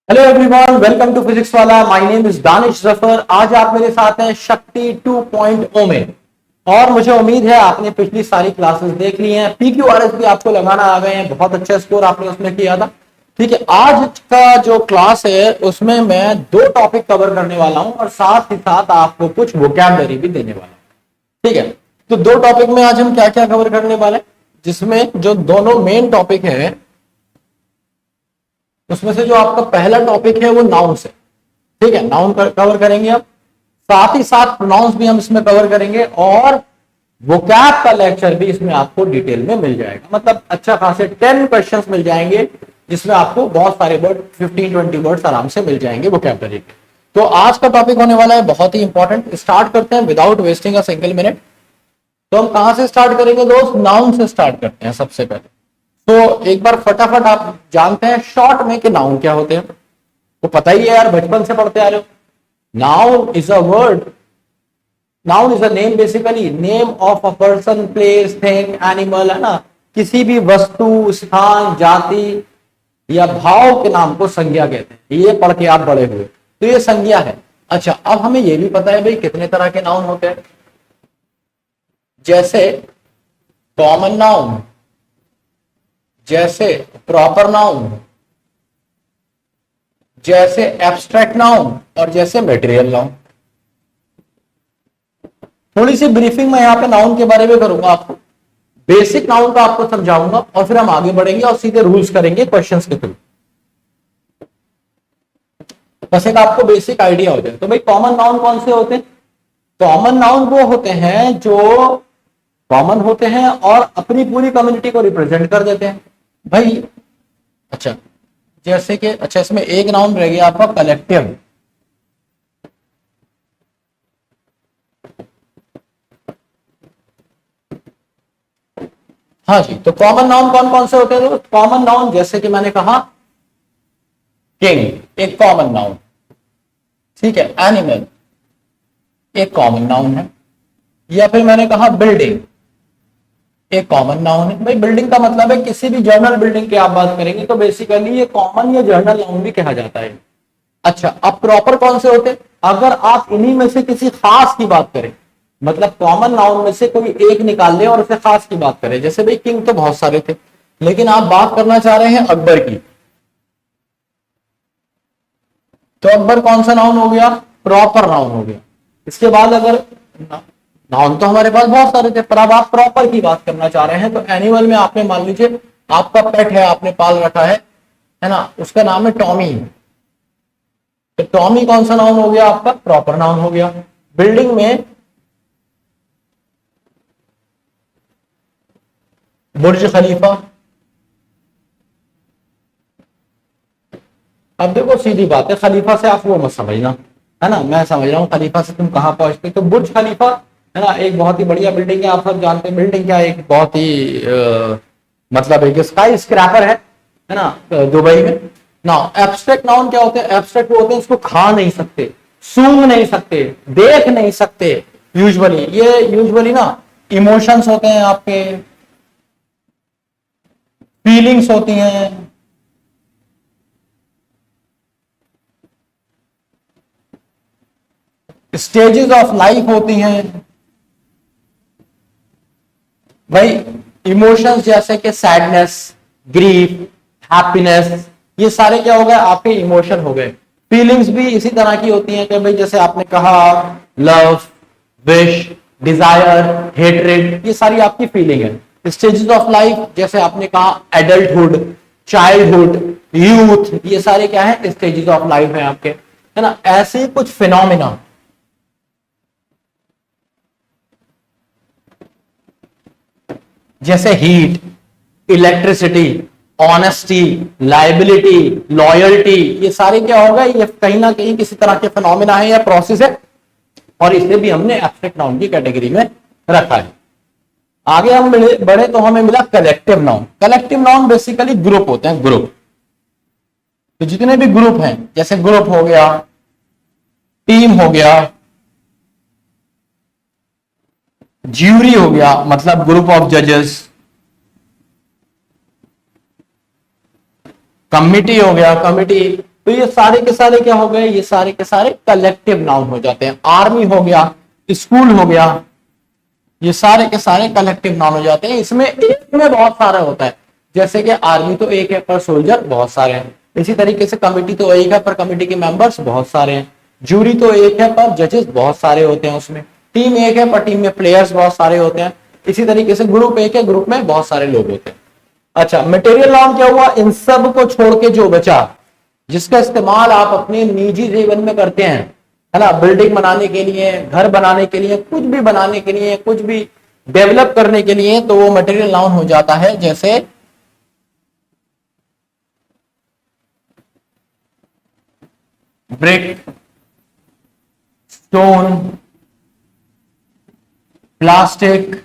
Hello everyone, welcome to Physics Wallah. My name is Danish Zafar. आज आप मेरे साथ हैं शक्ति 2.0 में। और मुझे उम्मीद है आपने पिछली सारी क्लासेस देख ली हैं। PQRS भी आपको लगाना आ गए हैं, बहुत अच्छा स्कोर आपने उसमें किया था। ठीक है, आज का जो क्लास है उसमें मैं दो टॉपिक कवर करने वाला हूं और साथ ही साथ आपको कुछ वोकैबुलरी भी देने वाला हूं। ठीक है, तो दो टॉपिक में आज हम क्या क्या कवर करने वाले हैं, जिसमें जो दोनों मेन टॉपिक है उसमें से जो आपका पहला टॉपिक है वो नाउन्स है। ठीक है, नाउन कवर करेंगे अब, साथ ही साथ प्रोनाउंस भी हम इसमें कवर करेंगे और वोकैब का लेक्चर भी इसमें आपको डिटेल में मिल जाएगा। मतलब अच्छा खासे 10 क्वेश्चंस मिल जाएंगे जिसमें आपको बहुत सारे वर्ड 15-20 वर्ड्स आराम से मिल जाएंगे वोकैबुलरी के। तो आज का टॉपिक होने वाला है बहुत ही इंपॉर्टेंट। स्टार्ट करते हैं without wasting a single minute. तो हम कहां से स्टार्ट करेंगे दोस्त? नाउन से स्टार्ट करते हैं सबसे पहले। तो एक बार फटाफट आप जानते हैं शॉर्ट में कि नाउन क्या होते हैं? तो पता ही है यार, बचपन से पढ़ते आ रहे हो। Noun is a word, noun is a name, basically name of a person, place, thing, animal, है ना। किसी भी वस्तु, स्थान, जाति या भाव के नाम को संज्ञा कहते हैं। ये पढ़ के आप बड़े हुए, तो ये संज्ञा है। अच्छा, अब हमें ये भी पता है भाई कितने तरह के नाउन होते हैं। जैसे कॉमन नाउन, जैसे प्रॉपर नाउन, जैसे एब्स्ट्रैक्ट नाउन और जैसे मटेरियल नाउन। थोड़ी सी ब्रीफिंग मैं यहाँ पे नाउन के बारे में करूंगा आपको। बेसिक नाउन का आपको समझाऊंगा और फिर हम आगे बढ़ेंगे और सीधे रूल्स करेंगे क्वेश्चंस के थ्रू, बस एक आपको बेसिक आइडिया हो जाए। तो भाई कॉमन नाउन कौन से होते हैं? कॉमन नाउन वो होते हैं जो कॉमन होते हैं और अपनी पूरी कम्युनिटी को रिप्रेजेंट कर देते हैं भाई। अच्छा, जैसे कि अच्छा इसमें एक नाउन रह गया आपका कलेक्टिव। हाँ जी, तो कॉमन नाउन कौन कौन से होते हैं? कॉमन नाउन जैसे कि मैंने कहा किंग, एक कॉमन नाउन। ठीक है, एनिमल एक कॉमन नाउन है। या फिर मैंने कहा बिल्डिंग, एक कॉमन नाउन है। भाई बिल्डिंग का मतलब है किसी भी जर्नल बिल्डिंग की आप बात करेंगे तो बेसिकली ये कॉमन या जर्नल नाउन भी कहा जाता है। अच्छा, अब प्रॉपर कौन से होते? अगर आप इन्हीं में से किसी खास की बात करें, मतलब कॉमन नाउन में से कोई एक निकाल ले और उसे खास की बात करें, जैसे भाई किंग तो बहुत सारे थे लेकिन आप बात करना चाह रहे हैं अकबर की, तो अकबर कौन सा नाउन हो गया? प्रॉपर नाउन हो गया। इसके बाद अगर नाउन तो हमारे पास बहुत सारे थे, पर अब आप प्रॉपर की बात करना चाह रहे हैं तो एनिमल में आपने मान लीजिए आपका पेट है, आपने पाल रखा है ना, उसका नाम है टॉमी। तो टॉमी कौन सा नाउन हो गया? आपका प्रॉपर नाउन हो गया। बिल्डिंग में बुर्ज खलीफा। अब देखो सीधी बात है, खलीफा से आप वो मत समझना, है ना। मैं समझ रहा हूँ खलीफा से तुम कहां पहुंचते। तो बुर्ज खलीफा है ना, एक बहुत ही बढ़िया बिल्डिंग है। आप सब जानते हैं बिल्डिंग क्या है, एक बहुत ही मतलब एक स्काई स्क्रैपर है ना, दुबई में ना। एब्स्ट्रैक्ट नाउन क्या होते हैं? एब्स्ट्रैक्ट वो होते हैं इसको खा नहीं सकते, सूंघ नहीं सकते, देख नहीं सकते। यूजुअली ना इमोशंस होते हैं, आपके फीलिंग्स होती हैं, स्टेजेस ऑफ लाइफ होती हैं भाई। इमोशंस जैसे कि सैडनेस, ग्रीफ, हैप्पीनेस, ये सारे क्या हो गए? आपके इमोशन हो गए। फीलिंग्स भी इसी तरह की होती हैं कि भाई जैसे आपने कहा लव, विश, डिजायर, हेट्रेड, ये सारी आपकी फीलिंग है। स्टेजेस ऑफ लाइफ जैसे आपने कहा एडल्टहुड, चाइल्डहुड, यूथ, ये सारे क्या है? स्टेजेस ऑफ लाइफ है आपके, है ना। ऐसे कुछ फिनोमिना जैसे heat, electricity, honesty, liability, loyalty, ये सारे क्या होगा? ये कहीं ना कहीं किसी तरह के फिनोमिना है या प्रोसेस है और इसे भी हमने एब्स्ट्रैक्ट नाउन की कैटेगरी में रखा है। आगे हम बढ़े तो हमें मिला collective noun. Collective noun basically group होते हैं, ग्रुप। तो जितने भी ग्रुप हैं, जैसे ग्रुप हो गया, टीम हो गया, ज्यूरी हो गया मतलब ग्रुप ऑफ जजेस, कमिटी हो गया, कमिटी तो ये सारे के सारे क्या हो गए, ये सारे के सारे कलेक्टिव नाउन हो जाते हैं। आर्मी हो गया, स्कूल हो गया, ये सारे के सारे कलेक्टिव नाउन हो जाते हैं। इसमें एक में बहुत सारा होता है, जैसे कि आर्मी तो एक है पर सोल्जर बहुत सारे हैं। इसी तरीके से कमिटी तो एक है पर कमिटी के मेंबर्स बहुत सारे हैं। जूरी तो एक है पर जजेस बहुत सारे होते हैं उसमें। टीम एक है पर टीम में प्लेयर्स बहुत सारे होते हैं। इसी तरीके से ग्रुप एक है, ग्रुप में बहुत सारे लोग होते हैं। अच्छा, मटेरियल नाउन क्या हुआ, इन सब को छोड़ के जो बचा, जिसका इस्तेमाल आप अपने निजी जीवन में करते हैं, है ना, बिल्डिंग बनाने के लिए, घर बनाने के लिए, कुछ भी बनाने के लिए, कुछ भी डेवलप करने के लिए, तो वो मटेरियल नाउन हो जाता है। जैसे ब्रिक, स्टोन, प्लास्टिक,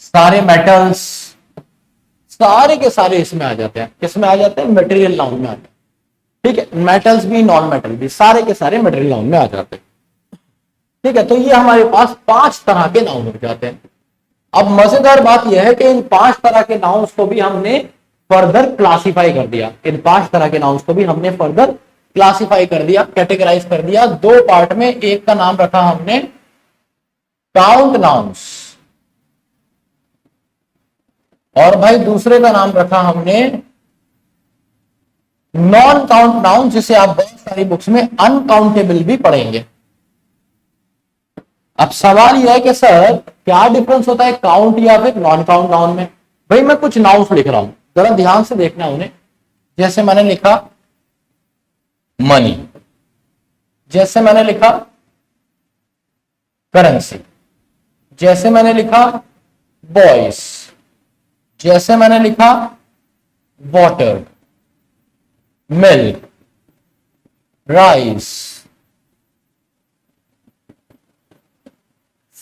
सारे मेटल्स, सारे के सारे इसमें आ जाते हैं। किसमें आ जाते हैं, मटेरियल नाउन में आते हैं। ठीक है, मेटल्स भी नॉन मेटल भी सारे के सारे मटेरियल नाउन में आ जाते हैं। ठीक है, तो ये हमारे पास 5 तरह के नाउन हो जाते हैं। अब मजेदार बात यह है कि इन 5 तरह के नाउन्स को भी हमने फर्दर क्लासिफाई कर दिया। इन 5 तरह के नाउन्स को भी हमने फर्दर क्लासिफाई कर दिया, कैटेगराइज कर दिया 2 पार्ट में। एक का नाम रखा हमने काउंट नाउन्स, और भाई दूसरे का नाम रखा हमने नॉन काउंट नाउन, जिसे आप बहुत सारी बुक्स में अनकाउंटेबल भी पढ़ेंगे। अब सवाल यह है कि सर क्या डिफरेंस होता है काउंट या फिर नॉन काउंट नाउन में। भाई मैं कुछ नाउन्स लिख रहा हूं, जरा ध्यान से देखना उन्हें। जैसे मैंने लिखा मनी, जैसे मैंने लिखा करेंसी, जैसे मैंने लिखा बॉयज, जैसे मैंने लिखा water, milk, rice,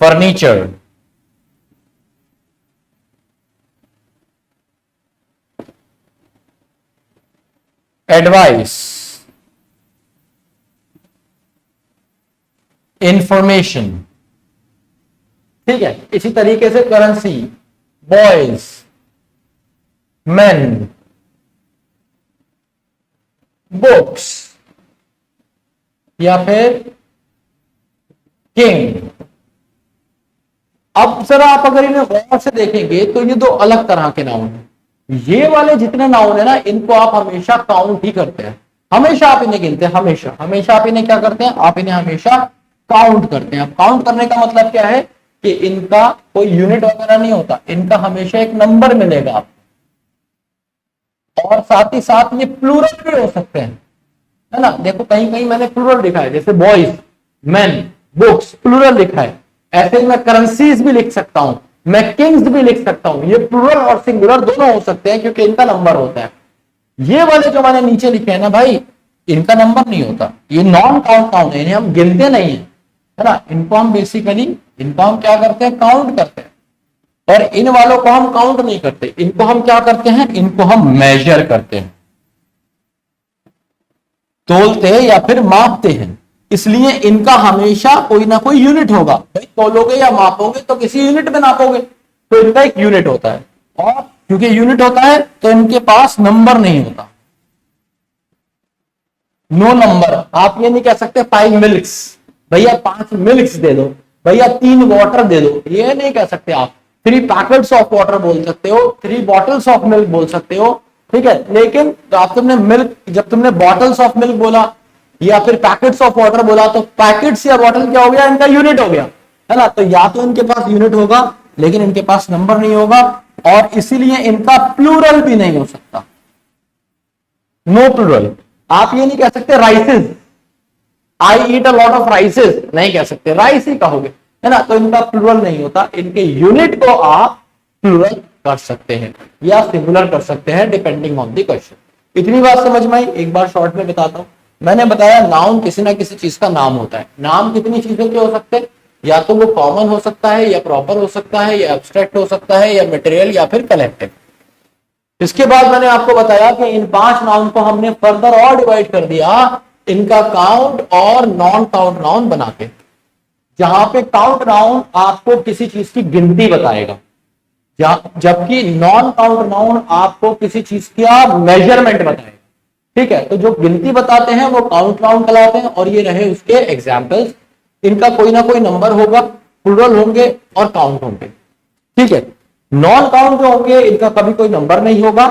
furniture, advice, information. ठीक है, इसी तरीके से करेंसी, बॉयज, मेन, बुक्स, या फिर किंग। अब जरा आप अगर इन्हें गौर से देखेंगे तो ये 2 अलग तरह के नाउन हैं। ये वाले जितने नाउन है ना, इनको आप हमेशा काउंट ही करते हैं, हमेशा आप इन्हें गिनते हैं, हमेशा हमेशा आप इन्हें क्या करते हैं, आप इन्हें हमेशा काउंट करते हैं। अब काउंट करने का मतलब क्या है कि इनका कोई यूनिट वगैरह नहीं होता, इनका हमेशा एक नंबर मिलेगा आपको, और साथ ही साथ ये प्लूरल भी हो सकते हैं, है ना। देखो कहीं कहीं मैंने प्लूरल लिखा है, जैसे बॉयज, मेन, बुक्स, प्लूरल लिखा है। ऐसे मैं करेंसीज भी लिख सकता हूं, मैं किंग्स भी लिख सकता हूं। ये प्लूरल और सिंगुलर दोनों हो सकते हैं क्योंकि इनका नंबर होता है। ये वाले जो मैंने नीचे लिखे हैं ना भाई, इनका नंबर नहीं होता, ये नॉन काउंट नाउन है, इन्हें हम गिनते नहीं है ना। इनको हम बेसिकली, इनको हम क्या करते हैं, काउंट करते हैं। और इन वालों को हम काउंट नहीं करते, इनको हम क्या करते हैं, इनको हम मेजर करते हैं, तोलते हैं या फिर मापते हैं। इसलिए इनका हमेशा कोई ना कोई यूनिट होगा। भाई तोलोगे या मापोगे तो किसी यूनिट में नापोगे, तो इनका एक यूनिट होता है, और क्योंकि यूनिट होता है तो इनके पास नंबर नहीं होता, नो नंबर। आप ये नहीं कह सकते 5 मिल्क्स, भैया 5 मिल्क्स दे दो, भैया 3 वाटर दे दो, ये नहीं कह सकते आप। 3 पैकेट्स ऑफ वाटर बोल सकते हो, 3 बॉटल्स ऑफ मिल्क बोल सकते हो, ठीक है। लेकिन आप तुमने मिल्क, जब तुमने बॉटल्स ऑफ मिल्क बोला या फिर पैकेट्स ऑफ वाटर बोला, तो पैकेट्स या बॉटल क्या हो गया, इनका यूनिट हो गया, है ना। तो या तो इनके पास यूनिट होगा लेकिन इनके पास नंबर नहीं होगा, और इसीलिए इनका प्लूरल भी नहीं हो सकता, नो प्लूरल। आप ये नहीं कह सकते राइसेस, आई ईट अ लॉट ऑफ राइसेस, नहीं कह सकते, राइस ही कहोगे, है ना। तो इनका प्लूरल नहीं होता। इनके यूनिट को आप प्लूरल कर सकते हैं या सिंगुलर कर सकते हैं, डिपेंडिंग ऑन द क्वेश्चन। इतनी बात समझ में आई। एक बार शॉर्ट में बताता हूं। मैंने बताया नाउन किसी ना किसी चीज का नाम होता है। नाम कितनी चीजों के हो सकते हैं, या तो वो कॉमन हो सकता है, या प्रॉपर हो सकता है, या एब्स्ट्रैक्ट हो सकता है, या मटेरियल, या फिर कलेक्टिव। इसके बाद मैंने आपको बताया कि इन 5 नाउन को हमने फर्दर और डिवाइड कर दिया, इनका काउंट और नॉन काउंट नाउन बना के। जहां पे काउंट नाउन आपको किसी चीज की गिनती बताएगा, जबकि नॉन काउंट नाउन आपको किसी चीज का मेजरमेंट बताएगा। ठीक है, तो जो गिनती बताते हैं वो काउंट नाउन कहलाते हैं, और ये रहे उसके एग्जाम्पल्स। इनका कोई ना कोई नंबर होगा, प्लुरल होंगे और काउंट होंगे। ठीक है, नॉन काउंट जो होंगे इनका कभी कोई नंबर नहीं होगा,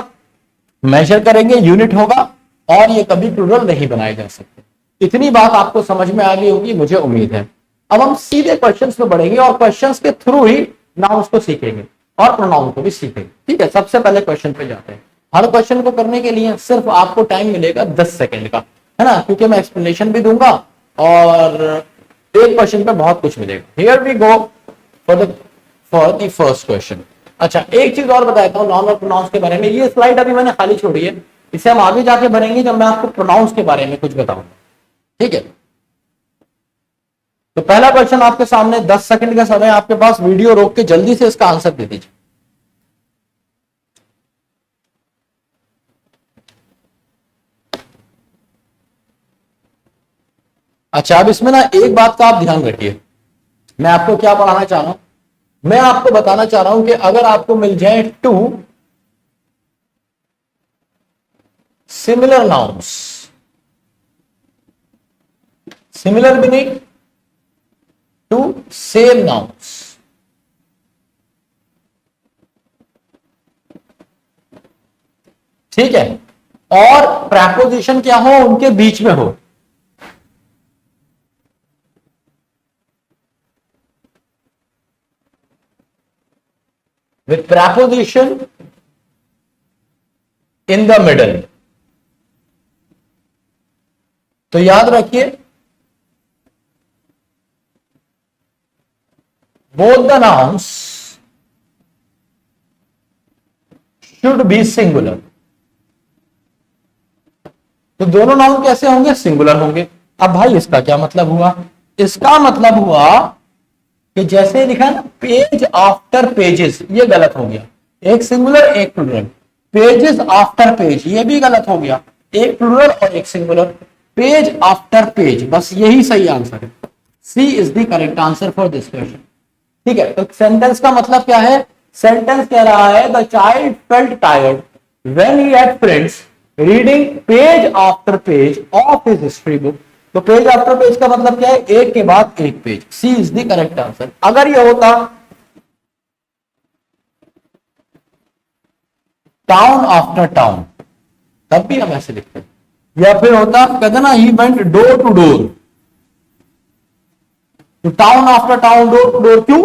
मेजर करेंगे यूनिट होगा, और ये कभी प्लुरल नहीं बनाए जा सकते। इतनी बात आपको समझ में आ गई होगी मुझे उम्मीद है। अब हम सीधे क्वेश्चंस में बढ़ेंगे और क्वेश्चंस के थ्रू ही नाउन्स को सीखेंगे और प्रोनाउन को भी सीखेंगे। ठीक है, सबसे पहले क्वेश्चन पे जाते हैं। हर क्वेश्चन को करने के लिए सिर्फ आपको टाइम मिलेगा 10 सेकंड का, है ना, क्योंकि मैं एक्सप्लेनेशन भी दूंगा और एक क्वेश्चन पे बहुत कुछ मिलेगा। Here we go for the first question. अच्छा, एक चीज और बताता हूँ नाउन और प्रोनाउंस के बारे में। ये स्लाइड अभी मैंने खाली छोड़ी है, इसे हम आगे जाके भरेंगे जब मैं आपको प्रोनाउंस के बारे में कुछ बताऊंगा। ठीक है, तो पहला क्वेश्चन आपके सामने, 10 सेकंड का समय आपके पास, वीडियो रोक के जल्दी से इसका आंसर दे दीजिए। अच्छा, अब इसमें ना एक बात का आप ध्यान रखिए, मैं आपको क्या पढ़ाना चाह रहा हूं। मैं आपको बताना चाह रहा हूं कि अगर आपको मिल जाए 2 सिमिलर नाउन्स, सिमिलर भी नहीं, 2 सेम नाउन्स, ठीक है, और प्रेपोजिशन क्या हो उनके बीच में हो, with preposition in the middle, तो याद रखिए both the nouns should be singular। तो दोनों नाउन कैसे होंगे? सिंगुलर होंगे। अब भाई इसका क्या मतलब हुआ? इसका मतलब हुआ कि जैसे लिखा ना पेज आफ्टर पेजेस, ये गलत हो गया, एक सिंगुलर एक प्लुरल। पेजेस आफ्टर पेज, ये भी गलत हो गया, एक प्लुरल और एक सिंगुलर। पेज आफ्टर पेज, बस यही सही आंसर है। C is the correct answer for this question. ठीक है, तो सेंटेंस का मतलब क्या है? सेंटेंस कह रहा है the child felt tired when he had friends reading page after page of his history book. तो पेज आफ्टर पेज का मतलब क्या है? एक के बाद एक page. C is the correct answer. अगर ये होता टाउन आफ्टर टाउन, तब भी हम ऐसे लिखते हैं, या फिर होता कहते ना he went door to door, तो town after town, door to door. क्यों?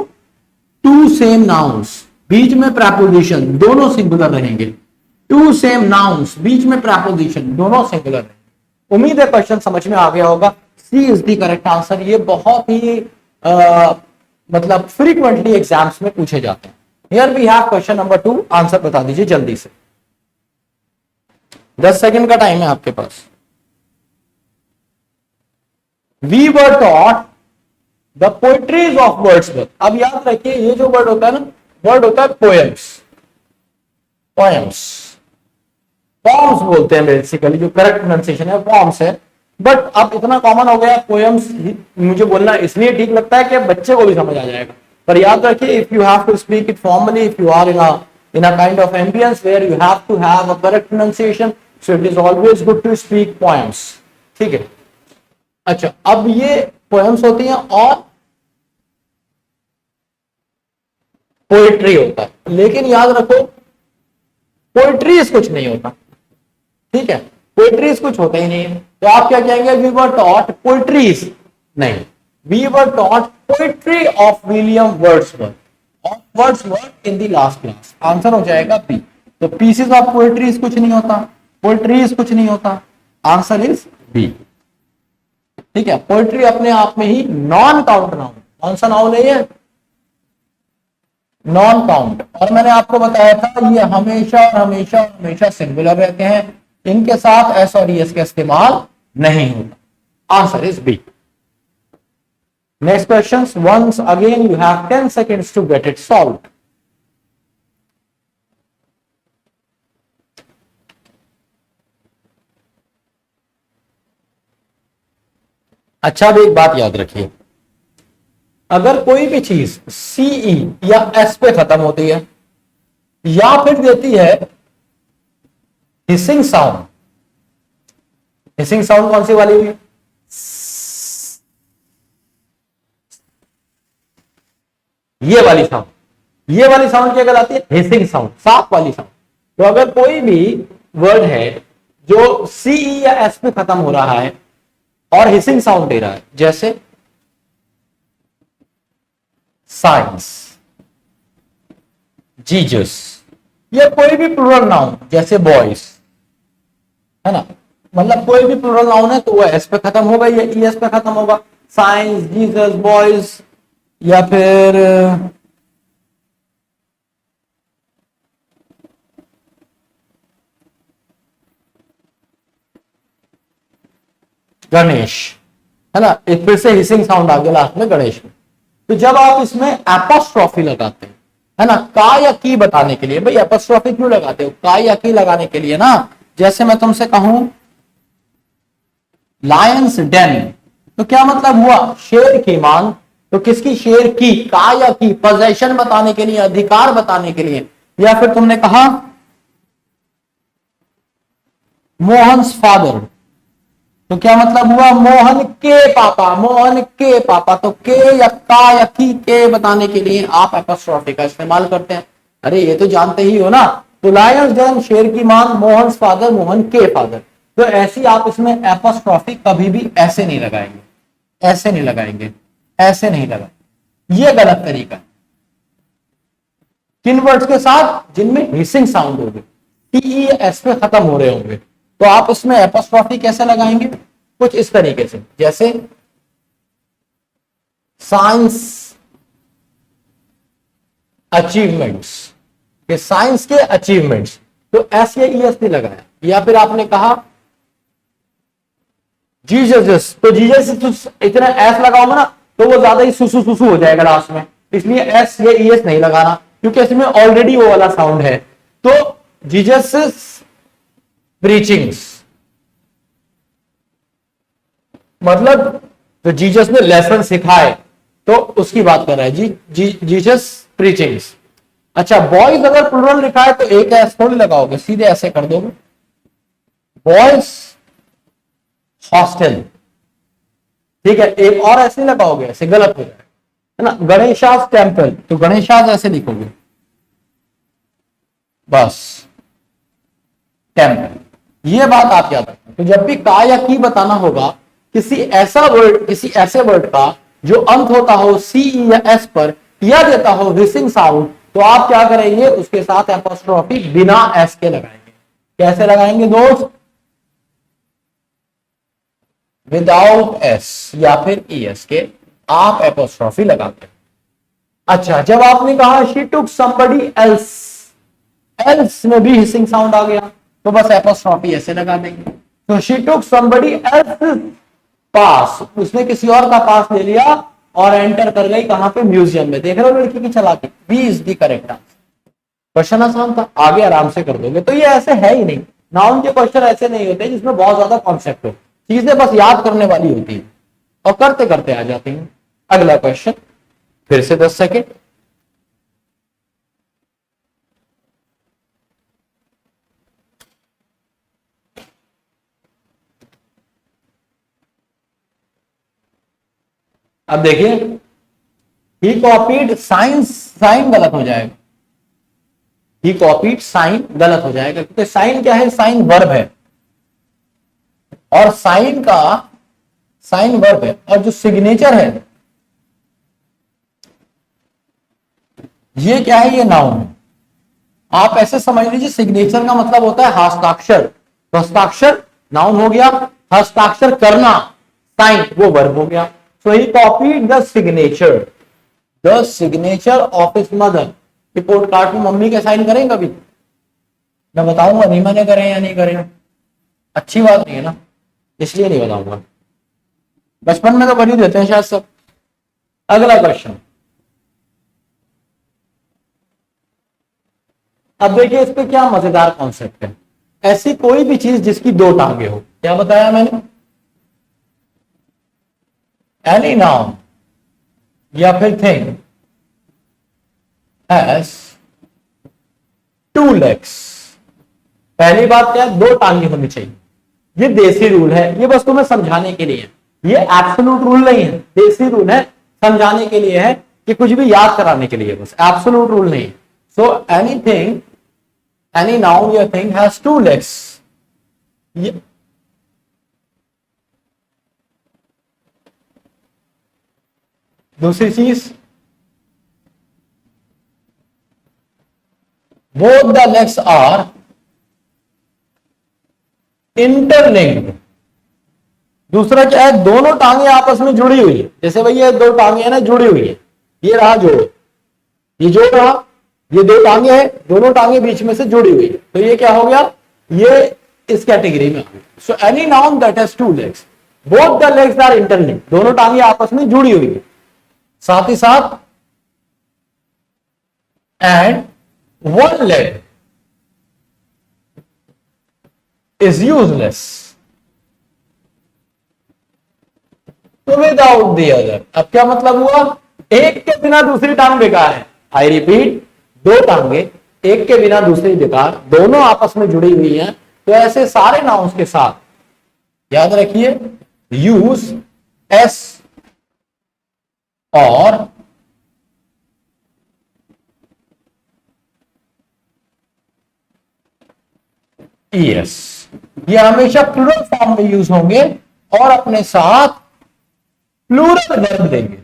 2 सेम नाउन्स, बीच में प्रेपोजिशन, दोनों सिंगुलर रहेंगे। 2 सेम नाउन्स, बीच में प्रेपोजिशन, दोनों सिंगुलर रहेंगे। उम्मीद है क्वेश्चन समझ में आ गया होगा। सी इज द करेक्ट आंसर। ये बहुत ही मतलब फ्रीक्वेंटली एग्जाम्स में पूछे जाते हैं। Here we have question number 2। Answer बता दीजिए जल्दी से, 10 सेकंड का टाइम है आपके पास। We were taught the poetries of Wordsworth. अब याद रखिए ये जो वर्ड होता है ना, वर्ड होता है पोएम्स। पोएम्स, पॉम्स बोलते हैं बेसिकली, जो करेक्ट प्रोनाउंसिएशन है पॉम्स है, बट अब इतना कॉमन हो गया पोएम्स, मुझे बोलना इसलिए ठीक लगता है कि बच्चे को भी समझ आ जाएगा। पर याद रखिए, if you have to speak it formally, if you are in a kind of ambience where you have to have a correct pronunciation, so it is always good to speak poems. ठीक है, अच्छा, अब ये poems होती हैं और poetry होता है, लेकिन याद रखो पोएट्रीज कुछ नहीं होता। ठीक है, पोएट्रीज कुछ होता ही नहीं है, तो आप क्या कहेंगे? वी वर टॉट पोएट्रीज, नहीं, we were taught poetry of William Wordsworth in the last class. Answer हो जाएगा बी। तो पीसेस ऑफ पोएट्रीज कुछ नहीं होता, पोएट्रीज कुछ नहीं होता, आंसर इज बी। ठीक है, पोएट्री अपने आप में ही नॉन काउंट नाउन, कौन सा नाउन है ये? Non count. और मैंने आपको बताया था ये हमेशा हमेशा हमेशा सिंगुलर रहते हैं, इनके साथ एस और एस का इस्तेमाल नहीं होता। Answer is B. Next question, once again you have 10 seconds to get it solve. अच्छा, अब एक बात याद रखिए, अगर कोई भी चीज सीई या एस पे खत्म होती है या फिर देती है हिसिंग साउंड, हिसिंग साउंड कौन सी वाली हुई? ये वाली साउंड, ये वाली साउंड क्या कहलाती है? हिसिंग साउंड, सांप वाली साउंड। तो अगर कोई भी वर्ड है जो सी या एस पे खत्म हो रहा है और हिसिंग साउंड दे रहा है, जैसे साइंस, जीजस, या कोई भी प्लूरल नाउन जैसे बॉयज, है ना, मतलब कोई भी प्लूरल नाउन है तो वो एस पे खत्म होगा या ई एस पे खत्म होगा। साइंस, जीसस, बॉयज, या फिर गणेश, है ना, एक फिर से हिसिंग साउंड आ गया लास्ट में गणेश में। तो जब आप इसमें एपोस्ट्रोफी लगाते हैं, है ना, का या की बताने के लिए, भाई एपोस्ट्रोफी क्यों लगाते हो? का या की लगाने के लिए ना, जैसे मैं तुमसे कहूं लायंस डेन, तो क्या मतलब हुआ? शेर की मांग। तो किसकी? शेर की। का या की पोजेशन बताने के लिए, अधिकार बताने के लिए। या फिर तुमने कहा मोहन्स फादर, तो क्या मतलब हुआ? मोहन के पापा, मोहन के पापा। तो के या का या की के बताने के लिए आप एपोस्ट्रोफी का इस्तेमाल करते हैं। अरे ये तो जानते ही हो ना। तो लायंस डेन, शेर की मांग, मोहन्स फादर, मोहन के फादर। तो ऐसी आप इसमें एपोस्ट्रोफी कभी भी ऐसे नहीं लगाएंगे, ऐसे नहीं लगाएंगे, ऐसे नहीं लगाएंगे, ये गलत तरीका है। किन वर्ड्स के साथ? जिनमें हिसिंग साउंड होगी, टी एस पे खत्म हो रहे होंगे, तो आप उसमें एपोस्ट्रोफी कैसे लगाएंगे? कुछ इस तरीके से, जैसे साइंस अचीवमेंट्स, के साइंस के अचीवमेंट्स, तो एस या ई एस नहीं लगाया। या फिर आपने कहा जीसस, तो जीसस इतना एस लगाओगे ना तो वो ज्यादा ही सुसु सुसु हो जाएगा लास्ट में, इसलिए एस या ई एस नहीं लगाना, क्योंकि इसमें ऑलरेडी वो वाला साउंड है। तो जीसस प्रीचिंग्स, मतलब तो जीसस ने लेसन सिखाए, तो उसकी बात कर रहा है जीसस प्रीचिंग्स। अच्छा, बॉयज अगर प्लूरल लिखा है तो एक एस थोड़ी लगाओगे, सीधे ऐसे कर दोगे, बॉयज हॉस्टल, ठीक है, एक और ऐसे लगाओगे, ऐसे गलत हो जाएगा, है ना। गणेशास टेम्पल, तो गणेशास ऐसे लिखोगे, बस टेम्पल, ये बात आप याद रखना। तो जब भी का या की बताना होगा, किसी ऐसा वर्ड, किसी ऐसे वर्ड का जो अंत होता हो सी या एस पर, या देता हो हिसिंग साउंड, तो आप क्या करेंगे? उसके साथ एपोस्ट्रोफी बिना एस के लगाएंगे। कैसे लगाएंगे दोस्त? विदाउट एस या फिर ई एस के आप एपोस्ट्रोफी लगाते हैं। अच्छा, जब आपने कहा she took somebody else, else में भी हिसिंग साउंड आ गया, तो बस एपोस्ट्रोफी ऐसे लगा देंगे। तो शी टुक समबडी एल्स पास, उसने किसी और का पास ले लिया और एंटर कर गई कहां पे? म्यूजियम में। देख रहे हो लड़की की चालाकी? B is the correct answer. Question आसान था, आगे आराम से कर दोगे। तो ये ऐसे है ही नहीं, नाउन के क्वेश्चन ऐसे नहीं होते जिसमें बहुत ज्यादा कॉन्सेप्ट हो, चीजें बस याद करने वाली होती है और करते करते आ जाती हैं। अगला क्वेश्चन, फिर से 10 सेकेंड। अब देखिए, ही कॉपीड साइंस, साइन गलत हो जाएगा, ही कॉपीड साइन गलत हो जाएगा, क्योंकि साइन क्या है? साइन वर्ब है, और साइन का, साइन वर्ब है, और जो सिग्नेचर है ये क्या है? ये नाउन है। आप ऐसे समझ लीजिए, सिग्नेचर का मतलब होता है हस्ताक्षर, तो हस्ताक्षर नाउन हो गया, हस्ताक्षर करना साइन वो वर्ब हो गया। So he copied the signature of his mother. Report card में मम्मी के साइन करें कभी? मैं बताऊंगा नहीं मैंने करे या नहीं करे, अच्छी बात नहीं है ना, इसलिए नहीं बताऊंगा। बचपन में तो कर ही देते हैं शायद सब। अगला क्वेश्चन, अब देखिए इस पे क्या मजेदार कॉन्सेप्ट है। ऐसी कोई भी चीज जिसकी दो टांगे हो, क्या बताया मैंने? एनी नाउन या फिर थिंग हैज टू लेग्स। पहली बात क्या है? दो टांगे होनी चाहिए। ये देसी रूल है, ये बस तुम्हें समझाने के लिए है, ये एब्सोल्यूट रूल नहीं है, देसी रूल है, समझाने के लिए है कि कुछ भी याद कराने के लिए, बस एब्सोल्यूट रूल नहीं है। सो एनीथिंग, एनी नाउन या थिंग हैज टू लेग्स। दूसरी चीज, both the legs are interlinked. दूसरा क्या है, दोनों टांगे आपस में जुड़ी हुई है। जैसे भाई ये दो टांगे है ना, जुड़ी हुई है, ये रहा जोड़, ये जोड़ रहा, ये दो टांगे हैं, दोनों टांगे बीच में से जुड़ी हुई है, तो ये क्या हो गया, ये इस कैटेगरी में। So any noun that has two legs, both the legs are interlinked, दोनों टांगे आपस में जुड़ी हुई है। साथ ही साथ and one leg is useless without the other. अब क्या मतलब हुआ, एक के बिना दूसरी टांग बेकार है। आई रिपीट, दो टांगे, एक के बिना दूसरी बेकार, दोनों आपस में जुड़ी हुई हैं। तो ऐसे सारे नाउन्स के साथ याद रखिए, यूज एस और ईएस, ये हमेशा प्लूरल फॉर्म में यूज होंगे और अपने साथ प्लूरल वर्ब देंगे।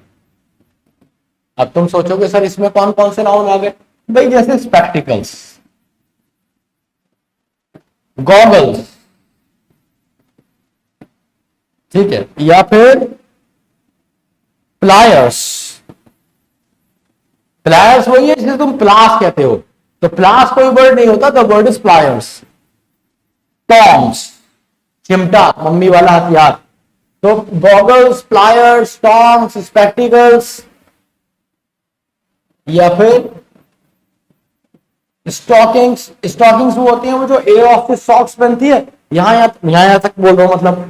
अब तुम सोचोगे सर इसमें कौन कौन से नाउन आ गए, भाई जैसे स्पेक्टिकल्स, गॉगल्स, ठीक है, या फिर प्लायर्स। प्लायर्स वही है जिसे तुम प्लास कहते हो, तो प्लास कोई वर्ड नहीं होता, the word is pliers. Tongs, चिमटा, मम्मी वाला हथियार, तो गॉगल्स, प्लायर्स, टॉन्ग्स, स्पेक्टिकल्स, या फिर स्टॉकिंग्स। स्टॉकिंग्स वो होती हैं वो जो एयर ऑफ सॉक्स पहनती है, यहां तक बोल रहा हूं,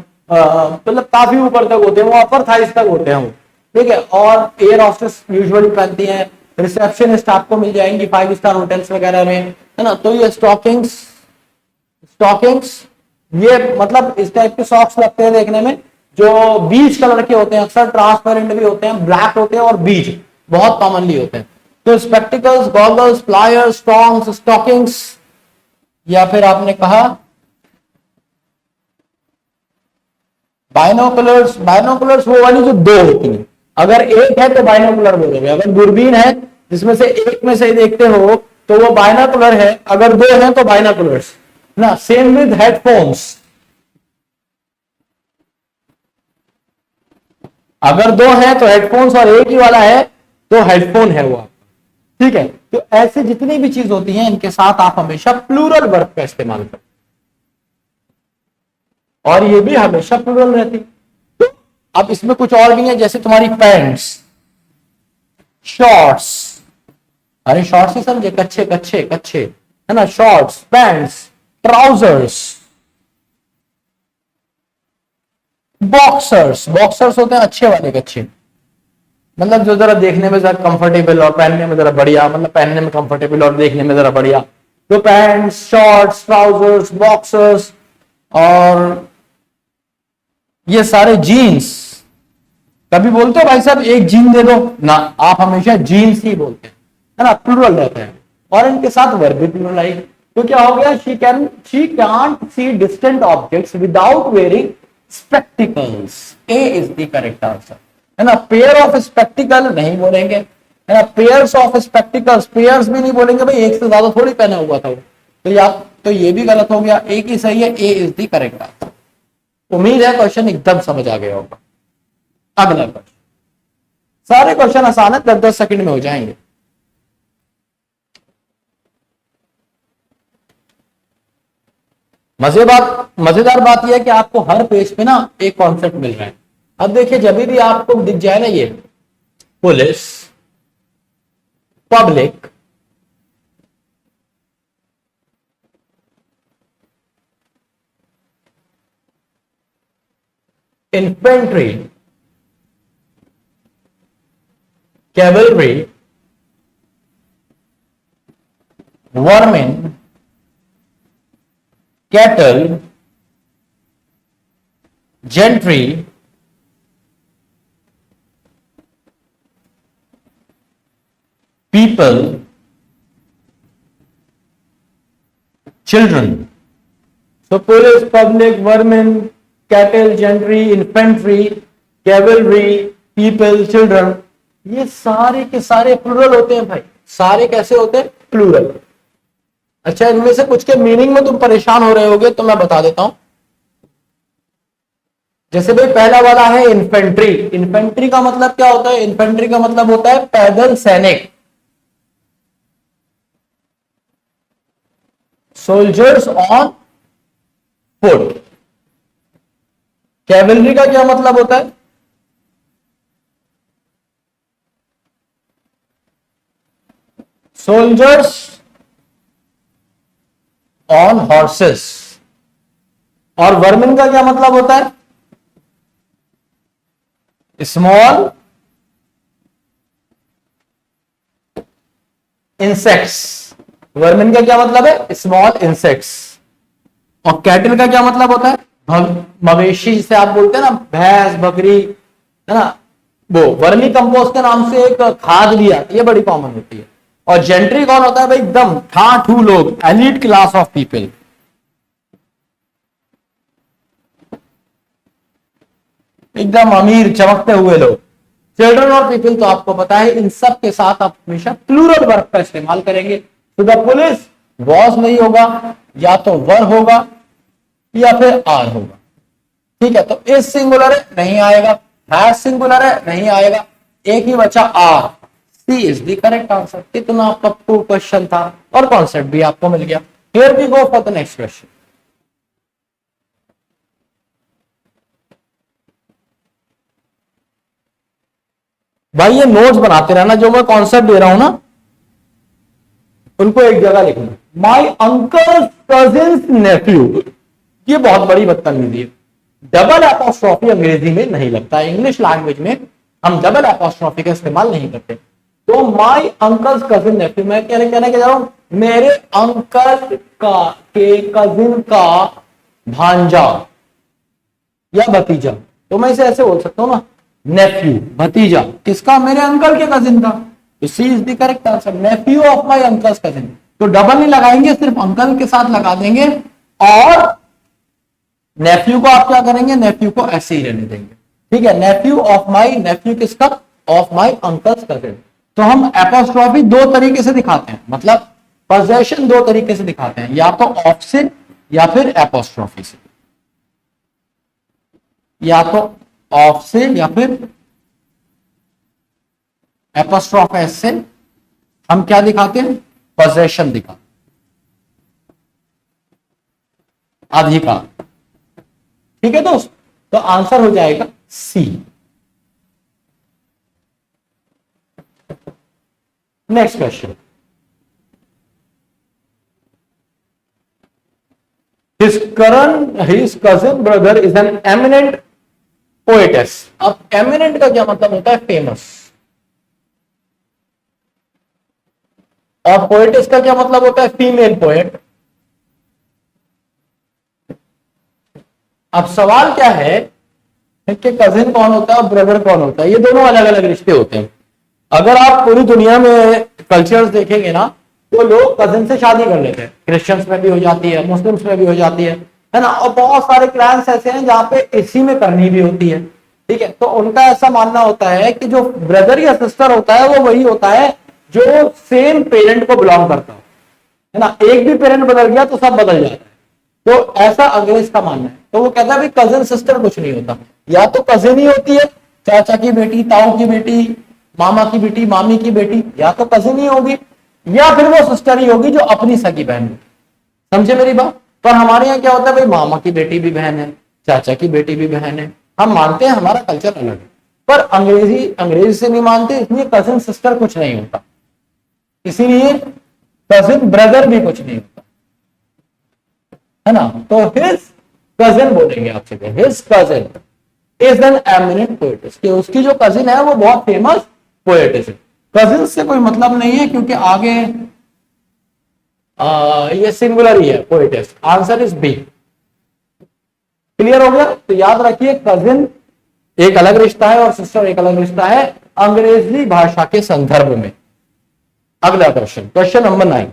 मतलब काफी ऊपर तक होते हैं, वो अपर थाइस तक होते हैं वो, ठीक है। और एयर हॉस्टेस यूजुअली पहनती हैं, रिसेप्शनिस्ट आपको मिल जाएंगी 5 स्टार होटल्स वगैरह में, है ना। तो ये स्टॉकिंग्स, ये मतलब इस टाइप के सॉक्स लगते हैं देखने में, जो बीज कलर के होते हैं, अक्सर ट्रांसपेरेंट भी होते हैं, ब्लैक होते हैं और बीज बहुत कॉमनली होते हैं। तो spectacles, goggles, pliers, tongs, stockings, या फिर आपने कहा बाइनोकुलर्स। बाइनोकुलर्स वो वाली जो दो होती है, अगर एक है तो बाइनोकुलर बोलोगे, अगर दूरबीन है जिसमें से एक में से देखते हो तो वो बाइनोकुलर है, अगर दो है तो बाइनोकुलर्स ना। सेम विद हेडफोन्स, अगर दो है तो हेडफोन्स और एक ही वाला है तो हेडफोन है वो आपका, ठीक है। तो ऐसे जितनी भी चीज होती हैं इनके साथ आप हमेशा प्लूरल वर्ब का इस्तेमाल करें, और ये भी हमेशा प्लूरल रहती। तो अब इसमें कुछ और भी है, जैसे तुम्हारी पैंट्स, शॉर्ट्स, अरे शॉर्ट्स ही समझे, कच्छे कच्छे कच्छे, है ना, shorts, pants, trousers, boxers. Boxers होते हैं अच्छे वाले कच्छे, मतलब जो जरा देखने में जरा कंफर्टेबल और पहनने में जरा बढ़िया, मतलब पहनने में कंफर्टेबल और देखने में जरा बढ़िया। तो पैंट्स, शॉर्ट्स, ट्राउजर्स, बॉक्सर्स, और ये सारे जीन्स। कभी बोलते हो भाई साहब एक जीन दे दो ना, आप हमेशा जीन्स ही बोलते हैं, है ना, प्लूरल रहते हैं। और इनके साथ वर्ब भी प्लूरल आई, तो क्या हो गया, she can't see distant objects without wearing spectacles. A is the correct answer, है ना। पेयर ऑफ स्पेक्टिकल नहीं बोलेंगे, है ना, पेयर्स ऑफ स्पेक्टिकल्स, पेयर्स भी नहीं बोलेंगे, भाई एक से ज्यादा थोड़ी पहना हुआ था वो, तो ये भी गलत हो गया, एक ही सही है, A is the correct answer. उम्मीद है क्वेश्चन एकदम समझ आ गया होगा। अगला क्वेश्चन, सारे क्वेश्चन आसान है, 10-10 सेकंड में हो जाएंगे। मजेदार बात यह है कि आपको हर पेज पे ना एक कॉन्सेप्ट मिल रहा है। अब देखिए, जब भी आपको दिख जाए ना ये police, public, infantry, cavalry, vermin, cattle, gentry people children. तो police, public, vermin, cattle, gentry, infantry, cavalry, people, children, ये सारे के सारे प्लूरल होते हैं भाई। सारे कैसे होते हैं? प्लूरल। अच्छा, इनमें से कुछ के मीनिंग में तुम परेशान हो रहे होगे तो मैं बता देता हूं। जैसे भाई पहला वाला है इन्फेंट्री। इन्फेंट्री का मतलब क्या होता है? इन्फेंट्री का मतलब होता है पैदल सैनिक, सोल्जर्स ऑन फुट। कैवलरी का क्या मतलब होता है? Soldiers on horses. और वर्मिन का क्या मतलब होता है? Small insects. वर्मिन का क्या मतलब है? Small insects. और कैटल का क्या मतलब होता है? मवेशी, जिसे आप बोलते हैं ना, भैंस, बकरी, है ना, वो वर्मी कंपोस्ट के नाम से एक खाद भी आती है, बड़ी कॉमन होती है। और जेंट्री कौन होता है भाई? एकदम ठाठू लोग, एलीट क्लास ऑफ पीपल, एकदम अमीर चमकते हुए लोग। चिल्ड्रन और पीपल तो आपको पता है, इन सब के साथ आप हमेशा प्लूरल वर्ब का इस्तेमाल करेंगे। तो द पुलिस वॉज नहीं होगा, या तो वर होगा या फिर आर होगा। ठीक है, तो इस सिंगुलर है, नहीं आएगा। हैज सिंगुलर है, नहीं आएगा। एक ही बचा आर। C is the correct answer. कितना पप्पू क्वेश्चन था और कॉन्सेप्ट भी आपको मिल गया। Here we go for the next question. भाई ये नोट्स बनाते रहना, जो मैं कॉन्सेप्ट दे रहा हूं ना उनको एक जगह लिखना। माई अंकल कजिन्स नेफ्यू, ये बहुत बड़ी बदतमीजी है। डबल एपोस्ट्रॉफी अंग्रेजी में नहीं लगता है, इंग्लिश लैंग्वेज में हम डबल एपोस्ट्रॉफी का इस्तेमाल नहीं करते। तो माई अंकल्स कजिन नेफ्यू, मैं कहने के जा रहा हूं मेरे अंकल का के कजिन का भांजा या भतीजा। तो मैं इसे ऐसे बोल सकता हूं ना, नेफ्यू, भतीजा किसका? मेरे अंकल के कजिन का। तो C is the correct answer, nephew of my uncle's cousin. तो डबल नहीं लगाएंगे, सिर्फ अंकल के साथ लगा देंगे। और नेफ्यू को आप क्या करेंगे? नेफ्यू को ऐसे ही रहने देंगे। ठीक है, नेफ्यू ऑफ माई, नेफ्यू किसका? Of my uncle's cousin. तो हम एपोस्ट्रॉफी दो तरीके से दिखाते हैं, मतलब पोजेशन दो तरीके से दिखाते हैं, या तो ऑफ से या फिर एपोस्ट्रॉफी से। या तो ऑफ से या फिर एपोस्ट्रॉफ एस से हम क्या दिखाते हैं? पोजेशन दिखाते, अधिकार। ठीक है दोस्त, तो आंसर हो जाएगा C. Next question. His cousin brother is an eminent poetess। अब eminent का क्या मतलब होता है? फेमस। और poetess का क्या मतलब होता है? Female poet. अब सवाल क्या है कि कजिन कौन होता है और ब्रदर कौन होता है? ये दोनों अलग अलग रिश्ते होते हैं। अगर आप पूरी दुनिया में कल्चर्स देखेंगे ना, तो लोग कजिन से शादी कर लेते हैं। क्रिश्चियंस में भी हो जाती है, मुस्लिम्स में भी हो जाती है ना। और बहुत सारे क्लैंस ऐसे हैं जहां पे इसी में करनी भी होती है। ठीक है, तो उनका ऐसा मानना होता है कि जो ब्रदर या सिस्टर होता है वो वही होता है जो सेम पेरेंट को बिलोंग करता है ना। एक भी पेरेंट बदल गया तो सब बदल जाता है। तो ऐसा अंग्रेज का मानना है। तो वो कहता है भाई कजिन सिस्टर कुछ नहीं होता, या तो कजिन ही होती है, चाचा की बेटी, ताऊ की बेटी, मामा की बेटी, मामी की बेटी, या तो कजिन ही होगी, या फिर वो सिस्टर ही होगी जो अपनी सगी बहन है। समझे मेरी बात? पर हमारे यहाँ क्या होता है भाई, मामा की बेटी भी बहन है, चाचा की बेटी भी बहन है। हम मानते हैं, हमारा कल्चर अलग है। पर अंग्रेजी से नहीं मानते, इसलिए कजिन सिस्टर कुछ नहीं होता, इसीलिए कजिन ब्रदर भी कुछ नहीं होता, है ना। तो हिज कजिन बोलेंगे आपसे, his cousin is an eminent poet's, कि उसकी जो कजिन है वो बहुत फेमस पोएटिस है। कजिन से कोई मतलब नहीं है क्योंकि आगे ये सिंगुलर ही है, poetess. Answer is B. Clear हो गया? तो याद रखिए कजिन एक अलग रिश्ता है और सिस्टर एक अलग रिश्ता है अंग्रेजी भाषा के संदर्भ में। अगला question, question number 9।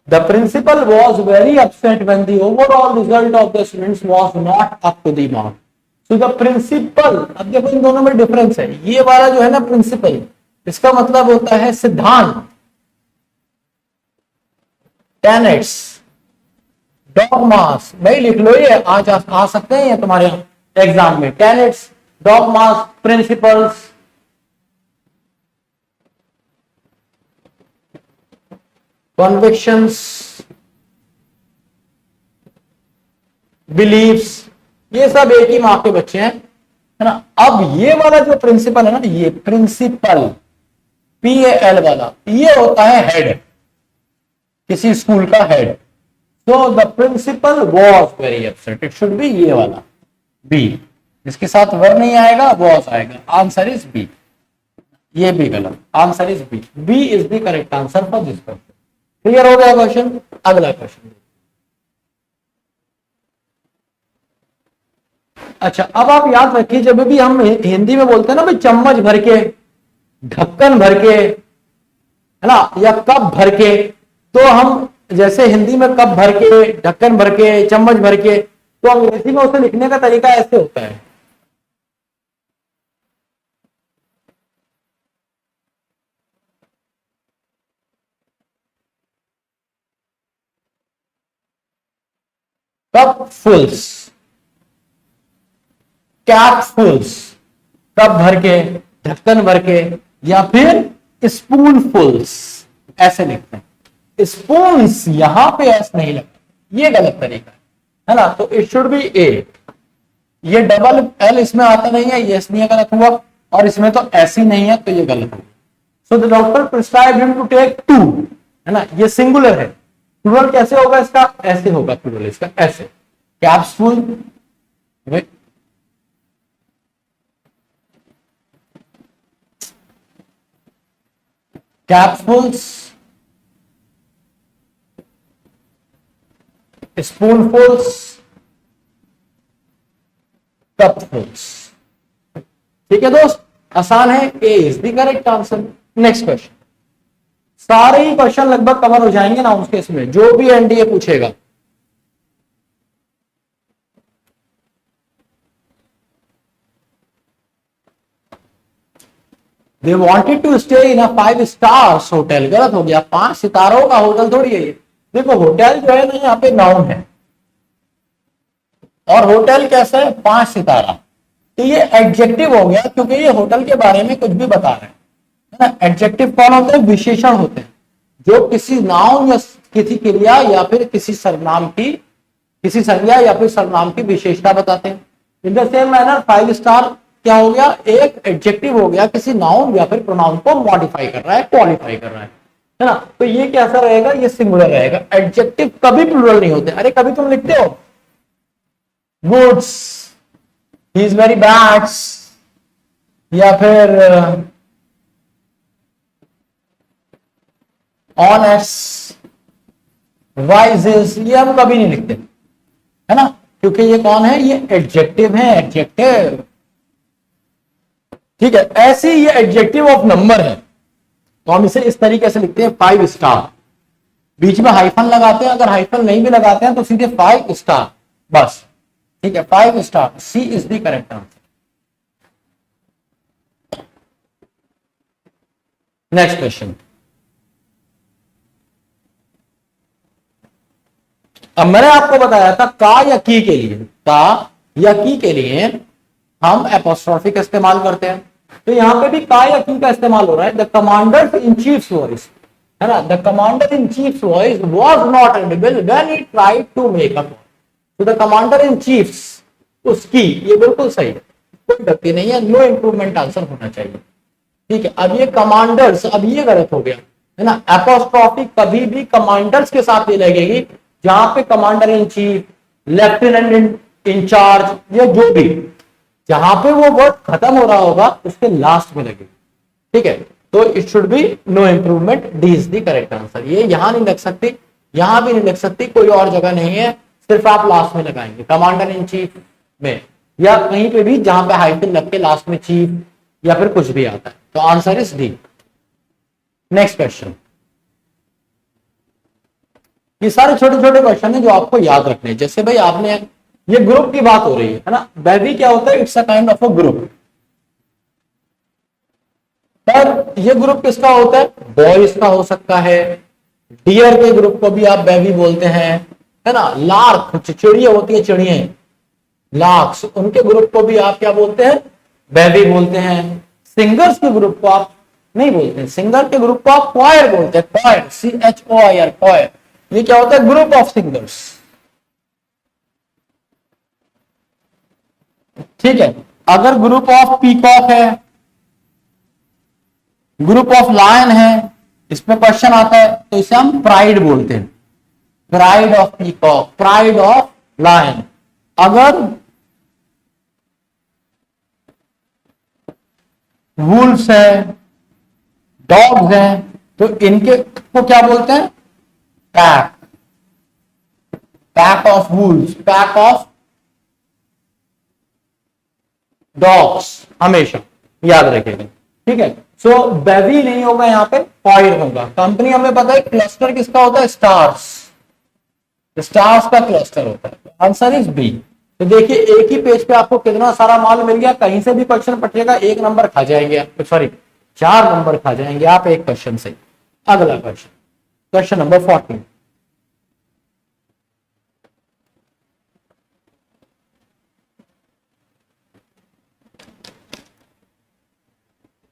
The principal was very upset when the overall result of the students was not up to the mark. So the principal, अब देखो इन दोनों में डिफरेंस है। ये वाला जो है ना प्रिंसिपल, इसका मतलब होता है सिद्धांत, टेनेट्स, डॉगमास। भाई लिख लो, ये आज आ सकते हैं ये तुम्हारे एग्जाम में। टेनेट्स, डॉगमास, प्रिंसिपल्स, कॉन्विक्शंस, बिलीव्स, ये सब एक ही माँ के बच्चे हैं, है ना। अब ये वाला जो प्रिंसिपल है ना, ये प्रिंसिपल PAL वाला, ये होता है हेड, किसी स्कूल का head. So the principal was very upset, it should be ये वाला बी, इसके साथ वर नहीं आएगा, वॉज आएगा। Answer is B. ये भी गलत, answer is B. B is the correct answer for this question. Clear हो गया क्वेश्चन? अगला क्वेश्चन। अच्छा, अब आप याद रखिए, जब भी हम हिंदी में बोलते हैं ना भाई चम्मच भर के, ढक्कन भर के, है ना, या कप भर के, तो हम जैसे हिंदी में कप भर के, ढक्कन भर के, चम्मच भर के, तो अंग्रेजी में उसे लिखने का तरीका ऐसे होता है। कप फुल्स, कैप फुल्स, कप भर के, ढक्कन भर के, या फिर स्पून फुल्स, ऐसे लिखते हैं। स्पून्स यहां पे एस नहीं लगता, ये गलत तरीका है ना। तो इट शुड बी ए। ये डबल एल इसमें आता नहीं है, ये इसलिए गलत हुआ, और इसमें तो ऐसी नहीं है, तो ये गलत हुआ। So the doctor prescribe him to take 2, है ना, ये सिंगुलर है। प्लूरल कैसे होगा इसका? ऐसे होगा प्लूरल इसका, ऐसे। Capsule, capsules, spoonfuls, cupfuls. ठीक है दोस्त, आसान है। A is the correct answer. Next question. सारे ही क्वेश्चन लगभग कवर हो जाएंगे ना उसके, इसमें जो भी एनडीए पूछेगा। They wanted to stay in a 5 stars hotel, गलत हो गया, 5 सितारों का होटल थोड़ी है ये। देखो होटल जो है ना यहाँ पे नाउन है, और होटल कैसा है? 5 सितारा। तो ये एडजेक्टिव हो गया, क्योंकि ये होटल के बारे में कुछ भी बता रहे हैं, है ना। एडजेक्टिव कौन होते हैं? विशेषण होते हैं, जो किसी नाउन या किसी क्रिया या फिर किसी सर्वनाम की, किसी संज्ञा या फिर सर्वनाम की विशेषता बताते हैं। In the same manner 5 star क्या हो गया? एक एडजेक्टिव हो गया, किसी नाउन या फिर प्रोनाउन को मॉडिफाई कर रहा है, क्वालिफाई कर रहा है ना। तो ये कैसा रहेगा? ये सिंगुलर रहेगा। एडजेक्टिव कभी प्लूरल नहीं होते। अरे कभी तुम लिखते हो goods, he is very bad, या फिर ऑनेस्ट, वाइजेस, ये हम कभी नहीं लिखते, है ना, क्योंकि ये कौन है? ये एडजेक्टिव है, एडजेक्टिव। ठीक है, ऐसे ये एडजेक्टिव ऑफ नंबर है, तो हम इसे इस तरीके से लिखते हैं 5 स्टार। बीच में हाइफन लगाते हैं, अगर हाइफन नहीं भी लगाते हैं तो सीधे 5 स्टार बस। ठीक है, 5 star. C is the correct answer. Next question. अब मैंने आपको बताया था का या की के लिए, का या की के लिए हम एपोस्ट्रोफी का इस्तेमाल करते हैं। तो यहां पे भी का या की का इस्तेमाल हो रहा है। The commander in chief's voice, है ना, the commander in chief's voice was not audible when he tried to make a call. तो द कमांडर इन चीफ्स, उसकी, ये बिल्कुल सही है, कोई गलती नहीं है, नो इंप्रूवमेंट आंसर होना चाहिए। ठीक है, अब ये कमांडर्स, अब ये गलत हो गया, है ना। एपोस्ट्रोफी कभी भी कमांडर्स के साथ नहीं लगेगी, जहां पे commander in chief, lieutenant in charge, या जो भी, जहां पे वो वर्ड खत्म हो रहा होगा उसके लास्ट में लगेगी। ठीक है, तो it should be no improvement, D is the correct answer. ये यहां नहीं लग सकती, यहां भी नहीं लग सकती, कोई और जगह नहीं है, सिर्फ आप लास्ट में लगाएंगे कमांडर इन चीफ में या कहीं पे भी जहां पे हाइफन लग के लास्ट में चीफ या फिर कुछ भी आता है। तो answer is D. Next question. ये सारे छोटे छोटे क्वेश्चन है जो आपको याद रखने हैं। जैसे भाई आपने, ये ग्रुप की बात हो रही है ना, बेबी क्या होता है, it's a kind of a group. पर ये ग्रुप किसका होता है, बॉयज का हो सकता है, डियर के ग्रुप को भी आप बेबी बोलते हैं, है ना। लार्क, चिड़िया होती है, चिड़िया लार्क्स, उनके ग्रुप को भी आप क्या बोलते हैं, बेबी बोलते हैं। सिंगर्स के ग्रुप को आप नहीं बोलते हैं, सिंगर के ग्रुप को आप क्वायर बोलते हैं, क्वायर, CHOIR, क्वायर। ये क्या होता है, ग्रुप ऑफ सिंगर्स। ठीक है। अगर ग्रुप ऑफ पीकॉक है, ग्रुप ऑफ लायन है, इसमें क्वेश्चन आता है तो इसे हम प्राइड बोलते हैं, pride of peacock, pride of lion. अगर वुल्फ्स है, डॉग्स हैं, तो इनके को क्या बोलते हैं, pack, pack of wolfs, pack of dogs, हमेशा याद रखेगा। ठीक है। सो बेबी नहीं होगा, यहां पे कॉइर होगा। कंपनी हमें पता है, क्लस्टर किसका होता है, स्टार्स, स्टार्स का क्लस्टर होता है। Answer is B. तो देखिए एक ही पेज पे आपको कितना सारा माल मिल गया, कहीं से भी क्वेश्चन पटेगा 1 नंबर खा जाएंगे, सॉरी 4 नंबर खा जाएंगे आप एक क्वेश्चन से। अगला क्वेश्चन, क्वेश्चन नंबर 14।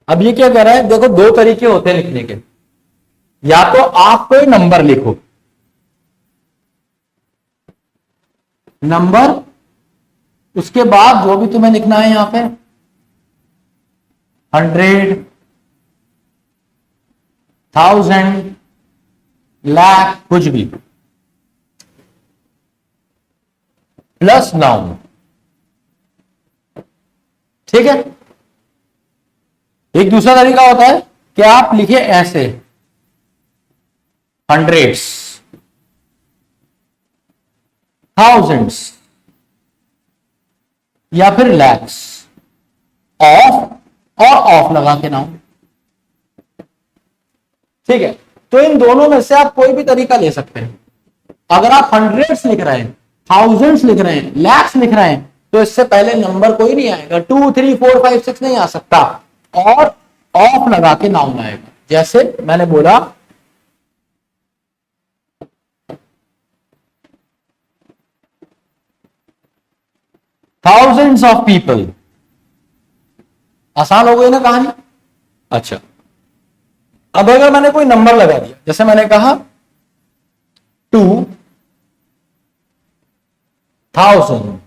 अब ये क्या कह रहा है, देखो 2 तरीके होते हैं लिखने के, या तो आप कोई नंबर लिखो, नंबर, उसके बाद जो भी तुम्हें लिखना है यहां पे 100, 1000, लाख, कुछ भी, प्लस नाउन। ठीक है। एक दूसरा तरीका होता है कि आप लिखिए ऐसे, हंड्रेड्स, थाउजेंड्स या फिर लैक्स, ऑफ और ऑफ लगा के नाउन। ठीक है। तो इन दोनों में से आप कोई भी तरीका ले सकते हैं। अगर आप हंड्रेड्स लिख रहे हैं, थाउजेंड्स लिख रहे हैं, लैक्स लिख रहे हैं, तो इससे पहले नंबर कोई नहीं आएगा, 2 3 4 5 6 नहीं आ सकता, और ऑफ लगा के नाउन आएगा। जैसे मैंने बोला थाउजेंड्स ऑफ पीपल, आसान हो गई ना कहानी। अच्छा, अब अगर मैंने कोई नंबर लगा दिया, जैसे मैंने कहा 2000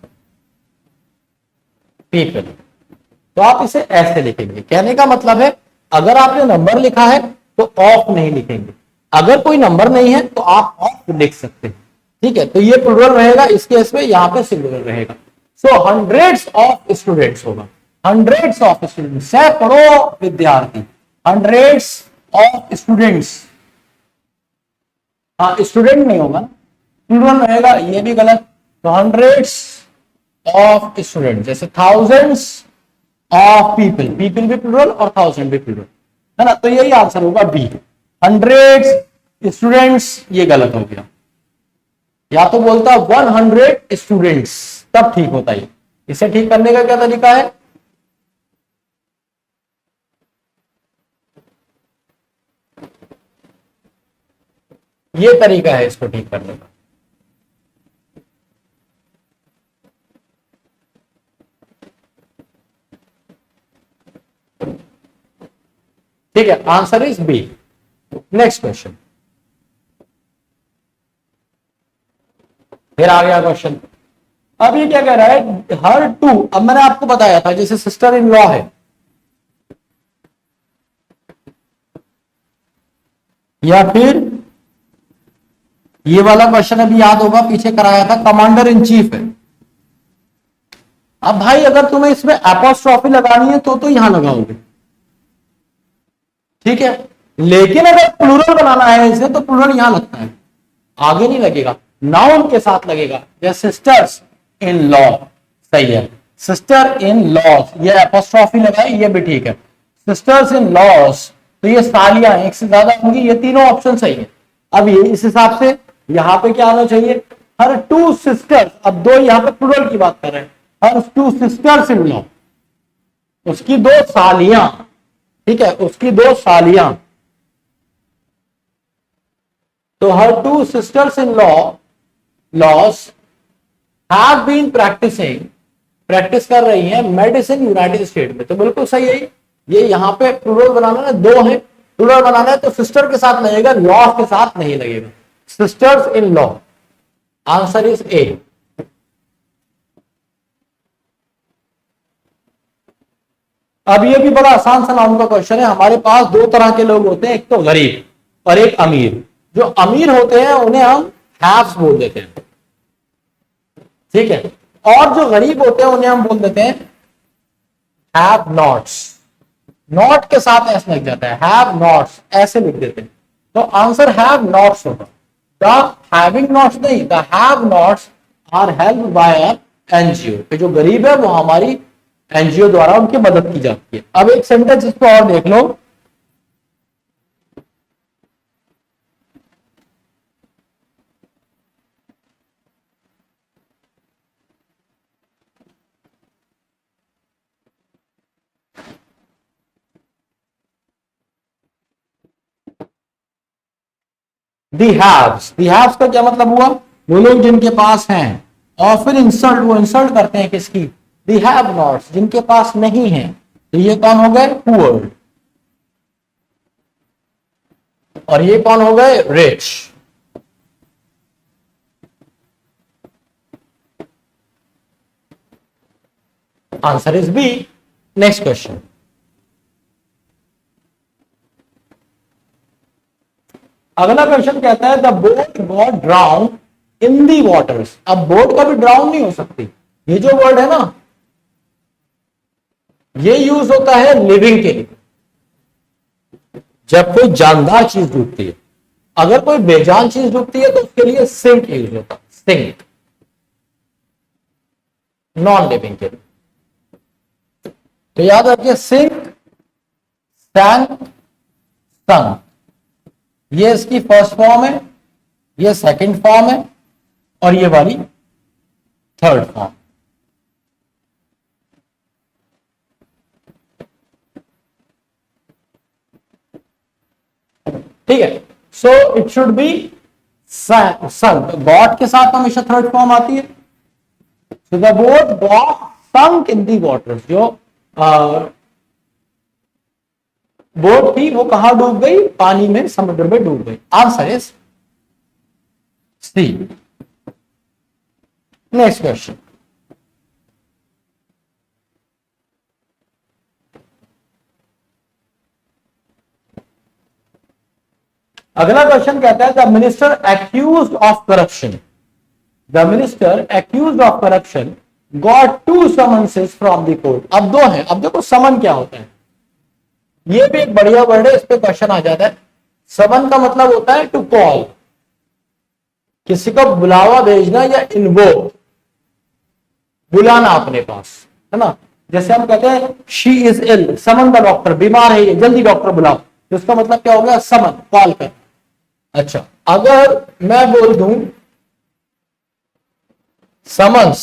पीपल, तो आप इसे ऐसे लिखेंगे। कहने का मतलब है अगर आपने नंबर लिखा है तो ऑफ नहीं लिखेंगे, अगर कोई नंबर नहीं है तो आप ऑफ लिख सकते हैं। ठीक है। तो ये प्लुरल रहेगा, इस केस में यहां पे सिंगुलर रहेगा। सो हंड्रेड्स ऑफ स्टूडेंट्स होगा, हंड्रेड्स ऑफ स्टूडेंट्स, सैकड़ों विद्यार्थी, हंड्रेड्स ऑफ स्टूडेंट्स। हाँ, स्टूडेंट नहीं होगा, प्लुरल रहेगा, ये भी गलत। तो हंड्रेड्स ऑफ स्टूडेंट, जैसे थाउजेंड्स ऑफ पीपल, पीपल भी प्लुरल और थाउजेंड भी प्लुरल, है ना। तो यही आंसर होगा बी, हंड्रेड्स स्टूडेंट्स, ये गलत हो गया। या तो बोलता 100 स्टूडेंट्स, तब ठीक होता है। इसे ठीक करने का क्या तरीका है, ये तरीका है इसको ठीक करने का। ठीक है, answer is B. Next question, फिर आ गया क्वेश्चन। अब ये क्या कह रहा है, हर टू, अब मैंने आपको बताया था जैसे सिस्टर इन लॉ है, या फिर ये वाला क्वेश्चन अभी याद होगा, पीछे कराया था, कमांडर इन चीफ है। अब भाई अगर तुम्हें इसमें एपोस्ट्रॉफी लगानी है तो यहां लगाओगे, ठीक है, लेकिन अगर प्लूरल बनाना है इसे तो प्लूरल यहां लगता है, आगे नहीं लगेगा, नाउन के साथ लगेगा। जैसे सिस्टर्स इन लॉ, सही है, सिस्टर इन लॉस, ये एपोस्ट्रॉफी लगाई, ये भी ठीक है। सिस्टर्स इन लॉस, तो ये सालियां, एक से ज्यादा होंगी, ये तीनों ऑप्शन सही है। अब ये इस हिसाब से यहां पे क्या आना चाहिए, हर टू सिस्टर्स, अब दो यहां पे प्लूरल की बात कर रहे हैं, her two sisters in law, उसकी दो सालियां, ठीक है, उसकी दो सालियां, तो her two sisters in laws have been practicing, practice कर रही हैं मेडिसिन यूनाइटेड स्टेट में, तो बिल्कुल सही है। ये यहां पे प्लूरल बनाना है, दो है, प्लूरल बनाना है तो सिस्टर के साथ लगेगा, लॉ के साथ नहीं लगेगा। Sisters in law, answer is ए। अब ये भी बड़ा आसान सा नाउन का क्वेश्चन है। हमारे पास दो तरह के लोग होते हैं, एक तो गरीब और एक अमीर। जो अमीर होते हैं उन्हें हम हैव्स बोल देते हैं, ठीक है, और जो गरीब होते हैं उन्हें हम बोल देते हैं हैव नॉट्स। नॉट के साथ एस लग जाता है, हैव नॉट्स ऐसे लिख देते हैं, तो आंसर हैव नॉट्स होगा। द हैविंग नॉट्स नहीं, the have nots are help by NGO. जो गरीब है वो हमारी एनजीओ द्वारा उनकी मदद की जाती है। अब एक सेंटेंस इसको और देख लो, दी हैव्स का क्या मतलब हुआ, वो लोग जिनके पास हैं, और फिर इंसल्ट, वो इंसल्ट करते हैं किसकी, दी हैव नॉट्स, जिनके पास नहीं है, तो ये कौन हो गए, पुअर, और ये कौन हो गए, rich. Answer is B. Next question, अगला क्वेश्चन कहता है the boat got drown in the waters. अब बोट कभी ड्राउन नहीं हो सकती, ये जो वर्ड है ना, ये यूज होता है लिविंग के लिए, जब कोई जानदार चीज डूबती है। अगर कोई बेजान चीज डूबती है तो उसके लिए सिंक यूज होता है, सिंक, नॉन लिविंग के लिए। तो याद रखिए, सिंक, सैंक, संक, ये इसकी फर्स्ट फॉर्म है, ये सेकंड फॉर्म है, और ये वाली थर्ड फॉर्म। ठीक है, so it should B sunk. Got के साथ हमेशा थर्ड फॉर्म आती है। So the boat got sunk in the waters, जो बोट थी वो कहां डूब गई, पानी में, समुद्र में डूब गई। Answer is C. Next question, अगला क्वेश्चन कहता है the minister accused of corruption, the minister accused of corruption got 2 summonses from the court. अब दो है। अब देखो समन क्या होता है, ये भी एक बढ़िया वर्ड है, इस पे क्वेश्चन आ जाता है। समन का मतलब होता है टू कॉल, किसी को बुलावा भेजना या इन्वोक, बुलाना अपने पास, है ना। जैसे हम कहते हैं she is ill, summon the doctor, बीमार है ये, जल्दी डॉक्टर बुलाओ, तो इसका मतलब क्या हो गया, समन, कॉल कर। अच्छा, अगर मैं बोल दूं समन्स,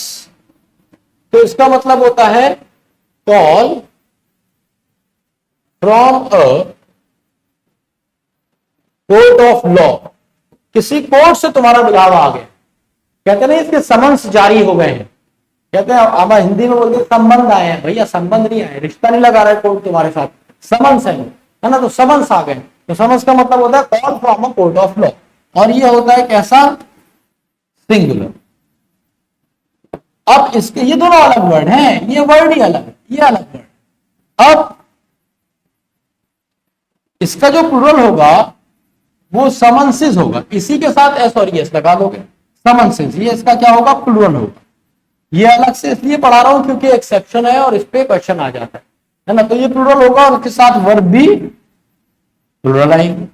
तो इसका मतलब होता है call from a court of law, किसी कोर्ट से तुम्हारा बुलावा आ गया। कहते नहीं इसके समन्स जारी हो गए हैं, कहते हैं हम हिंदी में बोलते संबंध आए हैं। भैया संबंध नहीं आए, रिश्ता नहीं लगा रहा है कोर्ट तुम्हारे साथ, समन्स है ना, तो समन्स आ गए। तो समन्स का मतलब होता है call from a court of law, और ये होता है कैसा, सिंगुलर। अब इसके ये दोनों अलग वर्ड हैं, ये वर्ड ही अलग है, ये अलग वर्ड। अब इसका जो प्लूरल होगा वो समन्सेस होगा, इसी के साथ एस और एस लगा दोगे, समन्सेस, ये इसका क्या होगा, प्लूरल होगा। ये अलग से इसलिए पढ़ा रहा हूं क्योंकि एक्सेप्शन है और इस पे क्वेश्चन आ जाता है ना, तो ये प्लूरल होगा और उसके साथ वर्ब भी प्लूरल आएंगे।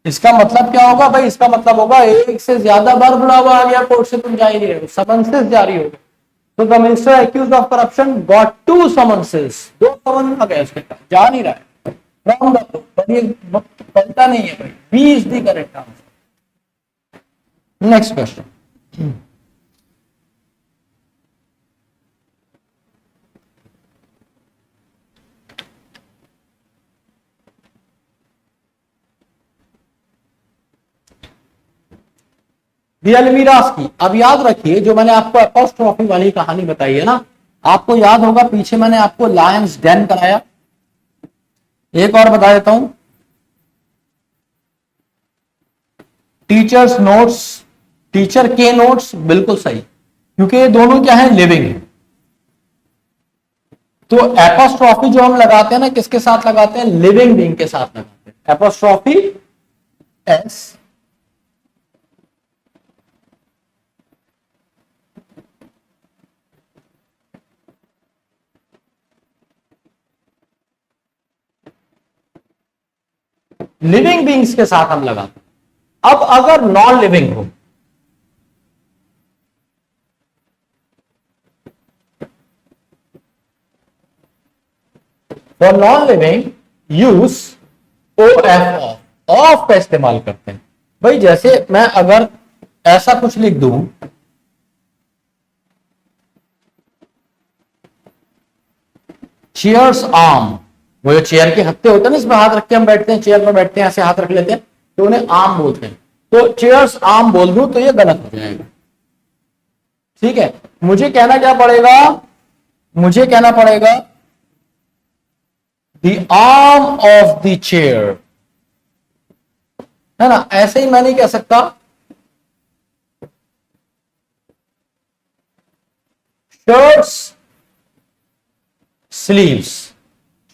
इसका मतलब क्या होगा भाई, इसका मतलब होगा एक से ज्यादा बार बुलावा आ गया कोर्ट से, तुम जा ही नहीं रहे, समन्सेस जारी हो गए। तो the minister accused of corruption got 2 समन्सेस, 2 समन आ गए उसके पास, जा नहीं रहा है फ्रॉम द कोर्ट, पर ये वक्त बनता नहीं है भाई। B is the correct answer. Next question, the almirahs की। अब याद रखिए जो मैंने आपको एपोस्ट्रोफी वाली कहानी बताई है ना, आपको याद होगा पीछे मैंने आपको लायंस डेन कराया। एक और बता देता हूं, टीचर्स नोट्स, टीचर के नोट्स, बिल्कुल सही, क्योंकि ये दोनों क्या है, लिविंग है। तो एपोस्ट्रोफी जो हम लगाते हैं ना, किसके साथ लगाते हैं, लिविंग बीइंग के साथ लगाते हैं। एपोस्ट्रोफी एस लिविंग बीइंग्स के साथ हम लगाते हैं। अब अगर नॉन लिविंग हो, for non living use O F, of का इस्तेमाल करते हैं। भाई जैसे मैं अगर ऐसा कुछ लिख दूं, चेयर्स आर्म, वो जो चेयर के हत्थे होते हैं ना, इसमें हाथ रख के हम बैठते हैं, चेयर पर बैठते हैं, ऐसे हाथ रख लेते हैं, तो उन्हें आर्म बोलते हैं। तो चेयर्स आर्म बोल दूं तो ये गलत हो जाएगा, ठीक है। मुझे कहना क्या पड़ेगा, मुझे कहना पड़ेगा the arm of the chair, है ना। ऐसे ही मैं नहीं कह सकता शर्ट्स स्लीव्स,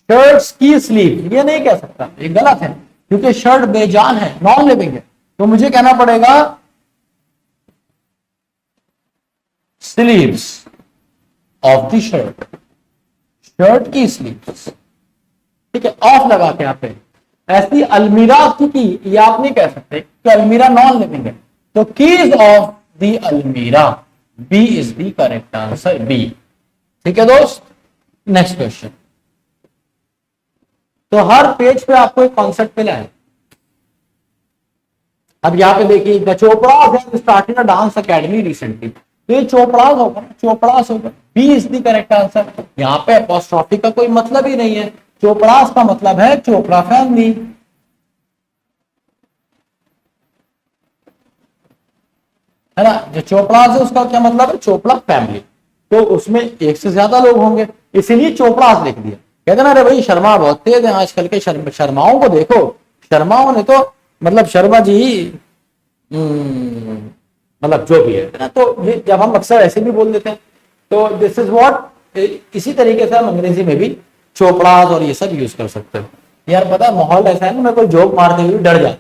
शर्ट्स की स्लीव, ये नहीं कह सकता, ये गलत है, क्योंकि शर्ट बेजान है, नॉन लिविंग है। तो मुझे कहना पड़ेगा sleeves of the shirt, shirt की स्लीव्स, ठीक है, ऑफ लगा के आप ऐसी अलमीरा की, ये आप नहीं कह सकते कि अलमीरा नॉन लिविंग है। तो keys of the almirah, B is the correct answer, B, ठीक है दोस्त। नेक्स्ट क्वेश्चन, तो हर पेज पे आपको एक कॉन्सेप्ट मिला है। अब यहां पे देखिए, the Chopras have started a dance academy recently, तो ये चोपड़ास होगा, चोपड़ास होगा, B is the correct answer. यहां पे एपोस्ट्रोफी का कोई मतलब ही नहीं है, चोपड़ास का मतलब है चोपड़ा फैमिली, है ना। जो चोपड़ास है उसका क्या मतलब है, चोपड़ा फैमिली, तो उसमें एक से ज्यादा लोग होंगे, इसीलिए चोपड़ास लिख दिया। कहते ना, अरे भाई शर्मा बहुत तेज है आजकल के, शर्माओं को देखो, शर्माओं ने तो मतलब शर्मा जी, मतलब जो भी है ना, तो ये जब हम अक्सर ऐसे भी बोल देते हैं, तो दिस इज व्हाट, इसी तरीके से हम अंग्रेजी में भी चोपड़ास और ये सब यूज कर सकते हैं। यार पता है माहौल ऐसा है ना, मैं कोई जोक मारते हुए डर जाता,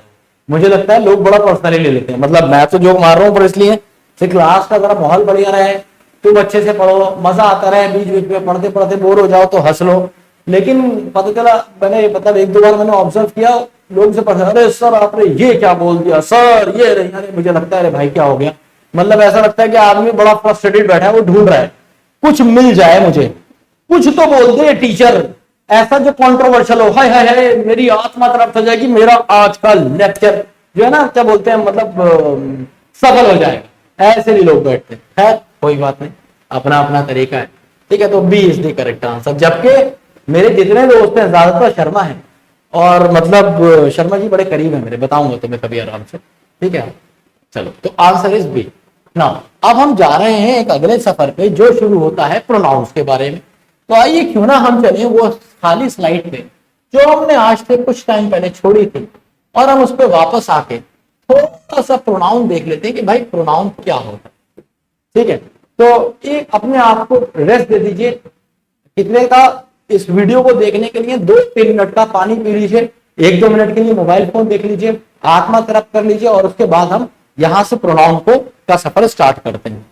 मुझे लगता है लोग बड़ा पर्सनली ले लेते हैं, मतलब मैं तो जोक मार रहा हूँ पर इसलिए क्लास का जरा माहौल बढ़िया रहे, तुम अच्छे से पढ़ो, मजा आता रहे, बीच बीच में पढ़ते पढ़ते बोर हो जाओ तो हंस लो। लेकिन पता चला, मैंने मतलब एक दो बार मैंने ऑब्जर्व किया, लोग से पढ़ा, अरे सर आपने ये क्या बोल दिया सर, ये रही, अरे मुझे लगता है अरे भाई क्या हो गया, मतलब ऐसा लगता है कि आदमी बड़ा फ्रस्ट्रेटेड बैठा है, वो ढूंढ रहा है कुछ मिल जाए मुझे, कुछ तो बोल दे टीचर ऐसा जो कंट्रोवर्शियल हो, हाय हाय हाय मेरी आत्मा तरफ हो जाएगी, मेरा आज का लेक्चर जो है ना, क्या बोलते हैं, मतलब सफल हो जाएगा, ऐसे ही लोग बैठते हैं। खैर कोई बात नहीं, अपना अपना तरीका है, ठीक है। तो B is the correct answer, जबकि मेरे जितने दोस्त हैं ज्यादातर शर्मा है, और मतलब शर्मा जी बड़े करीब है मेरे, बताऊंगा तुम्हें कभी आराम से, ठीक है। चलो, तो आंसर इज बी। नाउ अब हम जा रहे हैं एक अगले सफर पे जो शुरू होता है प्रोनाउंस के बारे में। तो आइए क्यों ना हम चले वो खाली स्लाइड पे जो हमने आज से कुछ टाइम पहले छोड़ी थी, और हम उस पर वापस आके थोड़ा सा प्रोनाउन देख लेते हैं कि भाई प्रोनाउन क्या होता है, ठीक है। तो एक अपने आप को रेस्ट दे दीजिए, कितने का, इस वीडियो को देखने के लिए 2-3 मिनट का पानी पी लीजिए, 1-2 मिनट के लिए मोबाइल फोन देख लीजिए, आत्मा तरफ कर लीजिए, और उसके बाद हम यहां से प्रोनाउन को का सफर स्टार्ट करते हैं।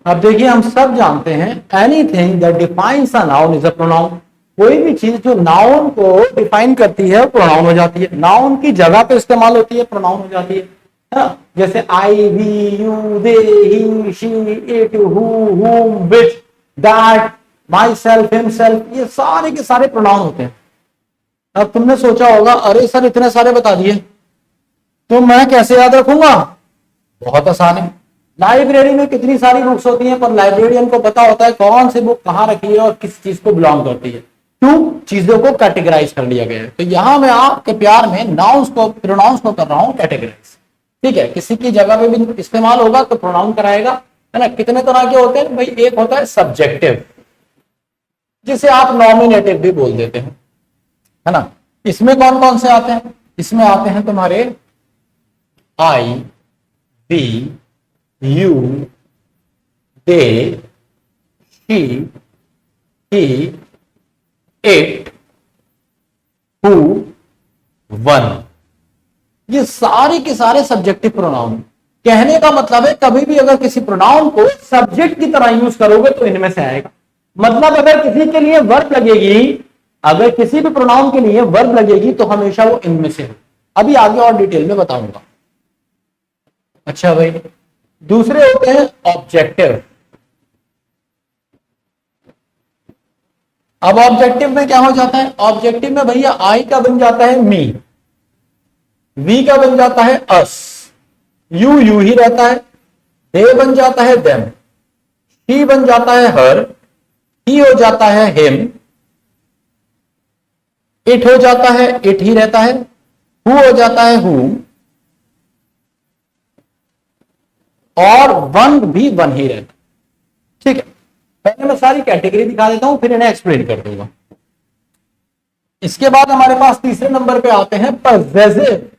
अब देखिए, हम सब जानते हैं anything that defines a noun is a pronoun. कोई भी चीज जो नाउन को डिफाइन करती है प्रोनाउन हो जाती है, नाउन की जगह पे इस्तेमाल होती है प्रोनाउन हो जाती है ना। जैसे I, we, you, they, he, she, it, who, whom, which, that, myself, himself, ये सारे के सारे प्रोनाउन होते हैं। अब तुमने सोचा होगा अरे सर इतने सारे बता दिए तो मैं कैसे याद रखूंगा? बहुत आसान है। लाइब्रेरी में कितनी सारी बुक्स होती हैं, पर लाइब्रेरियन को पता होता है कौन सी बुक कहां रखी है और किस चीज को बिलोंग करती है। क्यों? चीजों को कैटेगराइज कर लिया गया है। तो यहां मैं आपके प्यार में नाउन्स को प्रोनाउंस को कर रहा हूं कैटेगराइज। ठीक है, किसी की जगह पे भी इस्तेमाल होगा तो प्रोनाउन कराएगा, है ना। कितने तरह के होते हैं भाई? एक होता है सब्जेक्टिव, जिसे आप नॉमिनेटिव भी बोल देते हैं, है ना। इसमें कौन कौन से आते हैं? इसमें आते हैं तुम्हारे I, we, you, they, she, he, it, who, one. ये सारे के सारे सब्जेक्टिव प्रोनाउन। कहने का मतलब है कभी भी अगर किसी प्रोनाउन को सब्जेक्ट की तरह यूज करोगे तो इनमें से आएगा। मतलब अगर किसी के लिए वर्ब लगेगी, अगर किसी भी प्रोनाउन के लिए वर्ब लगेगी तो हमेशा वो इनमें से हो। अभी आगे और डिटेल में बताऊंगा। अच्छा भाई, दूसरे होते हैं ऑब्जेक्टिव। अब ऑब्जेक्टिव में क्या हो जाता है? ऑब्जेक्टिव में भैया आई का बन जाता है मी, वी का बन जाता है अस, यू यू ही रहता है, दे बन जाता है देम, शी बन जाता है हर, ही हो जाता है हिम, इट हो जाता है इट ही रहता है, हु हो जाता है हु, और वन भी वन ही रहता है। ठीक है, पहले मैं सारी कैटेगरी दिखा देता हूं फिर इन्हें एक्सप्लेन कर दूंगा। इसके बाद हमारे पास तीसरे नंबर पे आते हैं पजेसिव।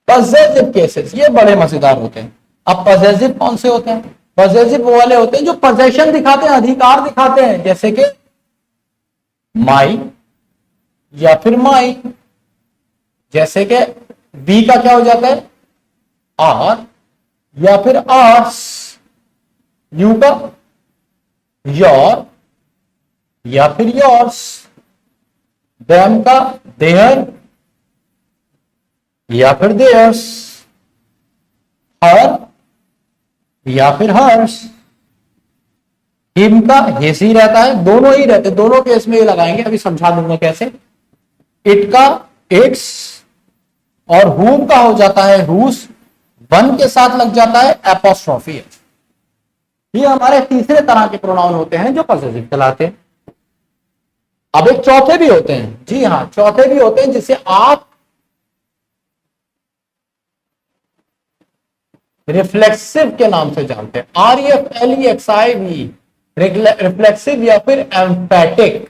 पजेसिव केसेस, ये बड़े मजेदार होते हैं। अब पजेसिव कौन से होते हैं? पजेसिव वो वाले होते हैं जो पोजेशन दिखाते हैं, अधिकार दिखाते हैं, जैसे कि माई या फिर माई। जैसे कि वी का क्या हो जाता है? आर या फिर आर्स, यू का योर या फिर योर्स, देम का देयर या फिर देयर्स, हर या फिर हर्स, हिम का हिस ही रहता है, दोनों ही रहते, दोनों केस में ये लगाएंगे, अभी समझा दूंगा कैसे। इट का इट्स, और हुम का हो जाता है हुस, वन के साथ लग जाता है एपोस्ट्रोफी। ये हमारे तीसरे तरह के प्रोनाउन होते हैं जो पॉजिटिव कहलाते हैं। अब एक चौथे भी होते हैं, जी हां चौथे भी होते हैं जिसे आप रिफ्लेक्सिव के नाम से जानते हैं। REFLEXIV, रिफ्लेक्सिव या फिर एम्फेटिक,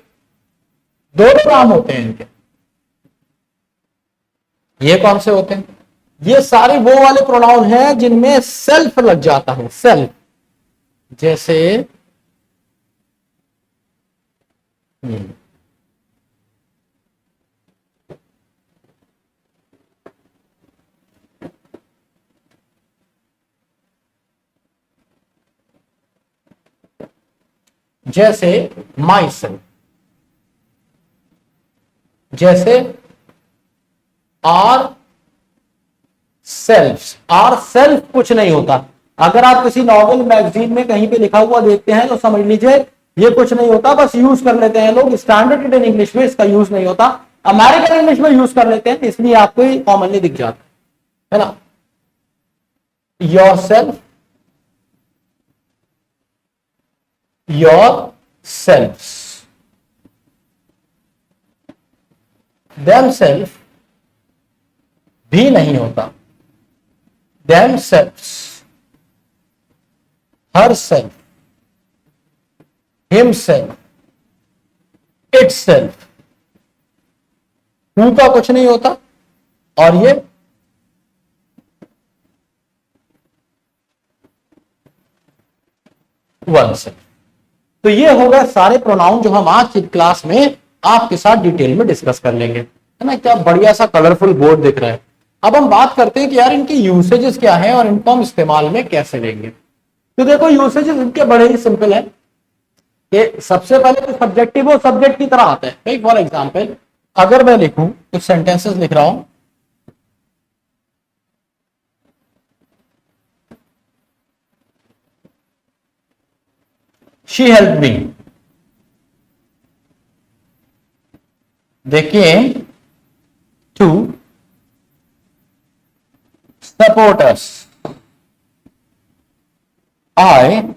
दोनों नाम होते हैं इनके। ये कौन से होते हैं? ये सारे वो वाले प्रोनाउन हैं जिनमें सेल्फ लग जाता है, सेल्फ। जैसे जैसे माई सेल्फ, जैसे आर सेल्फ। आर सेल्फ कुछ नहीं होता। अगर आप किसी नॉवल मैगजीन में कहीं पे लिखा हुआ देखते हैं तो समझ लीजिए ये कुछ नहीं होता, बस यूज कर लेते हैं लोग। स्टैंडर्ड इंडियन इंग्लिश में इसका यूज नहीं होता, अमेरिकन इंग्लिश में यूज कर लेते हैं, इसलिए आपको ये कॉमनली दिख जाता है ना। Yourself, yourself, themself भी नहीं होता, themselves, herself, himself, itself, who का कुछ नहीं होता, और ये वन सेल्फ। तो ये होगा सारे प्रोनाउन जो हम आज की क्लास में आपके साथ डिटेल में डिस्कस कर लेंगे, है ना। क्या बढ़िया सा कलरफुल बोर्ड दिख रहा है। अब हम बात करते हैं कि यार इनकी यूसेजेस क्या है और इनको हम इस्तेमाल में कैसे लेंगे। तो देखो यूसेजेस इनके बड़े ही सिंपल है। कि सबसे पहले जो सब्जेक्टिव वो सब्जेक्ट की तरह आता है भाई। फॉर एग्जाम्पल अगर मैं लिखूं कुछ सेंटेंसेस लिख रहा हूं, she help me, they came to support us, I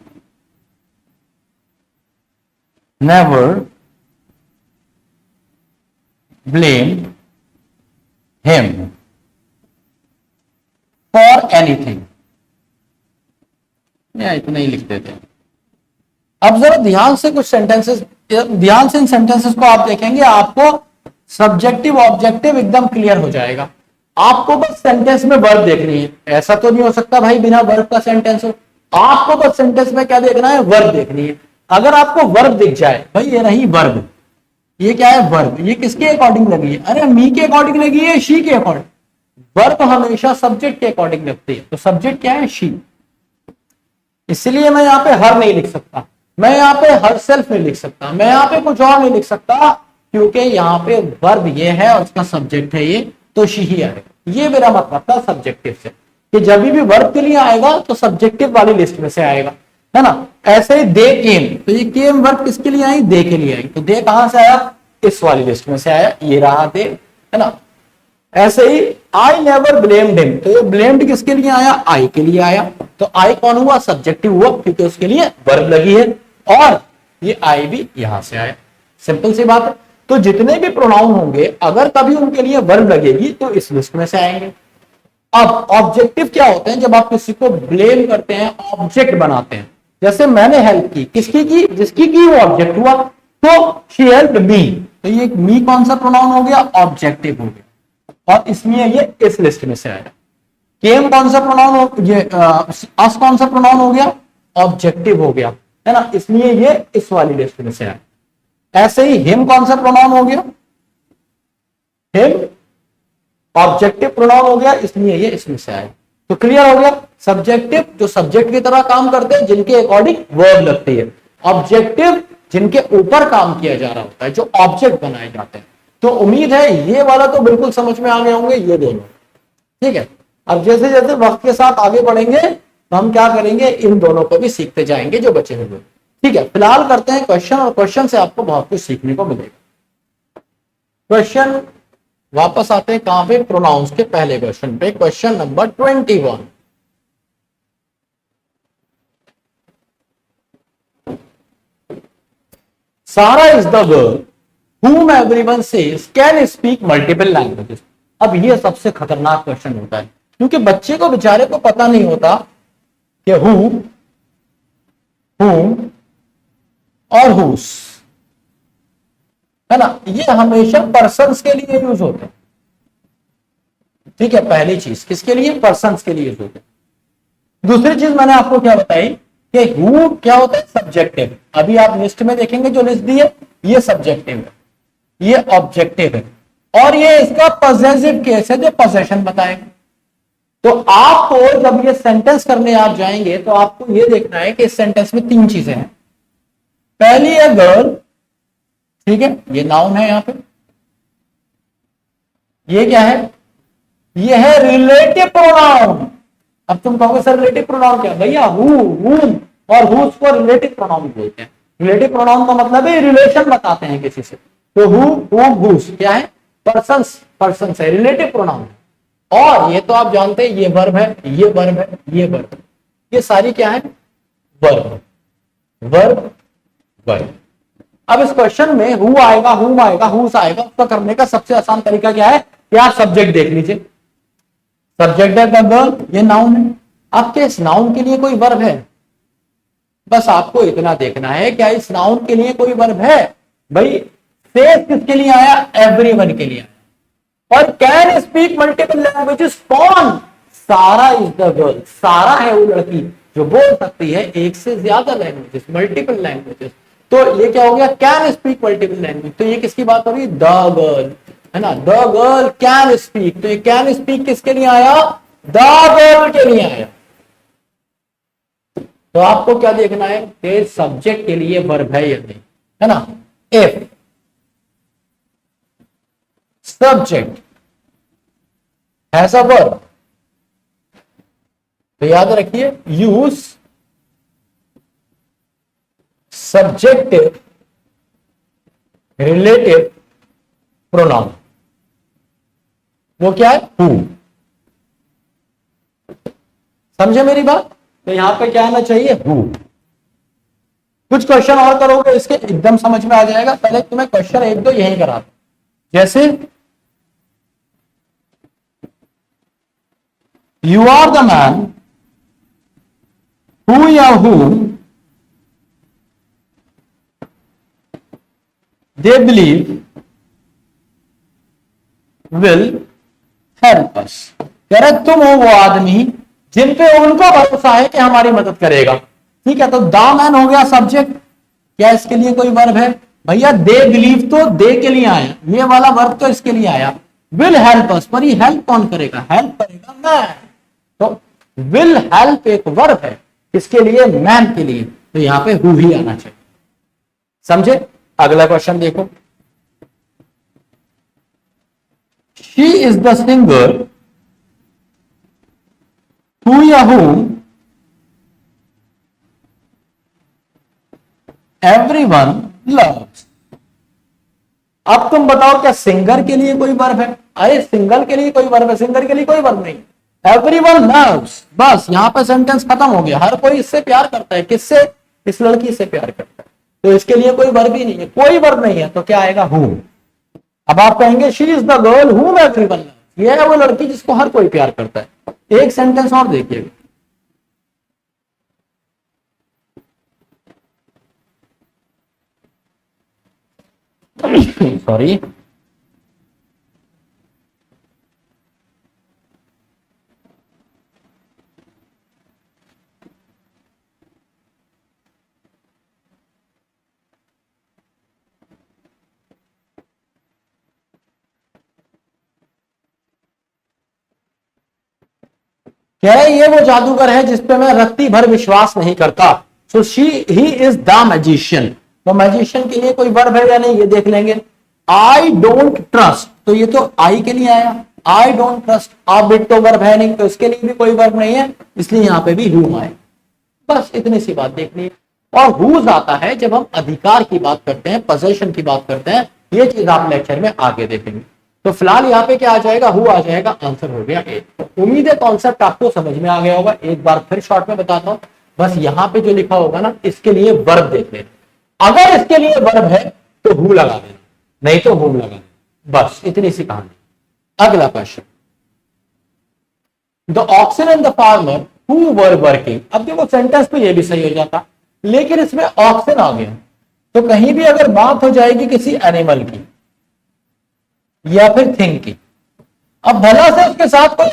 never blame him for anything। या इतना ही लिख देते हैं। अब जरा ध्यान से कुछ सेंटेंसेस, ध्यान से इन सेंटेंसेस को आप देखेंगे, आपको सब्जेक्टिव ऑब्जेक्टिव एकदम क्लियर हो जाएगा। आपको बस सेंटेंस में वर्ब देखनी है, ऐसा तो नहीं हो सकता भाई बिना वर्ब का सेंटेंस हो। आपको बस सेंटेंस में क्या देखना है, वर्ब देखनी है। अगर आपको वर्ब दिख जाए, भाई ये रही वर्ब, ये क्या है वर्ब, ये किसके अकॉर्डिंग लगी है, अरे मी के अकॉर्डिंग लगी है, शी के अकॉर्डिंग। वर्ब हमेशा सब्जेक्ट के अकॉर्डिंग लगती है, तो सब्जेक्ट क्या है, शी। इसलिए मैं यहाँ पे हर नहीं लिख सकता, मैं यहाँ पे हर सेल्फ नहीं लिख सकता, मैं यहाँ पे कुछ और नहीं लिख सकता, क्योंकि यहाँ पे वर्ब ये है और उसका सब्जेक्ट है ये, तो शी ही आएगा। ये मेरा मतलब था सब्जेक्टिव से, कि जब भी वर्ब के लिए आएगा तो सब्जेक्टिव वाली लिस्ट में से आएगा, है ना। ऐसे ही दे केम, तो ये केम वर्ब किसके लिए आई, दे के लिए आई, तो दे कहां से आया, इस वाली लिस्ट में से आया, ये रहा दे, है ना। ऐसे ही आई नेवर ब्लेम्ड हिम, तो ये ब्लेम्ड किसके लिए आया, आई के लिए आया, तो आई कौन हुआ, सब्जेक्टिव हुआ, क्योंकि उसके लिए वर्ब लगी है, और ये आई भी यहां से आया। सिंपल सी बात है। तो जितने भी प्रोनाउन होंगे अगर कभी उनके लिए वर्ब लगेगी तो इस लिस्ट में से आएंगे। अब ऑब्जेक्टिव क्या होते हैं, जब आप किसी को ब्लेम करते हैं, ऑब्जेक्ट बनाते हैं। जैसे मैंने हेल्प की, किसकी की, जिसकी की वो ऑब्जेक्ट हुआ, तो शी हेल्प्ड मी, तो ये मी कौन सा प्रोनाउन हो गया, ऑब्जेक्टिव हो गया, और इसमें ये इस लिस्ट में से आया। केम कौन सा प्रोनाउन हो, ये अस कौन सा प्रोनाउन हो गया, ऑब्जेक्टिव हो गया, है ना, इसलिए ये इस वाली लिस्ट में से आया। ऐसे ही हिम कौन सा प्रोनाउन हो गया, हिम ऑब्जेक्टिव प्रोनाउन हो गया, इसलिए ये इसमें से आया। तो क्लियर हो गया, सब्जेक्टिव जो सब्जेक्ट की तरह काम करते हैं, जिनके अकॉर्डिंग वर्ब लगती है, ऑब्जेक्टिव जिनके ऊपर काम किया जा रहा होता है, जो ऑब्जेक्ट बनाए जाते हैं। तो उम्मीद है ये वाला तो बिल्कुल समझ में आ गए होंगे, ये दोनों, ठीक है। अब जैसे जैसे वक्त के साथ आगे बढ़ेंगे तो हम क्या करेंगे, इन दोनों को भी सीखते जाएंगे जो बचे हुए, ठीक है। फिलहाल करते हैं क्वेश्चन, और क्वेश्चन से आपको बहुत कुछ सीखने को मिलेगा। क्वेश्चन वापस आते हैं कहां पे, प्रोनाउंस के पहले क्वेश्चन पे, क्वेश्चन नंबर 21। सारा is the girl whom everyone says can speak multiple languages। अब ये सबसे खतरनाक क्वेश्चन होता है, क्योंकि बच्चे को बेचारे को पता नहीं होता कि whom और whose, है ना, ये हमेशा पर्सन्स के लिए यूज होते हैं, ठीक है। पहली चीज किसके लिए, पर्सन्स के लिए यूज होते हैं। दूसरी चीज मैंने आपको क्या बताई कि हु क्या होता है, सब्जेक्टिव। अभी आप लिस्ट में देखेंगे जो लिस्ट दी है, ये सब्जेक्टिव है, ये ऑब्जेक्टिव है, और ये इसका पॉसेसिव केस है जो पोजेशन बताएगा। तो आपको जब ये सेंटेंस करने आप जाएंगे तो आपको ये देखना है कि इस सेंटेंस में तीन चीजें हैं। पहली है गर्ल, ठीक है, ये नाउन है यहां पे। ये क्या है, ये है रिलेटिव प्रोनाउन। अब तुम कहोगे सर रिलेटिव प्रोनाउन क्या, भैया हु, whom और whose को रिलेटिव प्रोनाउन बोलते हैं। रिलेटिव प्रोनाउन का मतलब है रिलेशन बताते हैं किसी से। तो who, whom, whose क्या है, पर्सन्स है, रिलेटिव प्रोनाउन है। और ये तो आप जानते हैं ये वर्ब है, ये वर्ब है, ये वर्ब है, ये सारी क्या है, वर्ब, वर्ब, वर्ब। अब इस क्वेश्चन में हु आएगा, हुम आएगा, हुस आएगा, उसका करने का सबसे आसान तरीका क्या है कि आप सब्जेक्ट देख लीजिए। सब्जेक्ट है गर्ल, ये नाउन है, आपके इस नाउन के लिए कोई वर्ब है, बस आपको इतना देखना है क्या इस नाउन के लिए कोई वर्ब है। भाई फेस किसके लिए आया, एवरीवन के लिए आया। और कैन स्पीक मल्टीपल लैंग्वेजेस, कौन, सारा इज द गर्ल, सारा है वो लड़की जो बोल सकती है एक से ज्यादा लैंग्वेजेस, मल्टीपल लैंग्वेजेस। तो ये क्या हो गया, कैन स्पीक मल्टीपल लैंग्वेज, तो ये किसकी बात हो रही, द गर्ल, है ना, द गर्ल कैन स्पीक, तो ये कैन स्पीक किसके लिए आया, द गर्ल के लिए आया। तो आपको क्या देखना है कि सब्जेक्ट के लिए वर्ब है या नहीं, है ना। If subject has a verb, तो याद रखिए यूज सब्जेक्टिव रिलेटिव प्रोनाउन। वो क्या है, हु। समझे मेरी बात। तो यहां पे क्या आना चाहिए, हु। कुछ क्वेश्चन और करोगे इसके एकदम समझ में आ जाएगा। पहले तुम्हें क्वेश्चन एक दो यही करा, जैसे you are the man who या whom they believe will help us। कह रहे तुम हो वो आदमी जिन पे उनको भरोसा है कि हमारी मदद करेगा। ठीक है, तो द मैन हो गया सब्जेक्ट। क्या इसके लिए कोई वर्ब है भैया, दे बिलीव तो दे के लिए आया, ये वाला वर्ब तो इसके लिए आया। विल हेल्प अस, पर ये हेल्प कौन करेगा, हेल्प करेगा मैन। तो विल हेल्प एक वर्ब है, किसके लिए, मैन के लिए। तो यहां पे हु ही आना चाहिए। समझे। अगला क्वेश्चन देखो, she is the singer who या whom everyone loves। अब तुम बताओ क्या सिंगर के लिए कोई वर्ब है, अरे सिंगर के लिए कोई वर्ब है, सिंगर के लिए कोई वर्ब नहीं। एवरीवन लव्स, बस यहां पर सेंटेंस खत्म हो गया। हर कोई इससे प्यार करता है, किससे, इस लड़की से प्यार करता है। तो इसके लिए कोई वर्ब ही नहीं है, कोई वर्ब नहीं है, तो क्या आएगा, हु। अब आप कहेंगे she is the girl whom everyone loves, ये है वो लड़की जिसको हर कोई प्यार करता है। एक सेंटेंस और देखिएगा, सॉरी, कह रहे ये वो जादूगर है जिसपे मैं रत्ती भर विश्वास नहीं करता। सो ही इज द मैजिशियन। तो मैजिशियन के लिए कोई वर्ब है या नहीं, ये देख लेंगे। आई डोंट ट्रस्ट, तो ये तो आई के लिए आया, आई डोंट ट्रस्ट। अब बिट तो वर्ब है नहीं, तो इसके लिए भी कोई वर्ब नहीं है, इसलिए यहां पे भी हूम आए। बस इतनी सी बात देखनी है। और हुज आता है जब हम अधिकार की बात करते हैं, पोजेशन की बात करते हैं। ये चीज आप लेक्चर में आगे देखेंगे। तो फिलहाल यहाँ पे क्या आ जाएगा, हु आ जाएगा, आंसर हो गया ए। उम्मीद है कॉन्सेप्ट आपको समझ में आ गया होगा। एक बार फिर शॉर्ट में बताता हूं, बस यहाँ पे जो लिखा होगा ना, इसके लिए वर्ब देख लेना। अगर इसके लिए वर्ब है तो हु लगा देना, नहीं तो हुम लगा देना। बस इतनी सी कहानी। अगला question, the oxen and the farmer who were working. अब देखो सेंटेंस तो ये भी सही हो जाता, लेकिन इसमें ऑक्सन आ गया। तो कहीं भी अगर बात हो जाएगी किसी एनिमल की या फिर थिंग की, अब भला से उसके साथ कोई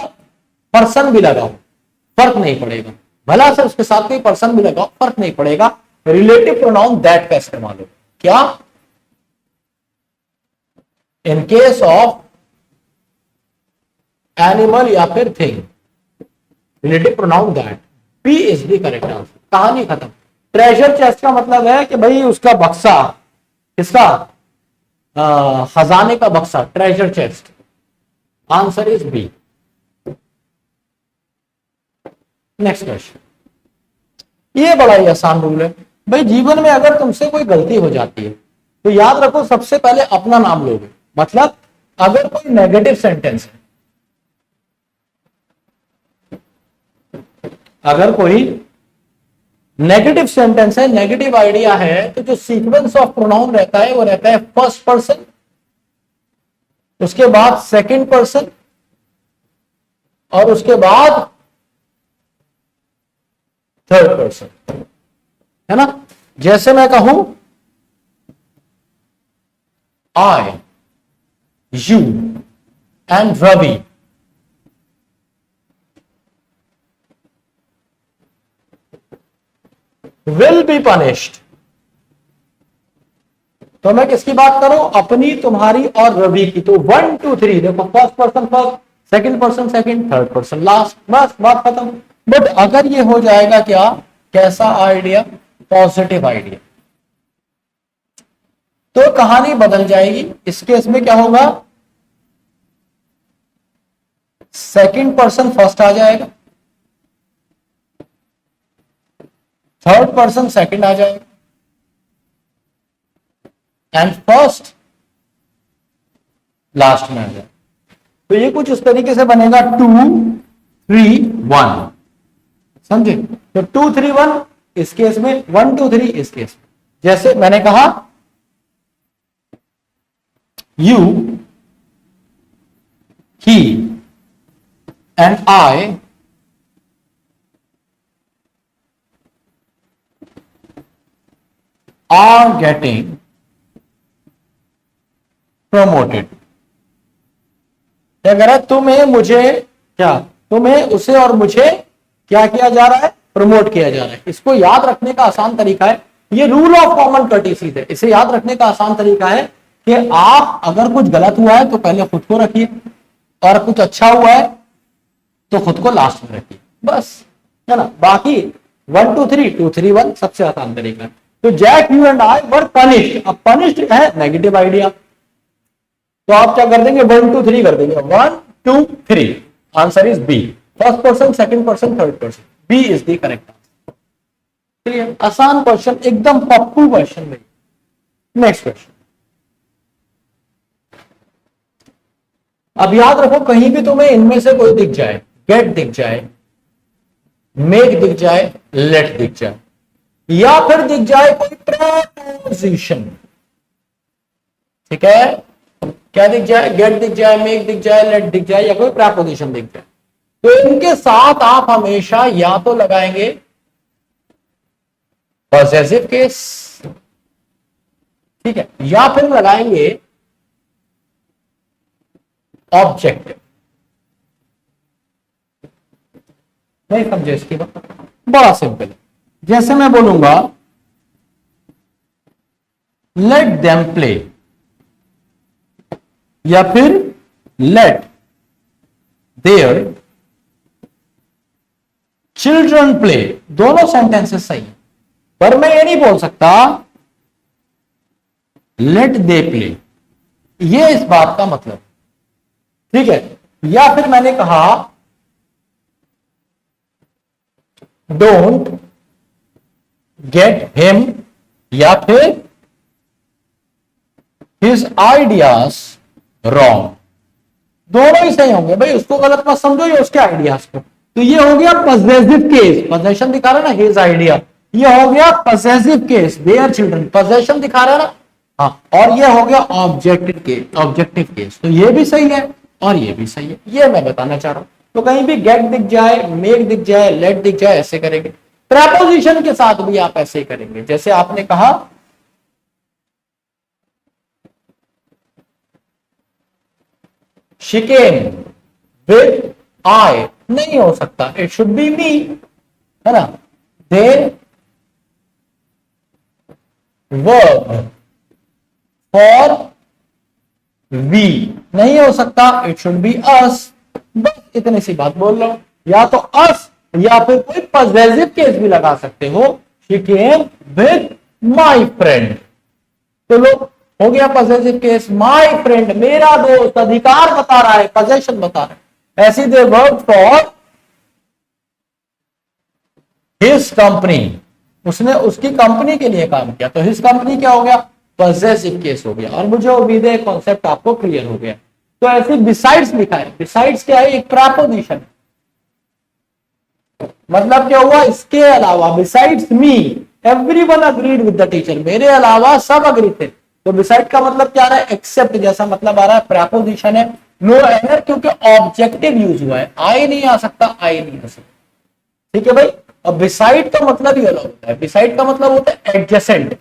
पर्सन भी लगाओ, फर्क नहीं पड़ेगा। भला से उसके साथ कोई पर्सन भी लगाओ, फर्क नहीं पड़ेगा। रिलेटिव प्रोनाउन दैट का इस्तेमाल हो। क्या, इन केस ऑफ एनिमल या फिर thing, relative pronoun that. P is the correct answer. कहानी खत्म। ट्रेजर चेस्ट का मतलब है कि भाई उसका बक्सा, किसका, खजाने का बक्सा, treasure chest. Answer is B. Next question, ये बड़ा ही आसान रूल है भाई। जीवन में अगर तुमसे कोई गलती हो जाती है तो याद रखो सबसे पहले अपना नाम लोगे। मतलब अगर कोई नेगेटिव सेंटेंस है, अगर कोई नेगेटिव सेंटेंस है, नेगेटिव आइडिया है, तो जो सीक्वेंस ऑफ प्रोनाउन रहता है वो रहता है फर्स्ट पर्सन, उसके बाद सेकंड पर्सन, और उसके बाद थर्ड पर्सन, है ना। जैसे मैं कहूं I, you and Ravi, will be punished. तो मैं किसकी बात करूं, अपनी, तुम्हारी और रवि की। तो 1 2 3 देखो, first person first, second person second, third person last, बस बात खत्म। बट अगर ये हो जाएगा क्या, कैसा आइडिया? Positive idea. तो कहानी बदल जाएगी। इस केस में क्या होगा? सेकंड पर्सन फर्स्ट आ जाएगा, थर्ड पर्सन सेकंड आ जाएगा, एंड फर्स्ट लास्ट में आ जाएगा। तो ये कुछ इस तरीके से बनेगा 2 3 1, समझे? तो 2 3 1 इस केस में, 1 2 3 इस केस में। जैसे मैंने कहा you, he and I R getting promoted. क्या कह रहा है? तुम्हें मुझे, क्या तुम्हें उसे और मुझे क्या किया जा रहा है? प्रमोट किया जा रहा है। इसको याद रखने का आसान तरीका है, ये रूल ऑफ कॉमन कर्टिसी है। इसे याद रखने का आसान तरीका है कि आप अगर कुछ गलत हुआ है तो पहले खुद को रखिए, और कुछ अच्छा हुआ है तो खुद को लास्ट में रखिए, बस, है ना। बाकी 1 2 3 2 3 1 सबसे आसान तरीका है। तो Jack, you and I were punished. अब पनिश्ड है नेगेटिव आइडिया, तो आप क्या कर देंगे? 1 2 3 कर देंगे, 1 2 3। Answer is B. First person, second person, third person, B is the correct answer. Clear? आसान क्वेश्चन, एकदम पप्पू क्वेश्चन भाई। Next question. अब याद रखो, कहीं भी तुम्हें इनमें से कोई दिख जाए, गेट दिख जाए, मेक दिख जाए, लेट दिख जाए, या फिर दिख जाए कोई प्रीपोजिशन, ठीक है? क्या दिख जाए? गेट दिख जाए, मेक दिख जाए, लेट दिख जाए, या कोई प्रीपोजिशन दिख जाए, तो इनके साथ आप हमेशा या तो लगाएंगे पॉसेसिव केस, ठीक है, या फिर लगाएंगे ऑब्जेक्टिव। नहीं समझे इसकी बात? बड़ा सिंपल है। जैसे मैं बोलूंगा लेट देम प्ले, या फिर लेट देयर चिल्ड्रन प्ले, दोनों सेंटेंसेस सही है, पर मैं ये नहीं बोल सकता लेट दे प्ले, ये इस बात का मतलब, ठीक है। या फिर मैंने कहा डोंट गेट हिम, या फिर हिज आइडियाज रॉन्ग, दोनों ही सही होंगे भाई, उसको गलत मत समझो या उसके आइडियाज को। तो ये हो गया पॉसेसिव केस, पोजेशन दिखा रहा है ना, हिज आइडिया, ये हो गया possessive case, their children, possession दिखा रहा है ना, हाँ। और ये हो गया ऑब्जेक्टिव केस, तो ये भी सही है और ये भी सही है, ये मैं बताना चाह रहा हूं। तो कहीं भी गेट दिख जाए, मेक दिख जाए, लेट दिख जाए, ऐसे करेंगे। प्रेपोजिशन के साथ भी आप ऐसे ही करेंगे, जैसे आपने कहा she came with I, नहीं हो सकता, इट शुड बी मी, है ना। they worked for we, नहीं हो सकता, इट शुड बी us। बस इतनी सी बात बोल रहा हूं, या तो us या फिर कोई पॉसेसिव केस भी लगा सकते हो, she came with my friend, चलो हो गया पॉसेसिव केस। माय फ्रेंड, मेरा दोस्त, अधिकार बता रहा है, पोजेशन बता रहा है। ऐसी they work for his company, उसने उसकी कंपनी के लिए काम किया, तो हिज कंपनी क्या हो गया? पॉसेसिव केस हो गया। और मुझे उम्मीद है कॉन्सेप्ट आपको क्लियर हो गया। तो ऐसे बिसाइड्स लिखा है, बिसाइड्स क्या है? एक प्रीपोजिशन, मतलब क्या हुआ? इसके अलावा, besides me everyone agreed with the teacher, मेरे अलावा सब अग्री थे। तो बिसाइड का मतलब क्या आ रहा है? एक्सेप्ट जैसा मतलब आ रहा है, प्रीपोजिशन है। नो एरर, क्योंकि ऑब्जेक्टिव यूज हुआ है, आई नहीं आ सकता, आई नहीं आ सकता, ठीक है भाई। अब बिसाइड का मतलब ही अलग होता है, बिसाइड का मतलब होता है एडजेसेंट,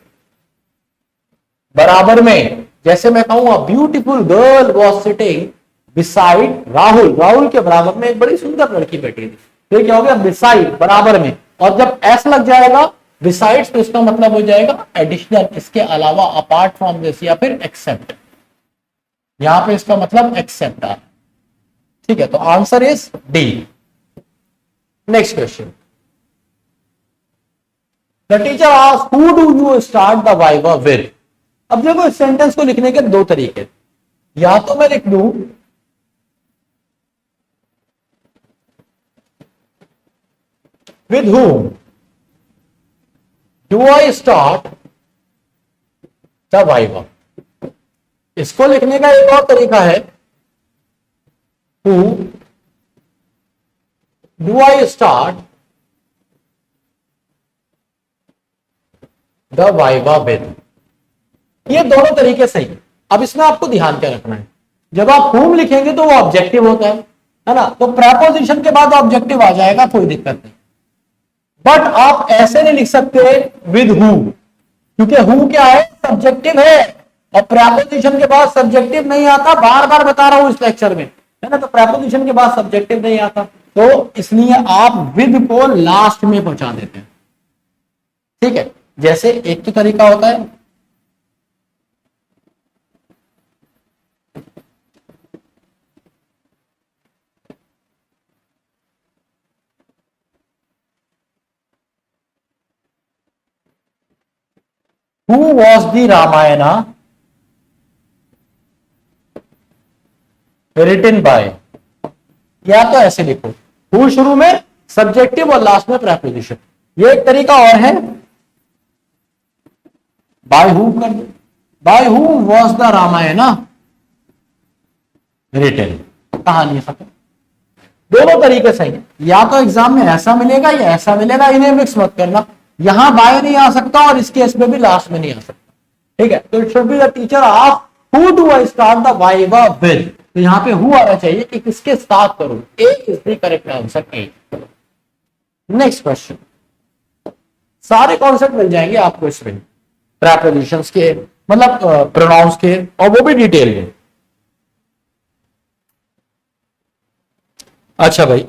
बराबर में। जैसे मैं कहूं beautiful girl was sitting beside Rahul, Rahul के बराबर में एक बड़ी सुंदर लड़की बैठी थी, तो क्या हो गया? बिसाइड, बराबर में। और जब एस लग जाएगा बिसाइड्स, तो इसका मतलब हो जाएगा एडिशनल, इसके अलावा, अपार्ट फ्रॉम दिस, या फिर एक्सेप्ट। यहां पे इसका मतलब एक्सेप्ट आ, ठीक है। तो answer is D. Next question. The teacher asked who do you start the viva with. अब देखो इस सेंटेंस को लिखने के दो तरीके, या तो मैं लिख दूं with whom do I start the viva। इसको लिखने का एक और तरीका है who do I start the viva with। ये दोनों तरीके सही है। अब इसमें आपको ध्यान क्या रखना है, जब आप whom लिखेंगे तो वो ऑब्जेक्टिव होता है ना, तो प्रेपोजिशन के बाद ऑब्जेक्टिव आ जाएगा, कोई दिक्कत नहीं। बट आप ऐसे नहीं लिख सकते विद हु, क्योंकि हु क्या है, सब्जेक्टिव है, और प्रेपोजिशन के बाद सब्जेक्टिव नहीं आता। बार बार बता रहा हूं इस लेक्चर में, है ना, तो प्रेपोजिशन के बाद सब्जेक्टिव नहीं आता, तो इसलिए आप विद को लास्ट में पहुंचा देते हैं। ठीक है, जैसे एक तो तरीका होता है Who was the Ramayana written by, या तो ऐसे लिखो who शुरू में सब्जेक्टिव और लास्ट में प्रेपोजिशन। ये एक तरीका और है, by who कर दो, by who was the Ramayana written, कहानी है सब। दोनों तरीके सही है, या तो एग्जाम में ऐसा मिलेगा या ऐसा मिलेगा, इन्हें मिक्स मत करना। यहां बाय नहीं आ सकता और इस केस में भी लास्ट में नहीं आ सकता। ठीक है, तो it should be the teacher asked who do I start the viva with, तो यहां पे हु आना चाहिए कि किसके साथ करूं। A is the correct answer, A. Next question, सारे कॉन्सेप्ट मिल जाएंगे आपको इसमें, प्रेपोजिशंस के, मतलब प्रोनाउंस के, और वो भी डिटेल में। अच्छा भाई,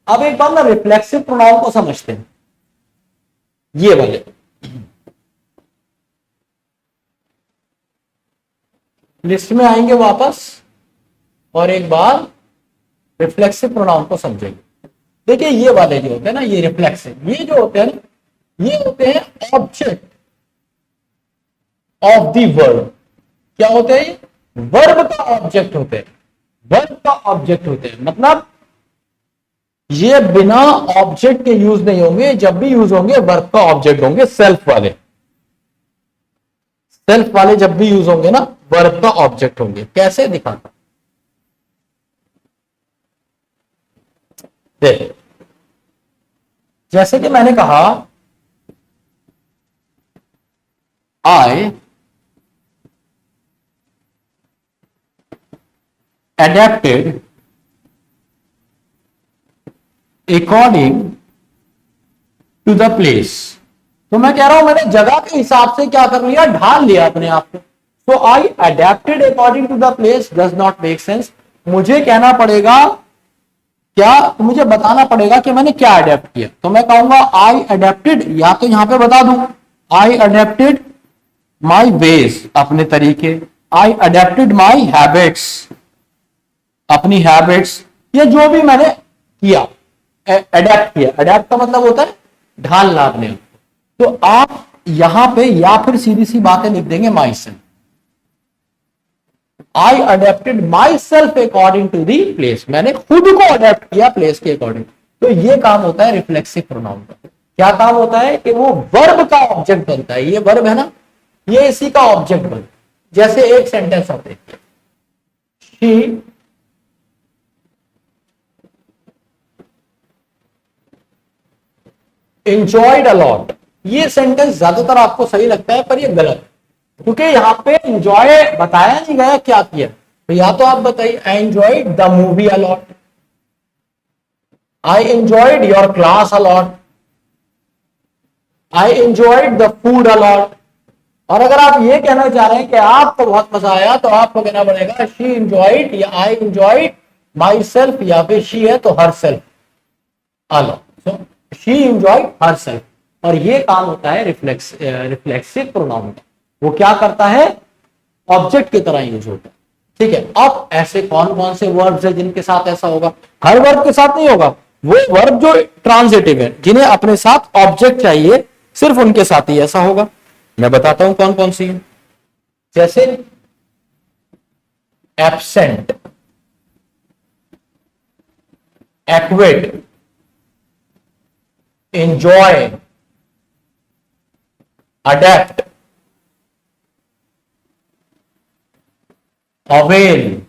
अब एक बार ना रिफ्लेक्सिव प्रोनाउन को समझते हैं, ये वाले। लिस्ट में आएंगे वापस और एक बार रिफ्लेक्सिव प्रोनाउन को समझेंगे। देखिए ये वाले जो होते हैं ना, ये रिफ्लेक्सिव, ये जो होते हैं ना, ये होते हैं ऑब्जेक्ट ऑफ द वर्ब। क्या होते हैं? वर्ब का ऑब्जेक्ट होते हैं, वर्ब का ऑब्जेक्ट होते हैं, मतलब ये बिना ऑब्जेक्ट के यूज नहीं होंगे, जब भी यूज होंगे वर्ब का ऑब्जेक्ट होंगे। सेल्फ वाले, सेल्फ वाले जब भी यूज होंगे ना, वर्ब का ऑब्जेक्ट होंगे। कैसे दिखाता, देख, जैसे कि मैंने कहा आई adapted according to the place। तो मैं कह रहा हूं मैंने जगह के हिसाब से क्या कर लिया, ढाल लिया अपने आप को। तो I adapted according to the place does not make sense. मुझे कहना पड़ेगा क्या, मुझे बताना पड़ेगा कि मैंने क्या अडेप्ट किया। तो मैं कहूंगा आई अडेप्टेड, या तो यहां पे बता दूं आई अडेप्टेड माई वेज, अपने तरीके, आई अडेप्टेड माई हैबिट्स, अपनी हैबिट्स, ये जो भी मैंने किया, अडेप्ट किया। अडेप्ट का मतलब होता है ढालना अपने। तो आप यहां पे या फिर सीधी सी बातें लिख देंगे myself, I adapted myself according to the place, मैंने खुद को अडेप्ट किया प्लेस के अकॉर्डिंग। तो ये काम होता है रिफ्लेक्सिव प्रोनाउन का। क्या काम होता है कि वो वर्ब का ऑब्जेक्ट बनता है। ये वर्ब है ना, ये इसी का ऑब्जेक्ट बनता है। जैसे एक सेंटेंस होते हैं, शी enjoyed a lot। ये सेंटेंस ज्यादातर आपको सही लगता है, पर ये गलत, क्योंकि यहां पे एंजॉय बताया नहीं गया क्या किया। तो या तो आप बताइए I enjoyed the movie a lot, I enjoyed your class a lot, I enjoyed the food a lot. और अगर आप ये कहना चाह रहे हैं कि आपको बहुत मजा आया, तो आपको कहना पड़ेगा शी एंजॉयड, या आई एंजॉयड माई सेल्फ, या फिर शी है तो herself a lot. So she enjoyed herself. और ये काम होता है रिफ्लेक्सिव प्रोनाउन का। वो क्या करता है, ऑब्जेक्ट की तरह यूज होता है। ठीक है, अब ऐसे कौन कौन से वर्ब्स है जिनके साथ ऐसा होगा? हर वर्ब के साथ नहीं होगा, वो वर्ब जो ट्रांजिटिव है, जिन्हें अपने साथ ऑब्जेक्ट चाहिए, सिर्फ उनके साथ ही ऐसा होगा। मैं बताता हूं कौन कौन सी है। जैसे absent, acquit, enjoy, adapt, avail,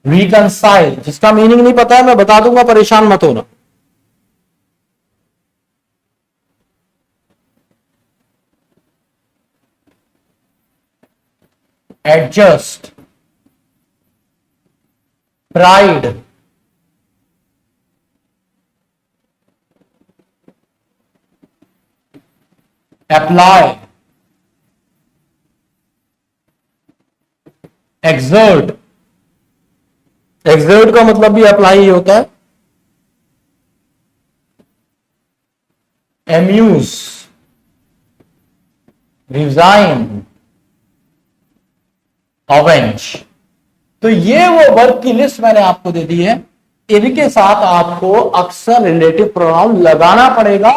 reconcile. जिसका मीनिंग नहीं पता है मैं बता दूंगा, परेशान मत होना। Adjust, pride, apply, exert. Exert का मतलब भी अप्लाई ही होता है। Amuse, resign, avenge. तो ये वो वर्ब की लिस्ट मैंने आपको दे दी है। इनके साथ आपको अक्सर रिलेटिव प्रोनाउन लगाना पड़ेगा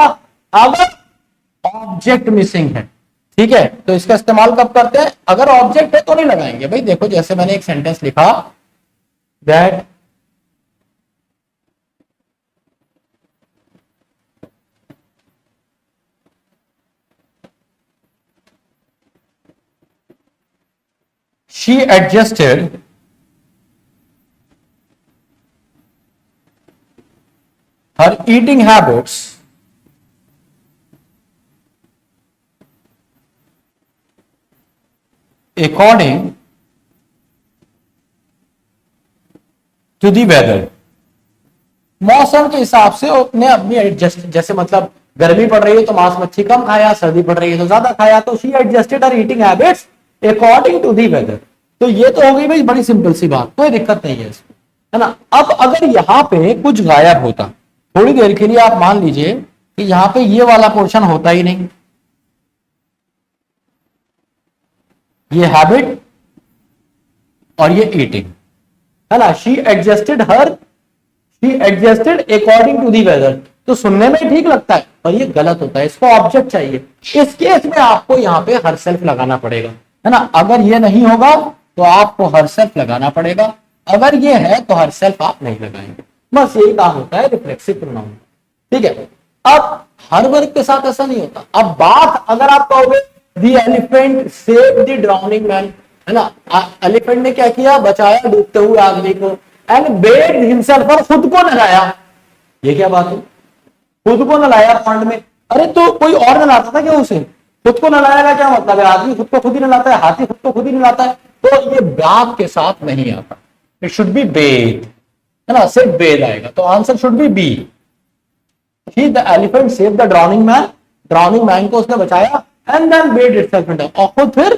अगर ऑब्जेक्ट मिसिंग है। ठीक है, तो इसका इस्तेमाल कब करते हैं? अगर ऑब्जेक्ट है तो नहीं लगाएंगे भाई। देखो जैसे मैंने एक सेंटेंस लिखा, that she adjusted her eating habits according to the weather. मौसम के हिसाब से उसने अपनी एडजस्ट, जैसे मतलब गर्मी पड़ रही है तो मांस मच्छी कम खाया, सर्दी पड़ रही है तो ज्यादा खाया, तो she adjusted her eating habits according to the weather. तो ये तो हो गई भाई बड़ी सिंपल सी बात, कोई दिक्कत नहीं है इसमें, है ना। अब अगर यहां पे कुछ गायब होता, थोड़ी देर के लिए आप मान लीजिए कि यहां पे ये वाला पोर्शन होता ही नहीं, ये हैबिट और ये ईटिंग, है ना। She adjusted according to the weather, तो सुनने में ठीक लगता है पर ये गलत होता है, इसको ऑब्जेक्ट चाहिए। इस केस में आपको यहां पे हर सेल्फ लगाना पड़ेगा, है ना। अगर ये नहीं होगा तो आपको हर सेल्फ लगाना पड़ेगा, अगर ये है तो हर सेल्फ आप नहीं लगाएंगे। बस यही काम होता है रिफ्लेक्सिव प्रोनाउन। ठीक है, अब हर वर्ग के साथ ऐसा नहीं होता। अब बात अगर आप कहोगे the elephant save the drowning man, है ना, एलिफेंट ने क्या किया? बचाया डूबते हुए आदमी को, एंड बेड हिमसेल्फ, और खुद को नहलाया। ये क्या बात है? खुद को नहलाया पॉन्ड में। अरे तो कोई और नहलाता था क्या उसे? खुद को नहलाया का क्या मतलब है? आदमी खुद को खुद ही नहलाता है, हाथी खुद को खुद ही नहलाता है, तो ये बात के साथ नहीं आता। इट शुड बी बेड, है ना, सिर्फ बेड आएगा, तो answer should be B. He the elephant save the drowning man, drowning man को उसने बचाया, and then bathed itself in, और खुद फिर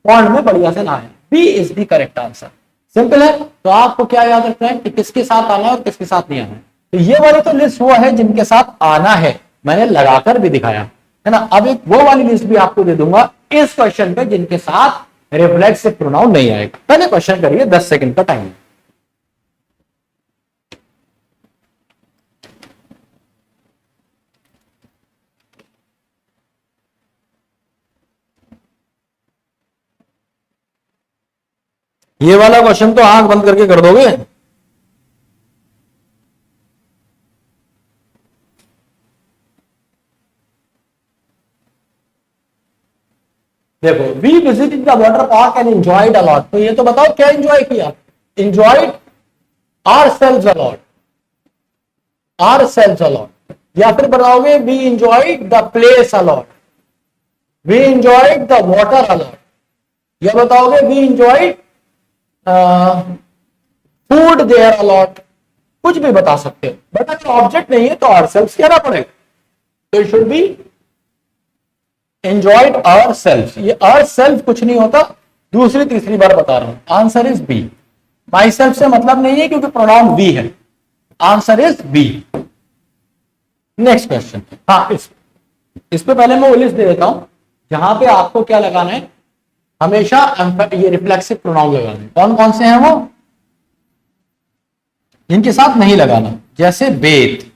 पॉन्ड में बढ़िया से नहाया। B is the correct answer. Simple है। तो आपको क्या याद रखना है कि किसके साथ आना है और किसके साथ नहीं आना है। तो ये वाली तो लिस्ट वो है जिनके साथ आना है, मैंने लगाकर भी दिखाया, है ना। अब एक वो वाली लिस्ट भी आपको दे दूंगा इस क्वेश्चन पे जिनके साथ रिफ्लेक्सिव प्रोनाउन नहीं आएगा। पहले क्वेश्चन करिए, 10 सेकंड का टाइम। ये वाला क्वेश्चन तो आंख बंद करके कर दोगे। देखो, we visited the water park and enjoyed a lot. तो ये तो बताओ क्या एंजॉय किया? Enjoyed ourselves a lot, ourselves a lot. या फिर बताओगे we enjoyed the place a lot, we enjoyed the water a lot. या बताओगे we enjoyed food there a lot. कुछ भी बता सकते हो, बट अगर ऑब्जेक्ट नहीं है तो आवरसेल्व्स कहना पड़ेगा। तो it should be enjoyed ourselves. ये आवरसेल्फ कुछ नहीं होता, दूसरी तीसरी बार बता रहा हूं, answer is B. Myself से मतलब नहीं है क्योंकि प्रोनाउन वी है, answer is B. Next question. हाँ, इस पे पहले मैं वो लिस्ट दे देता हूं जहां पे आपको क्या लगाना है, हमेशा ये रिफ्लेक्सिव प्रोनाउन लगाना है। कौन कौन से हैं वो? इनके साथ नहीं लगाना, जैसे बेथ,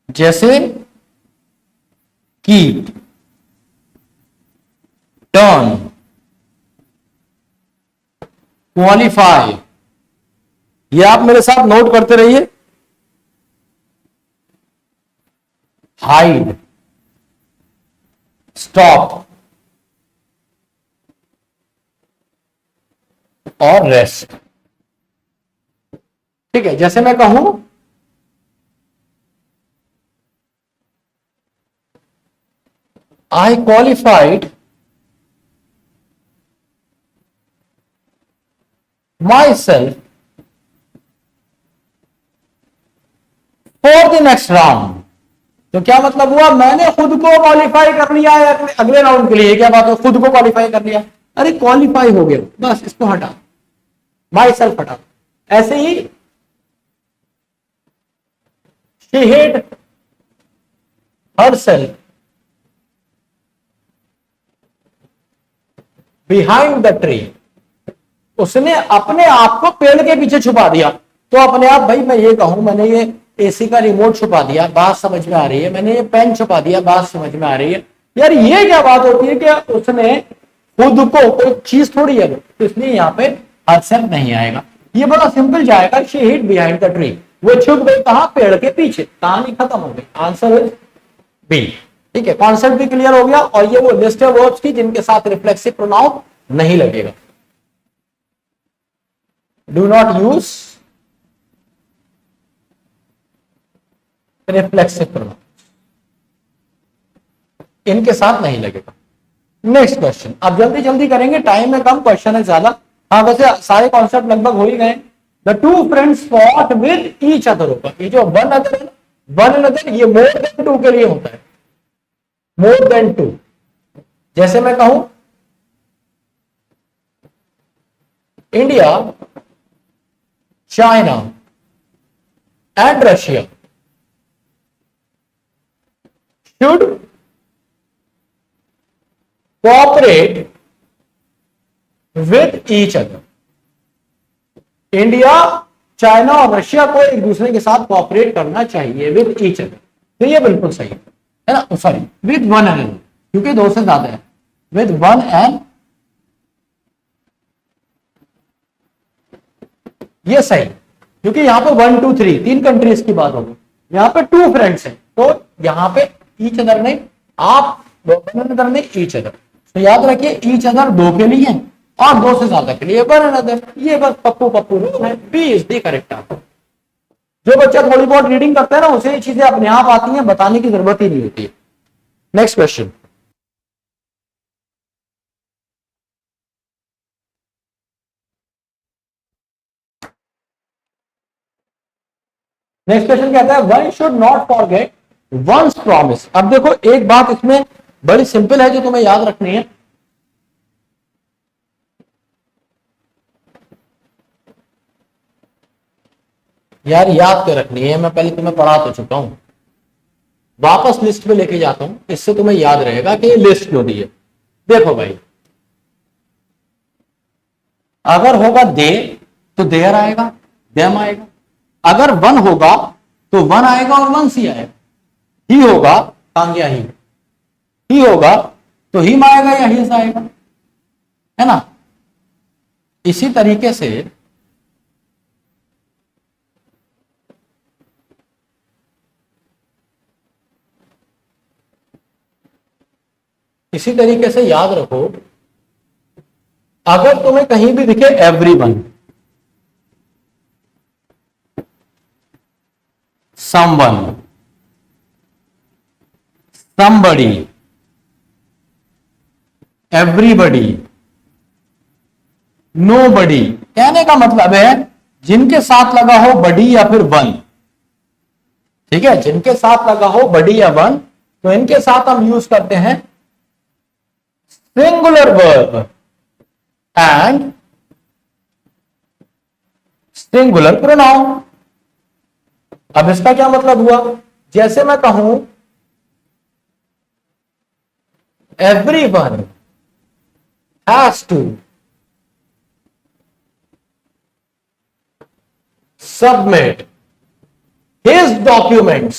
जैसे कीप, टर्न, क्वालिफाई, ये आप मेरे साथ नोट करते रहिए। हाइड, स्टॉप और रेस्ट। ठीक है, जैसे मैं कहूं आई qualified my self for the next round. तो क्या मतलब हुआ, मैंने खुद को क्वालिफाई कर लिया है अगले राउंड के लिए। क्या बात है, खुद को क्वालिफाई कर लिया, अरे क्वालिफाई हो गया, बस इसको हटा, माई सेल्फ हटा। ऐसे ही she hid herself behind the tree, उसने अपने आप को पेड़ के पीछे छुपा दिया। तो अपने आप, भाई मैं ये कहूं, मैंने ये एसी का रिमोट छुपा दिया, बात समझ में आ रही है, मैंने ये पेन छुपा दिया, बात समझ में आ रही है। यार ये क्या बात होती है कि उसने खुद को, कोई चीज थोड़ी है, तो इसलिए यहाँ पे हरसेल्फ नहीं आएगा, ये बड़ा सिंपल जाएगा, she hid behind the tree, वो छुप गई कहां, पेड़ के पीछे, कहानी खत्म हो गई। Answer is B. ठीक है, कॉन्सेप्ट भी क्लियर हो गया, और ये वो लिस्ट है वर्ब्स की जिनके साथ रिफ्लेक्सिव प्रोनाउन नहीं लगेगा। Do not use reflexive pronoun, इनके साथ नहीं लगेगा। नेक्स्ट क्वेश्चन, अब जल्दी जल्दी करेंगे, टाइम है कम, क्वेश्चन है ज्यादा। हाँ वैसे सारे कॉन्सेप्ट लगभग हो ही गए। The two friends fought with each other होगा, ये जो वन अदर है, वन अनदर, ये मोर देन टू के लिए होता है, मोर देन टू। जैसे मैं कहूं India, China and Russia should cooperate with each other। India, China और रशिया को एक दूसरे के साथ कोऑपरेट करना चाहिए, विद ईच अदर। तो ये बिल्कुल सही है ना, सॉरी विद वन एंड, क्योंकि दो से ज्यादा है, विद वन एंड, ये सही, क्योंकि यहां पे 1 2 3 तीन कंट्रीज की बात होगी, यहां पे टू फ्रेंड्स हैं, तो यहां पे ईच अदर नहीं, आप वन अनदर नहीं, ईच अदर। तो याद रखिए ईच अदर दो के लिए है और दो से ज्यादा के लिए वन अनदर। ये बस पप्पू पप्पू है, B is the correct answer. जो बच्चा थोड़ी बहुत रीडिंग करता है ना, उसे ये चीजें अपने आप आती हैं, बताने की जरूरत ही नहीं होती। नेक्स्ट क्वेश्चन, नेक्स्ट क्वेश्चन कहता है one should not forget one's promise. अब देखो एक बात इसमें बड़ी सिंपल है जो तुम्हें याद रखनी है। यार याद कर रखनी है, मैं पहले तुम्हें पढ़ा तो चुका हूं, वापस लिस्ट पे लेके जाता हूं, इससे तुम्हें याद रहेगा कि ये लिस्ट क्यों दी है। देखो भाई, अगर होगा दे तो देयर आएगा, देम आएगा। अगर वन होगा तो वन आएगा और वन सी आएगा। ही होगा, आ गया ही होगा तो हिम आएगा या हिस आएगा, है ना। इसी तरीके से याद रखो, अगर तुम्हें कहीं भी दिखे everyone, someone, somebody, everybody, nobody, कहने का मतलब है जिनके साथ लगा हो बडी या फिर वन। ठीक है, जिनके साथ लगा हो बडी या वन, तो इनके साथ हम यूज करते हैं singular verb and singular pronoun. अब इसका क्या मतलब हुआ, जैसे मैं कहूं everyone has to submit his documents,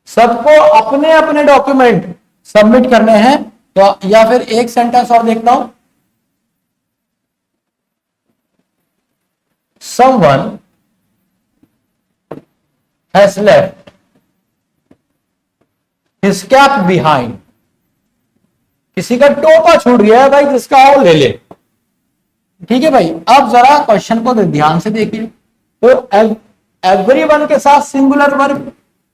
सबको अपने अपने डॉक्यूमेंट सबमिट करने हैं। तो या फिर एक सेंटेंस और देखता हूं, someone has left his cap behind, किसी का टोपा छूट गया है भाई, जिसका और ले ले। ठीक है भाई, अब जरा क्वेश्चन को ध्यान से देखिए। तो एवरीवन के साथ singular verb,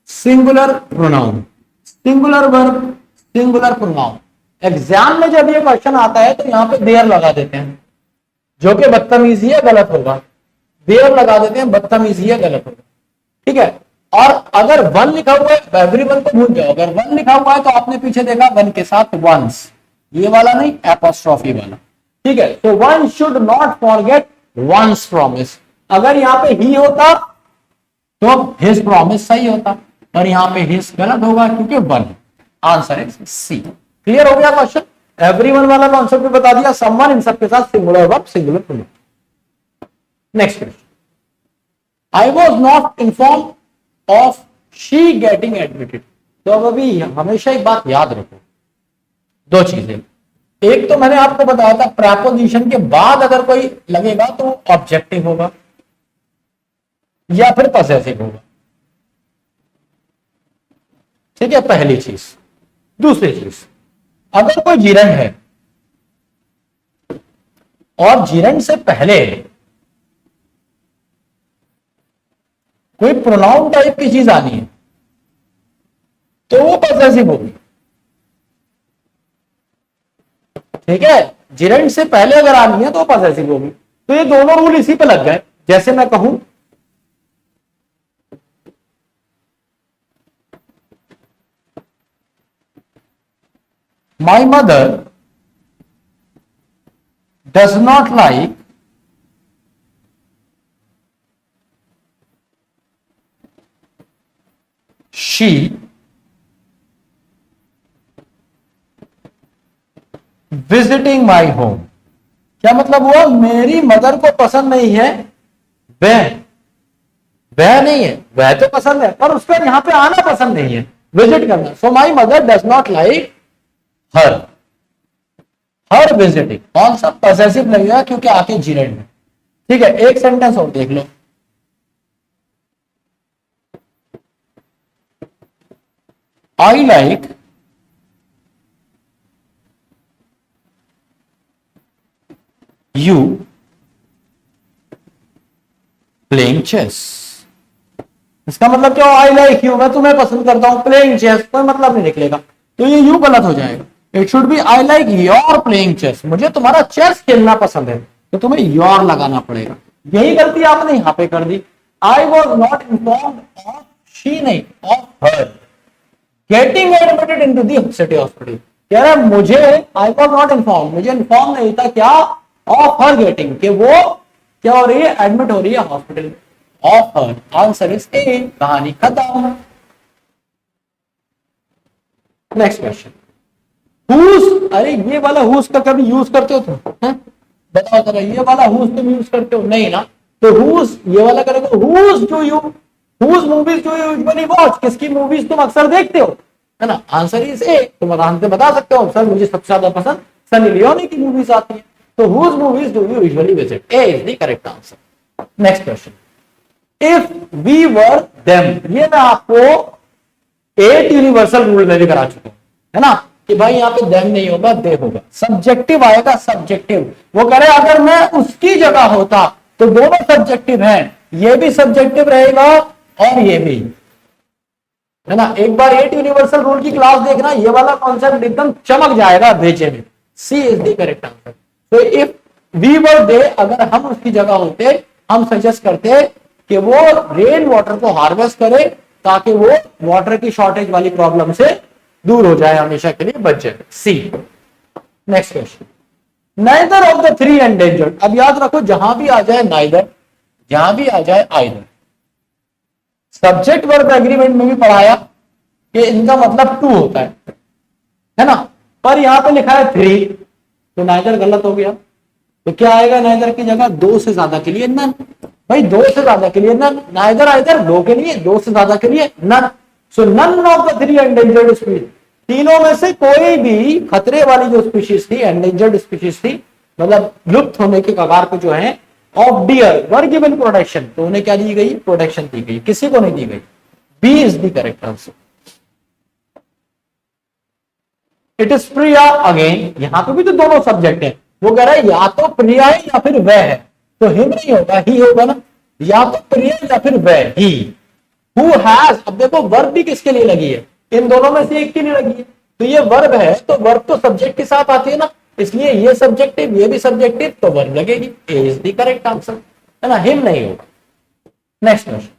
singular pronoun, singular verb, singular pronoun. Exam में जब ये क्वेश्चन आता है तो यहां पे देयर लगा देते हैं, जो कि बदतमीजी है, गलत होगा। देयर लगा देते हैं, बदतमीजी है, गलत होगा। ठीक है, और अगर वन लिखा हुआ है, एवरीवन को भूल जाओ, अगर वन लिखा हुआ है तो आपने पीछे देखा वन के साथ वंस, ये वाला नहीं, एपोस्ट्रोफी वाला। ठीक है, तो one should not forget one's promise. अगर यहां पे ही होता तो हिज प्रॉमिस सही होता, और यहां पे हिज गलत होगा क्योंकि वन। आंसर है सी। क्लियर हो गया क्वेश्चन? एवरीवन वाला कॉन्सेप्ट भी बता दिया, समवन इन सबके साथ singular verb, singular pronoun. Next question, I was not inform of she getting admitted. तो अब अभी हमेशा एक बात याद रखो, दो चीजें। एक तो मैंने आपको बताया था, प्रेपोजिशन के बाद अगर कोई लगेगा तो ऑब्जेक्टिव होगा या फिर पॉसेसिव होगा। ठीक है, पहली चीज। दूसरी चीज, अगर कोई जिरंड है और जिरंड से पहले कोई प्रोनाउन टाइप की चीज आनी है तो वो पॉसेसिव होगी। ठीक है, जिरंड से पहले अगर आनी है तो पॉसेसिव होगी। तो ये दोनों रूल इसी पे लग गए। जैसे मैं कहूं माई mother does not like she visiting my home. क्या मतलब हुआ? मेरी मदर को पसंद नहीं है वह नहीं है, वह तो पसंद है पर उसको यहां पे आना पसंद नहीं है, विजिट करना। So my mother does not like her visiting. कौन सा? पॉसेसिव लगेगा क्योंकि आके जिरेंड में। ठीक है, एक सेंटेंस और देख लो, I like you playing chess. इसका मतलब क्या? आई लाइक यू, मैं तुम्हें पसंद करता हूं प्लेइंग चेस, कोई मतलब नहीं निकलेगा, तो ये यू गलत हो जाएगा। It should be I like your playing chess, मुझे तुम्हारा चेस खेलना पसंद है, तो तुम्हें योर लगाना पड़ेगा। यही गलती आपने यहां पे कर दी। I was not informed of she, नहीं of her getting admitted into the city hospital. कह रहा है मुझे, आई वॉज नॉट इन्फॉर्म, मुझे इन्फॉर्म नहीं था क्या? ऑफ हर गेटिंग, कि वो क्या हो रही है? एडमिट हो रही है हॉस्पिटल में। Of her, answer is A. कहानी खत्म। Next question, whose. अरे ये वाला हुज का कभी यूज करते हो तुम? बताओ जरा, ये वाला हुज तुम यूज करते हो? नहीं ना। तो हुज ये वाला करेंगे, whose do you, whose movies do you usually watch, किसकी मूवीज तुम अक्सर देखते हो, है ना? Answer is A. तुम आराम से बता सकते हो सर मुझे सबसे ज्यादा पसंद सनी लियोनी की मूवीज आती है। तो whose movies do you usually visit? A is the correct answer. Next question, if we were them. ये मैं आपको 8 यूनिवर्सल रूल में भी करा चुका हूं, है ना, कि भाई यहाँ पे देम नहीं होगा, दे होगा। सब्जेक्टिव आएगा, सब्जेक्टिव। वो कह रहे अगर मैं उसकी जगह होता, तो दोनों सब्जेक्टिव हैं, ये भी सब्जेक्टिव रहेगा और ये भी, है ना। एक बार 8 यूनिवर्सल रूल की क्लास देखना, ये वाला कॉन्सेप्ट एकदम चमक जाएगा भेजे में। सी इज द करेक्ट आंसर। तो इफ वी वर दे, अगर हम उसकी जगह होते, हम सजेस्ट करते कि वो रेन वाटर को हार्वेस्ट करे, ताकि वो वाटर की शॉर्टेज वाली प्रॉब्लम से दूर हो जाए, हमेशा के लिए बच जाए। C. Next question, neither of the three endangered. अब याद रखो, जहां भी आ जाए नाइदर, जहां भी आ जाए आइदर। सब्जेक्ट वर्ब एग्रीमेंट में भी पढ़ाया कि इनका मतलब टू होता है ना, पर यहां पे लिखा है थ्री, तो नाइदर गलत हो गया। तो क्या आएगा नाइदर की जगह, दो से ज्यादा के लिए नन। भाई दो से ज्यादा के लिए नन, नाइदर आइदर दो के लिए, दो से ज्यादा के लिए none. So none of the three endangered species, तीनों में से कोई भी खतरे वाली जो स्पीशीज थी, एंडेंजर्ड स्पीशीज थी, मतलब लुप्त होने के कगार पे जो है, of dear were given protection, तो उन्हें क्या दी गई, प्रोटेक्शन दी गई, किसी को नहीं दी गई। B is the correct answer. It is Priya again, यहां पे भी तो दोनों सब्जेक्ट है, वो कह रहा है या तो प्रिया है या फिर वह है, तो हिम नहीं होगा, ही होगा ना, या तो प्रिया या फिर वह, ही। हु हैज, अब देखो वर्ब भी किसके लिए लगी है, इन दोनों में से एक के लिए लगी है, तो ये वर्ब है, तो वर्ब तो सब्जेक्ट के साथ आती है ना, इसलिए ये सब्जेक्टिव, ये भी सब्जेक्टिव, तो वर्ब लगेगी। ए इज द करेक्ट आंसर, है ना, हिम नहीं होगा। Next question,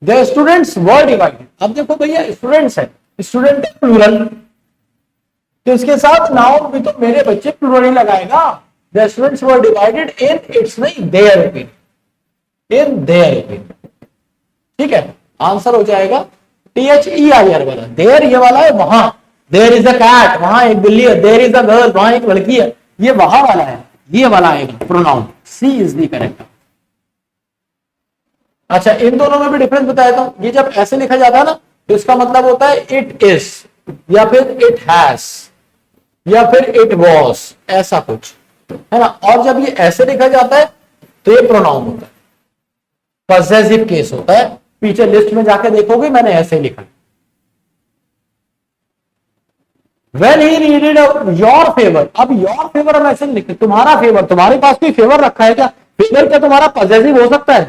the students were divided, अब देखो भैया स्टूडेंट्स है, स्टूडेंट प्लूरल, तो इसके साथ नाउन भी तो मेरे बच्चे प्लूरल ही लगाएगा। The students were divided in, its नहीं, their opinion, in their opinion, ठीक है। आंसर हो जाएगा THEIR वाला, देयर ये वाला है वहां, देयर इज अ कैट, वहां एक बिल्ली है, देयर इज अ गर्ल, वहां एक लड़की है, ये वहां वाला है, ये वाला आएगा pronoun, C is the correct. अच्छा इन दोनों में भी डिफरेंस बताया था, ये जब ऐसे लिखा जाता है ना, तो इसका मतलब होता है इट इज, या फिर इट हैज, या फिर इट वॉज, ऐसा कुछ है ना। और जब ये ऐसे लिखा जाता है तो ये प्रोनाउन होता है, पॉसेसिव केस होता है। पीछे लिस्ट में जाके देखोगे मैंने ऐसे ही लिखा, When he needed your favor, अब your favor हम ऐसे नहीं लिखते, तुम्हारा फेवर, तुम्हारे पास कोई फेवर रखा है क्या, फेवर क्या तुम्हारा पॉसेसिव हो सकता है,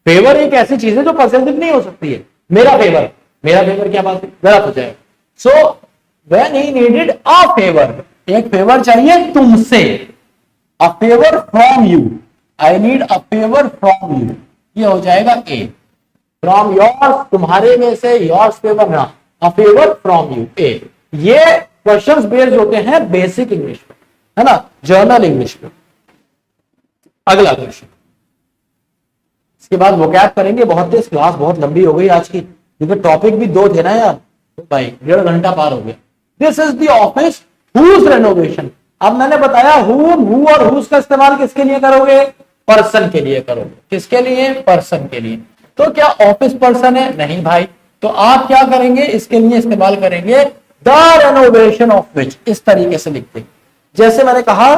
फेवर एक ऐसी चीज है जो पॉसेसिव नहीं हो सकती है। मेरा फेवर, मेरा फेवर क्या बात है, गलत हो जाएगा। So when he needed a favour, एक फेवर चाहिए तुमसे, a favour from you, I need a favour from you, ये हो जाएगा ए। फ्रॉम योर्स, तुम्हारे में से, योर्स फेवर ना, अ फेवर फ्रॉम यू, ए। ये क्वेश्चंस बेस्ड होते हैं बेसिक इंग्लिश पे, है ना, जर्नल इंग्लिश पे। अगला क्वेश्चन, इसके बाद वोकैब करेंगे, बहुत तेज, क्लास बहुत लंबी हो गई आज की, क्योंकि टॉपिक भी दो थे ना यार, तो भाई 1.5 घंटा पार हो गया। This is the office whose renovation, अब मैंने बताया हु और हुज का इस्तेमाल किसके लिए करोगे, पर्सन के लिए करोगे, किसके लिए, पर्सन के लिए। तो क्या ऑफिस पर्सन है, नहीं भाई, तो आप क्या करेंगे, इसके लिए इस्तेमाल करेंगे द रेनोवेशन ऑफ विच, इस तरीके से लिखते, जैसे मैंने कहा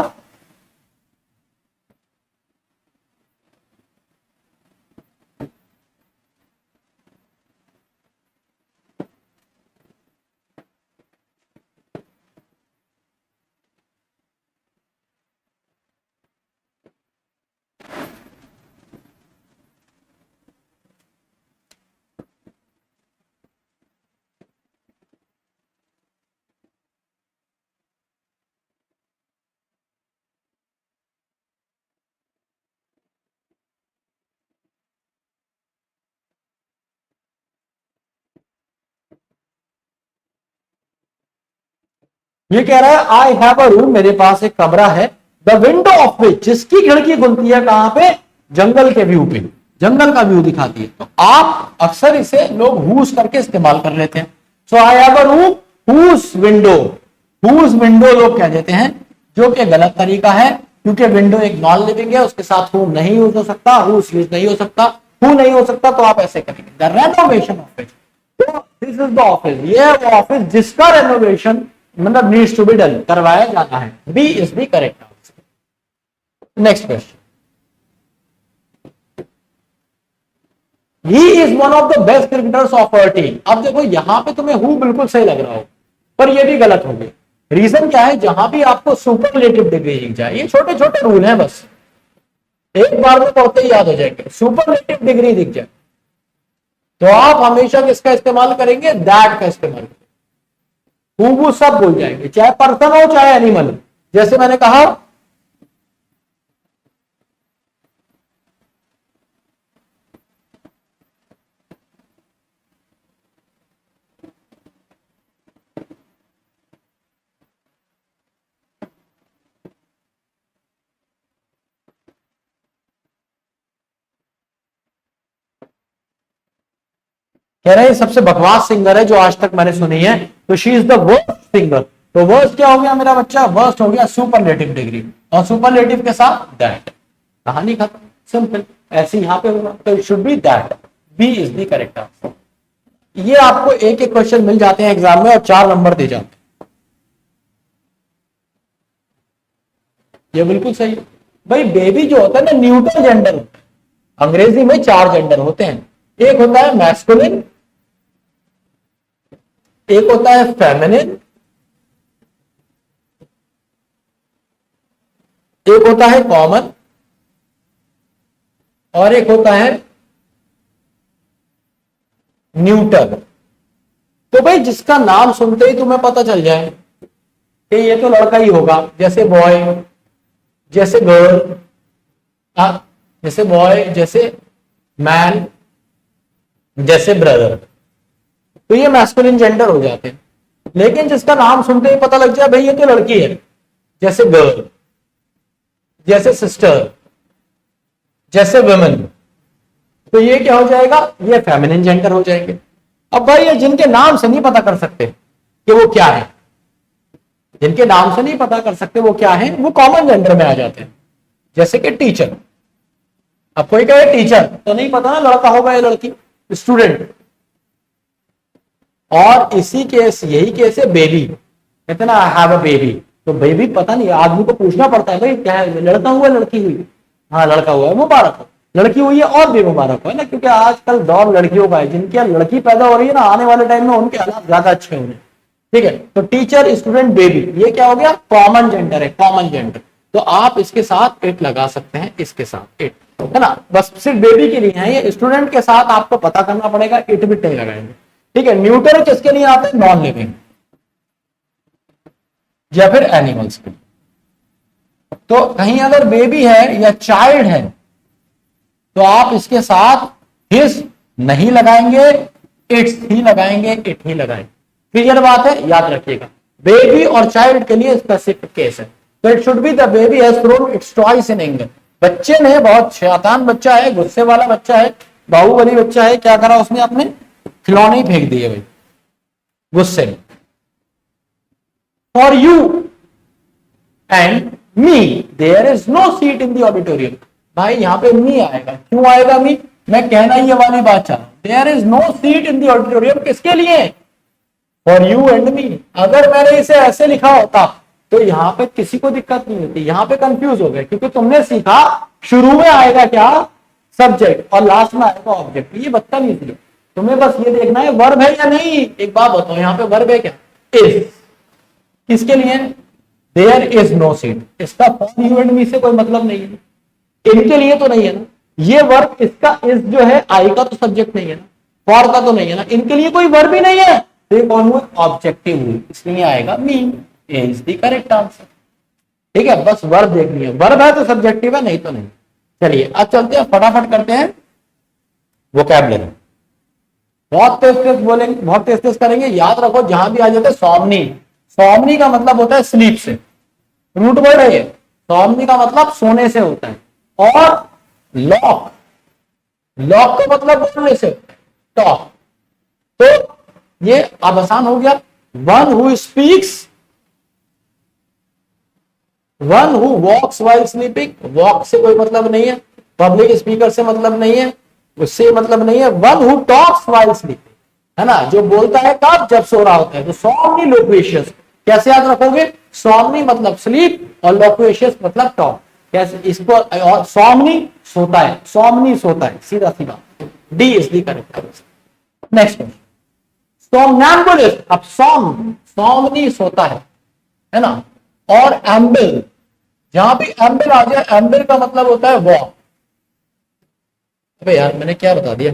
ये कह रहा है आई हैव अ रूम, मेरे पास एक कमरा है, द विंडो ऑफ विच, जिसकी खिड़की खुलती है कहां पे, जंगल के व्यू पे, जंगल का व्यू दिखाती है। तो आप अक्सर इसे लोग हुज करके इस्तेमाल कर लेते हैं। So I have a room whose window, whose window लोग कह देते हैं, जो कि गलत तरीका है, क्योंकि विंडो एक नॉन लिविंग है, उसके साथ हु नहीं यूज हो सकता, हुज यूज नहीं हो सकता, हु नहीं हो सकता, तो आप ऐसे करेंगे द रेनोवेशन ऑफ विच। तो दिस इज द ऑफिस, ये वो ऑफिस जिसका रेनोवेशन मतलब नीड्स टू बी डन, करवाया जाना है। B is the correct answer. Next question, he is one of the best cricketers of our team. अब देखो यहां पे तुम्हें हु बिल्कुल सही लग रहा हो, पर ये भी गलत हो गया। रीजन क्या है, जहां भी आपको सुपरलेटिव डिग्री दिख जाए, ये छोटे छोटे रूल हैं बस, एक बार में पढ़ते ही याद हो जाएंगे, सुपरलेटिव डिग्री दिख जाए तो आप हमेशा किसका इस्तेमाल करेंगे, दैट का इस्तेमाल करेंगे, वो सब भूल जाएंगे, चाहे पर्सन हो चाहे एनिमल। जैसे मैंने कहा कह रहे हैं सबसे बकवास सिंगर है जो आज तक मैंने सुनी है, तो she is the worst singer. तो वर्स्ट क्या हो गया मेरा बच्चा, वर्स्ट हो गया सुपरलेटिव डिग्री, और सुपरलेटिव के साथ दैट, कहानी खत्म, सिंपल। ऐसे यहां पे होगा, तो it should be that, B is the correct answer. ये आपको एक एक क्वेश्चन मिल जाते हैं एग्जाम में और 4 नंबर दे जाते हैं, ये बिल्कुल सही है भाई। बेबी जो होता है ना न्यूट्रल जेंडर होता है, अंग्रेजी में 4 जेंडर होते हैं, एक होता है मैस्कुलिन, एक होता है फेमिनिन, एक होता है कॉमन, और एक होता है न्यूटर। तो भाई जिसका नाम सुनते ही तुम्हें पता चल जाए कि ये तो लड़का ही होगा, जैसे बॉय, जैसे गर्ल, जैसे बॉय, जैसे मैन, जैसे ब्रदर, तो ये मैस्कुलिन जेंडर हो जाते हैं। लेकिन जिसका नाम सुनते ही पता लग जाए भाई ये तो लड़की है, जैसे गर्ल, जैसे सिस्टर, जैसे वुमेन, तो ये क्या हो जाएगा, ये फेमिनिन जेंडर हो जाएंगे। अब भाई ये जिनके नाम से नहीं पता कर सकते कि वो क्या है, जिनके नाम से नहीं पता कर सकते वो क्या है, वो कॉमन जेंडर में आ जाते हैं। जैसे कि टीचर, अब कोई कहे टीचर तो नहीं पता ना लड़का होगा या लड़की, स्टूडेंट। और इसी केस, यही केस है बेबी, कहते ना आई हैव अ बेबी, तो बेबी पता नहीं, आदमी को पूछना पड़ता है भाई क्या है, लड़का हुआ लड़की हुई, हाँ लड़का हुआ है, मुबारक हो, लड़की हुई है और भी मुबारक हो, है ना, क्योंकि आजकल दौर लड़कियों का है, जिनकी यहाँ लड़की पैदा हो रही है ना, आने वाले टाइम में उनके हालात ज्यादा अच्छे होंगे। ठीक है, तो टीचर, स्टूडेंट, बेबी, ये क्या हो गया, कॉमन जेंडर है, कॉमन जेंडर। तो आप इसके साथ इट लगा सकते हैं, इसके साथ इट, है ना, बस सिर्फ बेबी के लिए है ये, स्टूडेंट के साथ आपको पता करना पड़ेगा, इट बिट नहीं लगाएंगे। ठीक है, न्यूटर किसके लिए आते हैं, नॉन लिविंग या फिर एनिमल्स के। तो कहीं अगर बेबी है या चाइल्ड है तो आप इसके साथ हिज नहीं लगाएंगे, इट्स ही लगाएंगे, इट ही लगाएंगे। क्लियर बात है, याद रखिएगा, बेबी और चाइल्ड के लिए स्पेसिफिक केस है। तो it should be the baby has thrown its toys in anger, बच्चे ने, बहुत शैतान बच्चा है, गुस्से वाला बच्चा है, बाहुबली बच्चा है, क्या करा उसने, अपने खिलौने ही फेंक दिए भाई गुस्से में। For you and me there is no seat in the auditorium, भाई यहां पे मी आएगा, क्यों आएगा मी, मैं कहना ये वाली बात चाह रहा हूं, there is no seat in the auditorium किसके लिए, फॉर यू एंड मी। अगर मैंने इसे ऐसे लिखा होता तो यहां पे किसी को दिक्कत नहीं होती, यहां पे कंफ्यूज हो गए, क्योंकि तुमने सीखा शुरू में आएगा क्या, सब्जेक्ट, और लास्ट में आएगा ऑब्जेक्ट, ये बदतमीजी है। तुम्हें बस ये देखना है वर्ब है या नहीं। एक बात बताओ, यहां पे वर्ब है क्या, इज, किसके लिए, देयर इज नो सीट, इसका फॉर यू एंड मी से कोई मतलब नहीं है, इनके लिए तो नहीं है ना, ये वर्ब, इसका इज जो है, आई का तो सब्जेक्ट नहीं है ना, फॉर का तो नहीं है ना, इनके लिए कोई वर्ब ही नहीं है, तो ये कौन हुआ, ऑब्जेक्टिव हुई, इसलिए आएगा मी, इज द करेक्ट आंसर। ठीक है, बस वर्ब देखनी है, वर्ब है तो सब्जेक्टिव है, नहीं तो नहीं। चलिए अब चलते हैं, फटाफट करते हैं वोकैबुलरी, बहुत तेज तेज बोलेंगे, बहुत तेज तेज करेंगे। याद रखो जहां भी आ जाते सौमनी, सौमनी का मतलब होता है स्लीप से, रूट वर्ड है ये, सौमनी का मतलब सोने से होता है, और लॉक, लॉक का मतलब बोलने से, टॉक, तो ये अब आसान हो गया। One who speaks, one who walks while sleeping, walk से कोई मतलब नहीं है, पब्लिक स्पीकर से मतलब नहीं है, उससे मतलब नहीं है। One who talks while sleeping, है ना, जो बोलता है कब, जब सो रहा होता है। तो सॉमनी लोक्वेशियस कैसे याद रखोगे, सॉमनी मतलब स्लीप और लोक्वेशियस मतलब टॉक, कैसे इसको, और सॉमनी सोता है, सॉमनी सोता है, सीधा सीधा, D is the correct answer. Next question, somnambulist, अब सॉमनी सोता है ना, और एम्बिल, जहां भी एम्बिल आ जाए, एम्बिल का मतलब होता है वॉक। अबे यार मैंने क्या बता दिया,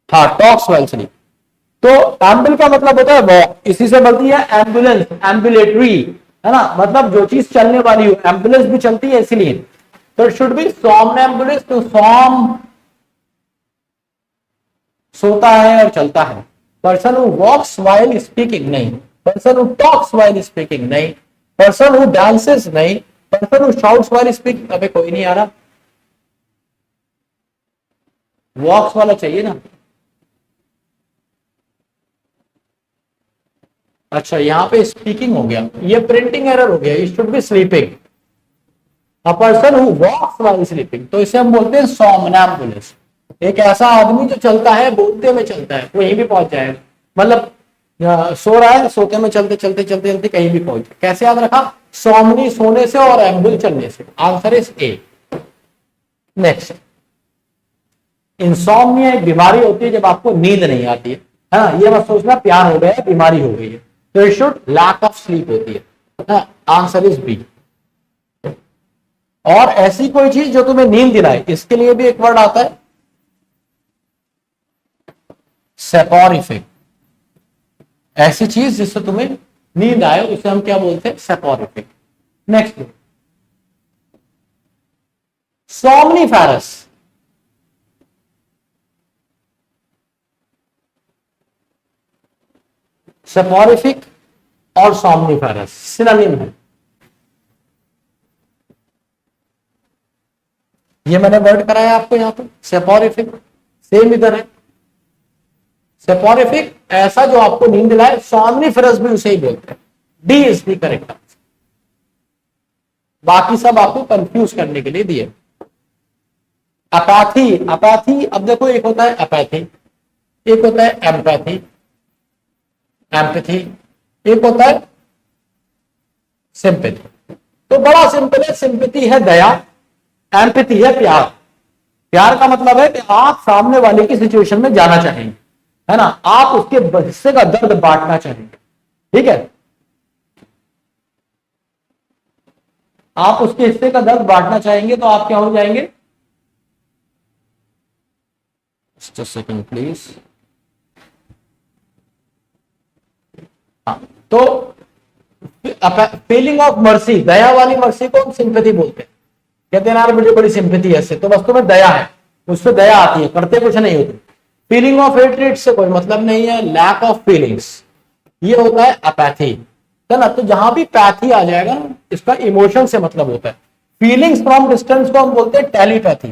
हाँ टॉक्स वाइल स्लीप, तो एम्बिल का मतलब होता है वॉक, इसी से बनती है एम्बुलेंस, एम्बुलेटरी, है ना, मतलब जो चीज चलने वाली हो, एम्बुलेंस भी चलती है इसीलिए। तो इट शुड बी सोमनैम्बुलिस्ट, तो सॉम सोता है और चलता है, person who walks while speaking नहीं, person who talks while speaking नहीं, पर्सन हु डांसेस नहीं, person who shouts while speaking, अबे कोई नहीं आ रहा, वॉक्स वाला चाहिए ना, अच्छा यहाँ पे स्पीकिंग हो गया, ये प्रिंटिंग एरर हो गया, it should be sleeping. A person who walks while sleeping, तो इसे हम बोलते हैं सोमनैम्बुलिस्ट। एक ऐसा आदमी जो चलता है बोलते में चलता है, वहीं भी पहुंच जाएगा। मतलब सो रहा है, सोते में चलते चलते चलते चलते कहीं भी पहुंच जाए। कैसे याद रखा? सोमनी सोने से और एम्बुल चलने से। Answer is A. Next, insomnia एक बीमारी होती है जब आपको नींद नहीं आती है ना। ये मत सोचना प्यार हो गया है, बीमारी हो गई है। तो it should lack of sleep होती है। Answer is B. और ऐसी कोई चीज जो तुम्हें नींद दिलाए, इसके लिए भी एक वर्ड आता है सेपोरिफिक। ऐसी चीज जिससे तुम्हें नींद आए उसे हम क्या बोलते हैं? सेपोरिफिक। नेक्स्ट, सोमनीफेरस। सेपोरिफिक और सोमनीफेरस सिनोनिम है। ये मैंने वर्ड कराया आपको यहां पर, सेपोरिफिक सेम इधर है। सेपोरिफिक ऐसा जो आपको नींद दिलाए, सोमनीफेरस भी उसे ही बोलते हैं। D is the correct answer. बाकी सब आपको कंफ्यूज करने के लिए दिए। अपैथी, अपैथी, अब देखो एक होता है अपैथी, एक होता है एम्पैथी, एम्पैथी, एक होता है सिंपैथी। तो बड़ा सिंपल है, सिंपैथी है दया, एम्पैथी है प्यार। प्यार का मतलब है कि आप सामने वाले की सिचुएशन में जाना चाहेंगे, है ना, आप उसके हिस्से का दर्द बांटना चाहेंगे। ठीक है, आप उसके हिस्से का दर्द बांटना चाहेंगे तो आप क्या हो जाएंगे? Just a second please. तो फीलिंग ऑफ मर्सी, दया वाली मर्सी को हम सिंपैथी बोलते हैं। कहते हैं यार मुझे बड़ी सिंपैथी है इससे, तो वस्तु में दया है, उससे दया आती है, करते कुछ नहीं होते। फीलिंग ऑफ हेट्रेड से कोई मतलब नहीं है, लैक ऑफ फीलिंग्स, ये होता है अपैथी, है ना। तो जहां भी पैथी आ जाएगा ना, इसका इमोशन से मतलब होता है। फीलिंग्स फ्रॉम डिस्टेंस को हम बोलते हैं टेलीपैथी,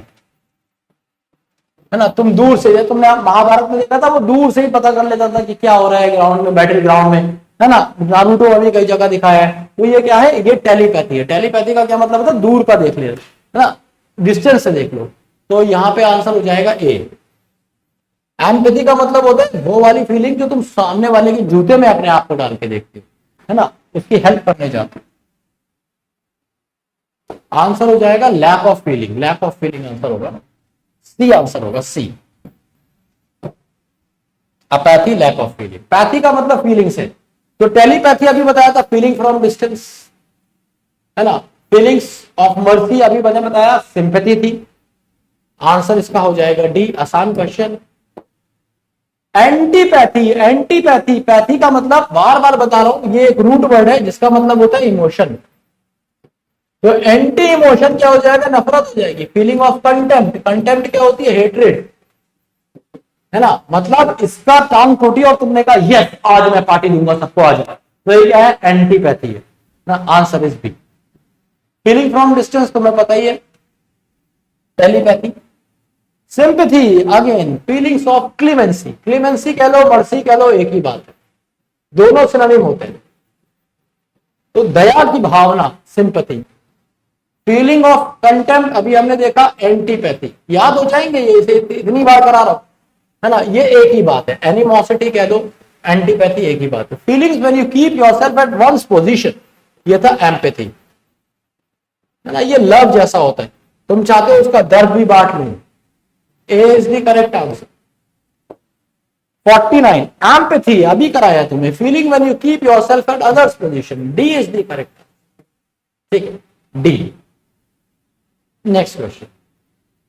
है ना। तुम दूर से, तुमने महाभारत में देखा था, वो दूर से ही पता कर लेता था कि क्या हो रहा है ग्राउंड में, बैटल ग्राउंड में, है ना। नारुतो अभी कई जगह दिखाया है। तो ये क्या है? ये टेलीपैथी है। टेलीपैथी का क्या मतलब होता है? दूर का देख ले, है ना, डिस्टेंस से देख लो। तो यहां पे आंसर हो जाएगा ए। एम्पैथी का मतलब होता है वो वाली फीलिंग जो तुम सामने वाले के जूते में अपने आप को डाल के देखते हो, है ना, उसकी हेल्प करने जाते हो। आंसर हो जाएगा lack of feeling. Lack of feeling answer होगा, सी आंसर होगा, C. Apathy, lack of feeling. Pathy का मतलब फीलिंग से, तो टेलीपैथी अभी बताया था फीलिंग फ्रॉम डिस्टेंस, है ना। फीलिंग्स ऑफ मर्सी अभी मैंने बताया सिंपैथी थी। आंसर इसका हो जाएगा डी, आसान क्वेश्चन। एंटीपैथी, एंटीपैथी, पैथी का मतलब बार बार बता रहा हूं, ये एक रूट वर्ड है जिसका मतलब होता है इमोशन। तो एंटी इमोशन क्या हो जाएगा? नफरत हो जाएगी। फीलिंग ऑफ कंटेम्प्ट, कंटेम्प्ट क्या होती है? हेट्रेड, है ना। मतलब इसका टांग टूटी और तुमने कहा यस आज मैं पार्टी दूंगा सबको, आज, तो ये क्या है? एंटीपैथी है ना। Answer is B. Feeling from distance तुम्हें पता ही है, telepathy. Sympathy again feelings of clemency, clemency कह लो, मर्सी कह लो, एक ही बात है, दोनों सिनोनिम होते हैं। तो दया की भावना सिंपैथी। फीलिंग ऑफ कंटेम्प्ट अभी हमने देखा एंटीपैथी। याद हो जाएंगे ये, इसे इतनी बार करा रहा हूं, है ना, ये एक ही बात है। एनिमोसिटी कह दो, एंटीपैथी एक ही बात है। Feelings when you keep yourself eight ones position, ये था एम्पैथी, है ना। ये लव जैसा होता है, तुम चाहते हो उसका दर्द भी बांट लो। A is the correct answer. 49 empathy अभी कराया तुम्हें। Feeling when you keep yourself at others position, D is the correct. ठीक है, डी। Next question,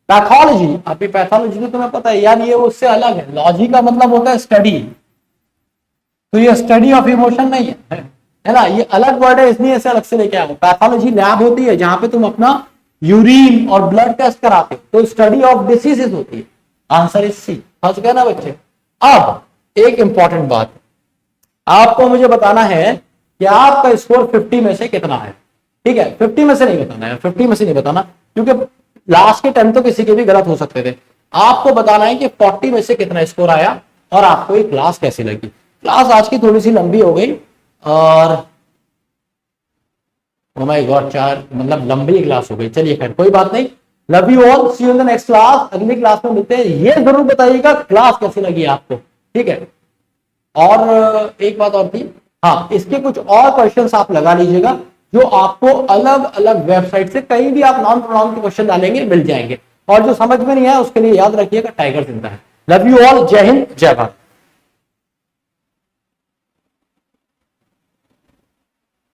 pathology. अभी पैथोलॉजी तो तुम्हें पता है यार, ये उससे अलग है। लॉजी का मतलब होता है स्टडी, तो ये स्टडी ऑफ इमोशन नहीं है ना, ये अलग वर्ड है, इसलिए ऐसे अलग से लेके आओ। पैथोलॉजी लैब होती है जहां पे तुम अपना यूरिन और ब्लड टेस्ट कराते हो, तो स्टडी ऑफ डिसीजेस होती है। Answer is C. फंस गए ना बच्चे। अब एक इंपॉर्टेंट बात, आपको मुझे बताना है कि आपका स्कोर 50 में से कितना है। ठीक है, 50 में से नहीं बताना है, 50 में से नहीं बताना, क्योंकि लास्ट के टाइम तो किसी के भी गलत हो सकते थे। आपको बताना है कि 40 में से कितना स्कोर आया और आपको ये क्लास कैसी लगी। क्लास आज की थोड़ी सी लंबी हो गई, और ओ माय गॉड, 4 मतलब लंबी क्लास हो गई। चलिए खैर कोई बात नहीं। Love you all, see you in the next class. अगली क्लास में मिलते हैं। ये जरूर बताइएगा क्लास कैसी लगी आपको, ठीक है। और एक बात और थी, हाँ, इसके कुछ और क्वेश्चंस आप लगा लीजिएगा जो आपको अलग अलग वेबसाइट से कहीं भी आप नॉन प्रोनाउन के क्वेश्चन डालेंगे मिल जाएंगे। और जो समझ में नहीं आया उसके लिए याद रखिएगा टाइगर जिंदा है। लव यू ऑल, जय हिंद, जय भारत।